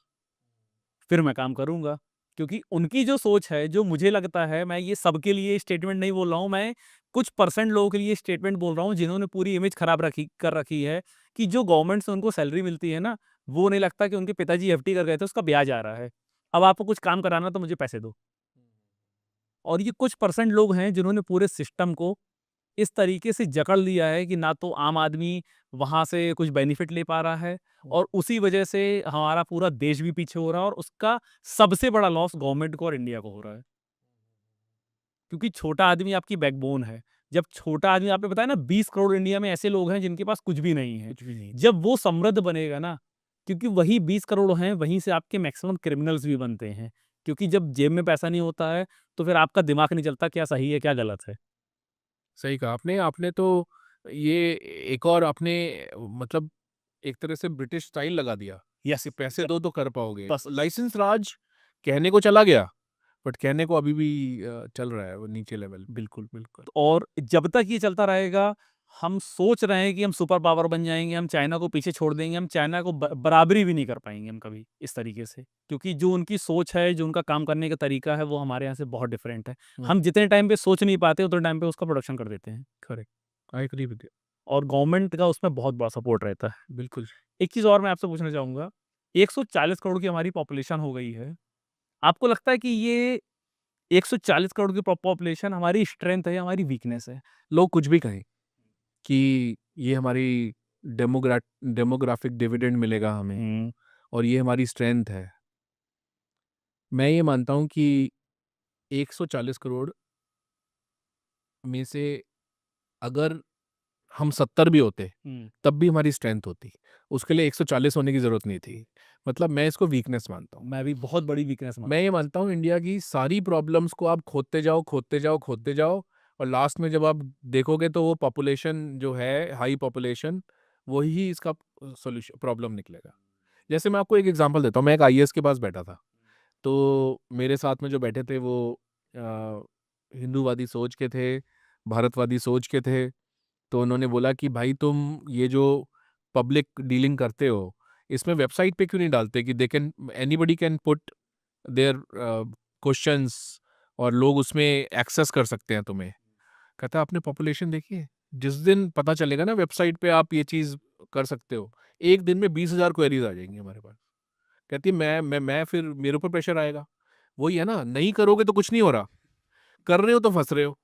[SPEAKER 1] फिर मैं काम करूँगा। क्योंकि उनकी जो सोच है, जो मुझे लगता है, मैं ये सबके लिए स्टेटमेंट नहीं बोल रहा हूँ, मैं कुछ परसेंट लोगों के लिए स्टेटमेंट बोल रहा हूँ, जिन्होंने पूरी इमेज खराब कर रखी है कि जो गवर्नमेंट से उनको सैलरी मिलती है ना, वो नहीं लगता कि उनके पिताजी एफडी कर गए थे, उसका ब्याज आ रहा है। अब आपको कुछ काम कराना तो मुझे पैसे दो। और ये कुछ परसेंट लोग हैं जिन्होंने पूरे सिस्टम को इस तरीके से जकड़ लिया है कि ना तो आम आदमी वहाँ से कुछ बेनिफिट ले पा रहा है, और उसी वजह से हमारा पूरा देश भी पीछे हो रहा है, और उसका सबसे बड़ा लॉस गवर्नमेंट को और इंडिया को हो रहा है। क्योंकि छोटा आदमी आपकी बैकबोन है। जब छोटा आदमी, आपने बताया ना, 20 करोड़ इंडिया में ऐसे लोग हैं जिनके पास कुछ भी नहीं है।
[SPEAKER 2] कुछ भी नहीं।
[SPEAKER 1] जब वो समृद्ध बनेगा ना, क्योंकि वही 20 करोड़ हैं, वहीं से आपके मैक्सिमम क्रिमिनल्स भी बनते हैं। क्योंकि जब जेब में पैसा नहीं होता है, तो फिर आपका दिमाग नहीं चलता क्या सही है, क्या गलत है।
[SPEAKER 2] सही कहा आपने। आपने तो ये एक और आपने मतलब एक तरह से ब्रिटिश स्टाइल लगा दिया
[SPEAKER 1] यस,
[SPEAKER 2] कि पैसे दो तो कर पाओगे।
[SPEAKER 1] बस।
[SPEAKER 2] लाइसेंस राज कहने को चला गया, बट कहने को अभी भी चल रहा है वो नीचे लेवल पे।
[SPEAKER 1] बिल्कुल, बिल्कुल। और जब तक ये चलता रहेगा, हम सोच रहे हैं कि हम सुपर पावर बन जाएँगे, हम चाइना को पीछे छोड़ देंगे, हम चाइना को ब बराबरी भी नहीं कर पाएँगे हम कभी इस तरीके से। क्योंकि जो उनकी सोच है, जो उनका काम करने का तरीका है, वो हमारे यहाँ से बहुत डिफरेंट है।
[SPEAKER 2] हुँ।
[SPEAKER 1] हम जितने टाइम पे सोच नहीं पाते, उतने टाइम पे उसका प्रोडक्शन कर देते हैं।
[SPEAKER 2] Correct, I agree with you.
[SPEAKER 1] और गवर्नमेंट का उसमें बहुत बड़ा सपोर्ट रहता है।
[SPEAKER 2] बिल्कुल।
[SPEAKER 1] एक चीज़ और मैं आपसे पूछना चाहूँगा, 140 करोड़ की हमारी पॉपुलेशन हो गई है। आपको लगता है कि ये 140 करोड़ की पॉपुलेशन हमारी स्ट्रेंथ है या हमारी वीकनेस है?
[SPEAKER 2] लोग कुछ भी कहें कि ये हमारी डेमोग्राफिक डिविडेंड मिलेगा हमें
[SPEAKER 1] हुँ।
[SPEAKER 2] और ये हमारी स्ट्रेंथ है। मैं ये मानता हूँ कि 140 करोड़ में से अगर हम 70 भी होते,
[SPEAKER 1] हुँ।
[SPEAKER 2] तब भी हमारी स्ट्रेंथ होती। उसके लिए 140 होने की ज़रूरत नहीं थी। मतलब मैं इसको वीकनेस मानता हूँ।
[SPEAKER 1] मैं भी बहुत बड़ी वीकनेस
[SPEAKER 2] मैं ये मानता हूँ इंडिया की सारी प्रॉब्लम्स को आप खोदते जाओ, खोदते जाओ, खोदते जाओ और लास्ट में जब आप देखोगे तो वो पॉपुलेशन जो है, हाई पॉपुलेशन, वही इसका सॉल्यूशन प्रॉब्लम निकलेगा। जैसे मैं आपको एक एग्ज़ाम्पल देता हूँ, मैं एक आईएएस के पास बैठा था। तो मेरे साथ में जो बैठे थे वो हिंदूवादी सोच के थे, भारतवादी सोच के थे। तो उन्होंने बोला कि भाई तुम ये जो पब्लिक डीलिंग करते हो, इसमें वेबसाइट पे क्यों नहीं डालते कि they can anybody can put there questions और लोग उसमें एक्सेस कर सकते हैं तुम्हें। कहता है आपने पॉपुलेशन देखी है? जिस दिन पता चलेगा ना वेबसाइट पे आप ये चीज़ कर सकते हो, एक दिन में 20,000 क्वेरीज़ आ जाएँगी हमारे पास। कहती है मैं फिर मेरे ऊपर प्रेशर आएगा। वही है ना, नहीं करोगे तो कुछ नहीं हो रहा, कर रहे हो तो फँस रहे हो।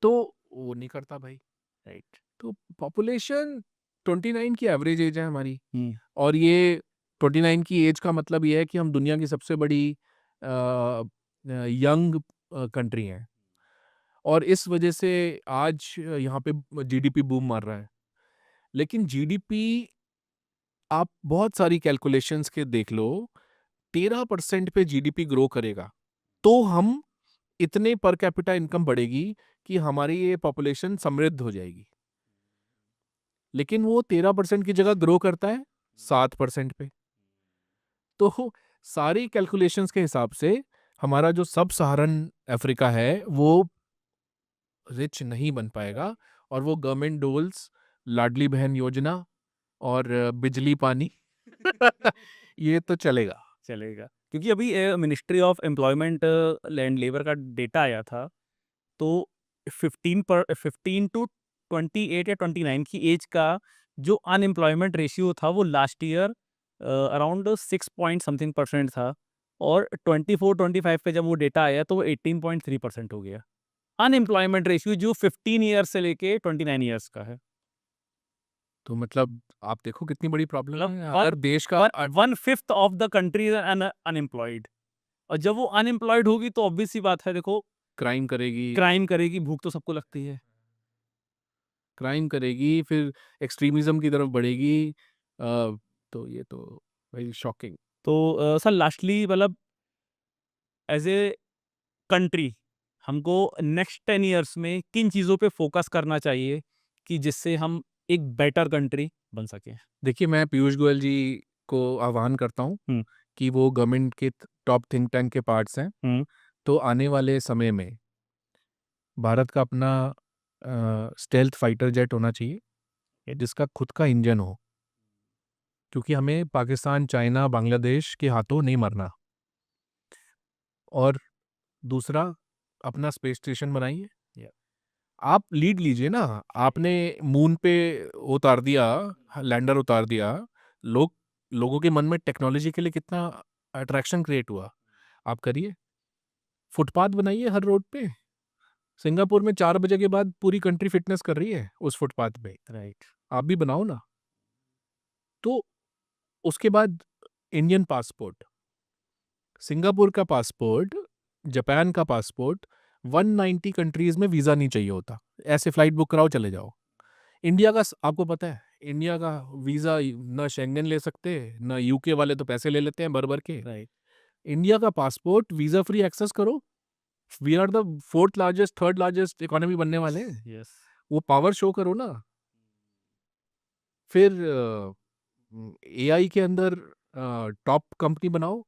[SPEAKER 2] तो वो नहीं करता भाई।
[SPEAKER 1] राइट।
[SPEAKER 2] तो पॉपुलेशन 29 की एवरेज एज है हमारी
[SPEAKER 1] हुँ।
[SPEAKER 2] और ये 29 की एज का मतलब ये है कि हम दुनिया की सबसे बड़ी यंग कंट्री हैं और इस वजह से आज यहाँ पे जीडीपी बूम मार रहा है। लेकिन जीडीपी आप बहुत सारी कैलकुलेशंस के देख लो, 13% पे जीडीपी ग्रो करेगा, तो हम इतने पर कैपिटा इनकम बढ़ेगी कि हमारी ये पॉपुलेशन समृद्ध हो जाएगी। लेकिन वो 13% की जगह ग्रो करता है 7% पे। तो सारी कैलकुलेशंस के हिसाब से हमारा जो सब सहारन अफ्रीका है, वो रिच नहीं बन पाएगा और वो गवर्नमेंट डोल्स, लाडली बहन योजना और बिजली पानी ये तो चलेगा।
[SPEAKER 1] चलेगा। क्योंकि अभी ministry of employment land labour का डेटा आया था, तो 15 टू 28 या 29 की एज का जो अनएम्प्लॉयमेंट रेशियो था, वो last year around 6 point something percent था, और 24-25 पे जब वो डेटा आया तो वो 18.3% हो गया। अनएम्प्लॉयमेंट रेशियो जो 15 ईयर्स से लेके 29 ईयर्स का है।
[SPEAKER 2] तो मतलब आप देखो कितनी बड़ी प्रॉब्लम
[SPEAKER 1] मतलब
[SPEAKER 2] है। अगर देश का
[SPEAKER 1] 1/5 of the country is unemployed, और जब वो अनएम्प्लॉयड होगी तो ऑब्वियस सी बात है, देखो,
[SPEAKER 2] क्राइम करेगी,
[SPEAKER 1] क्राइम करेगी, भूख तो सबको लगती है।
[SPEAKER 2] क्राइम करेगी, फिर एक्सट्रीमिज़्म की तरफ बढ़ेगी। तो ये तो वेरी शॉकिंग।
[SPEAKER 1] तो सर लास्टली, मतलब एज ए कंट्री, हमको नेक्स्ट 10 इयर्स में किन चीज़ों पे फोकस करना चाहिए कि जिससे हम एक बेटर कंट्री बन सकें?
[SPEAKER 2] देखिए, मैं पीयूष गोयल जी को आह्वान करता हूँ
[SPEAKER 1] हुँ।
[SPEAKER 2] कि वो गवर्नमेंट के टॉप थिंक टैंक के पार्ट्स हैं।
[SPEAKER 1] हुँ।
[SPEAKER 2] तो आने वाले समय में भारत का अपना स्टेल्थ फाइटर जेट होना चाहिए जिसका खुद का इंजन हो, क्योंकि हमें पाकिस्तान, चाइना, बांग्लादेश के हाथों नहीं मरना। और दूसरा, अपना स्पेस स्टेशन बनाइए। आप लीड लीजिए ना, आपने मून पे उतार दिया, लैंडर उतार दिया, लोगों के मन में टेक्नोलॉजी के लिए कितना अट्रैक्शन क्रिएट हुआ। आप करिए, फुटपाथ बनाइए हर रोड पे। सिंगापुर में 4 बजे के बाद पूरी कंट्री फिटनेस कर रही है उस फुटपाथ पे।
[SPEAKER 1] राइट।
[SPEAKER 2] आप भी बनाओ ना। तो उसके बाद इंडियन पासपोर्ट, सिंगापुर का पासपोर्ट, जापान का पासपोर्ट, 190 कंट्रीज में वीज़ा नहीं चाहिए होता। ऐसे फ्लाइट बुक कराओ, चले जाओ। इंडिया का आपको पता है, इंडिया का वीज़ा ना शेंगन ले सकते, ना यूके वाले तो पैसे ले लेते हैं भर-भर के।
[SPEAKER 1] राइट।
[SPEAKER 2] इंडिया का पासपोर्ट वीज़ा फ्री एक्सेस करो। We are the 4th largest, 3rd largest economy बनने वाले हैं।
[SPEAKER 1] यस।
[SPEAKER 2] वो पावर शो करो ना। फिर एआई के अंदर टॉप कंपनी बनाओ।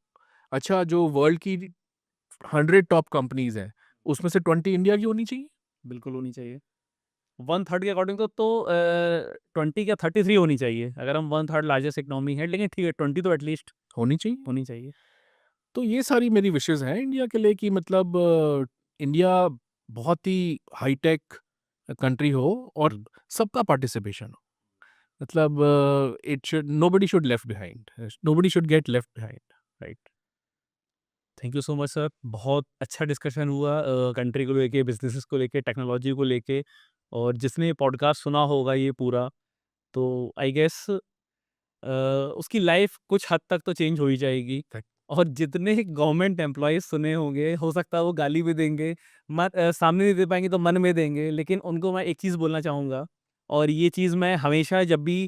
[SPEAKER 2] अच्छा, जो वर्ल्ड की 100 टॉप कंपनीज़ हैं, उसमें से 20 इंडिया की होनी चाहिए।
[SPEAKER 1] बिल्कुल होनी चाहिए। 1/3 के अकॉर्डिंग तो 20 क्या 33 होनी चाहिए, अगर हम 1/3 लार्जेस्ट इकोनॉमी है, लेकिन ठीक है 20 तो एटलीस्ट
[SPEAKER 2] होनी चाहिए।
[SPEAKER 1] होनी चाहिए।
[SPEAKER 2] तो ये सारी मेरी विशेज़ हैं इंडिया के लिए कि मतलब इंडिया बहुत ही हाईटेक कंट्री हो और सबका पार्टिसिपेशन हो। मतलब it should nobody should left behind, nobody should get left behind.
[SPEAKER 1] Right. Thank you so much sir, बहुत अच्छा डिस्कशन हुआ कंट्री को लेके, बिजनेसेस को लेके, टेक्नोलॉजी को लेके। और जिसने पॉडकास्ट सुना होगा ये पूरा, तो आई गेस उसकी लाइफ कुछ हद तक तो चेंज हो ही जाएगी।
[SPEAKER 2] Thank-
[SPEAKER 1] और जितने गवर्नमेंट एम्प्लॉयज़ सुने होंगे, हो सकता है वो गाली भी देंगे, सामने नहीं दे पाएंगे तो मन में देंगे, लेकिन उनको मैं एक चीज़ बोलना चाहूँगा। और ये चीज़ मैं हमेशा जब भी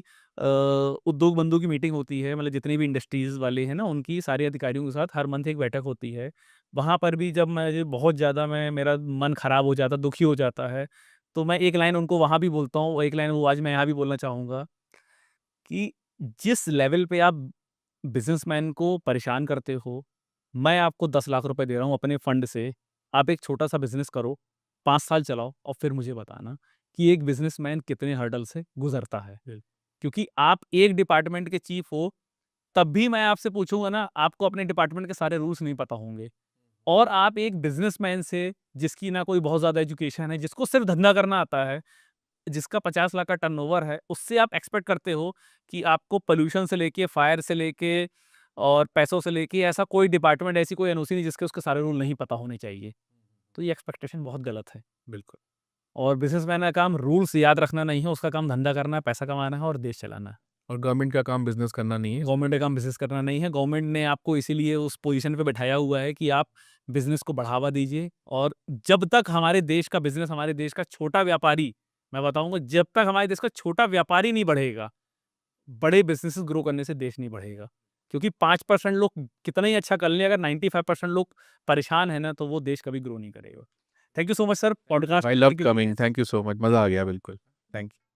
[SPEAKER 1] उद्योग बंधु की मीटिंग होती है, मतलब जितने भी इंडस्ट्रीज़ वाले हैं ना, उनकी सारे अधिकारियों के साथ हर मंथ एक बैठक होती है। वहाँ पर भी जब मैं बहुत ज़्यादा मैं मेरा मन खराब हो जाता, दुखी हो जाता है, तो मैं एक लाइन उनको वहाँ भी बोलता हूँ, और एक लाइन वो आज मैं यहाँ भी बोलना चाहूँगा कि जिस लेवल पे आप बिज़नेसमैन को परेशान करते हो, मैं आपको 10 लाख रुपए दे रहा हूँ अपने फंड से, आप एक छोटा-सा बिज़नेस करो, 5 साल चलाओ और फिर मुझे बताना कि एक बिज़नेसमैन कितने हर्डल से गुज़रता है। क्योंकि आप एक डिपार्टमेंट के चीफ हो, तब भी मैं आपसे पूछूँगा ना, आपको अपने डिपार्टमेंट के सारे रूल्स नहीं पता होंगे। और आप एक बिज़नेसमैन से, जिसकी ना कोई बहुत ज़्यादा एजुकेशन है, जिसको सिर्फ़ धंधा करना आता है, जिसका 50 लाख का टर्नओवर है, उससे आप एक्सपेक्ट करते हो कि आपको पॉल्यूशन से लेके, फायर से लेके और पैसों से लेके ऐसा कोई डिपार्टमेंट, ऐसी कोई एनओसी नहीं जिसके उसके सारे रूल नहीं पता होने चाहिए। तो ये एक्सपेक्टेशन बहुत गलत है।
[SPEAKER 2] बिल्कुल।
[SPEAKER 1] और बिज़नेसमैन का काम रूल्स याद रखना नहीं है, उसका काम धंधा करना है, पैसा कमाना है और देश चलाना है।
[SPEAKER 2] और गवर्नमेंट का काम बिज़नेस करना नहीं है।
[SPEAKER 1] गवर्नमेंट का काम बिज़नेस करना नहीं है। गवर्नमेंट ने आपको इसीलिए उस पोज़ीशन पे बैठाया हुआ है कि आप बिज़नेस को बढ़ावा दीजिए। और जब तक हमारे देश का बिज़नेस, हमारे देश का छोटा व्यापारी, मैं बताऊँगा, जब तक हमारे देश का छोटा व्यापारी नहीं बढ़ेगा, बड़े बिज़नेसेस ग्रो करने से देश नहीं बढ़ेगा। क्योंकि 5% लोग कितना ही अच्छा कर लें, अगर 95% लोग परेशान हैं ना, तो वो देश कभी ग्रो नहीं करेगा। Thank you so much sir, podcast
[SPEAKER 2] I love
[SPEAKER 1] करने के लिए।
[SPEAKER 2] Coming, thank you so much, मज़ा आ गया बिल्कुल। Thank you.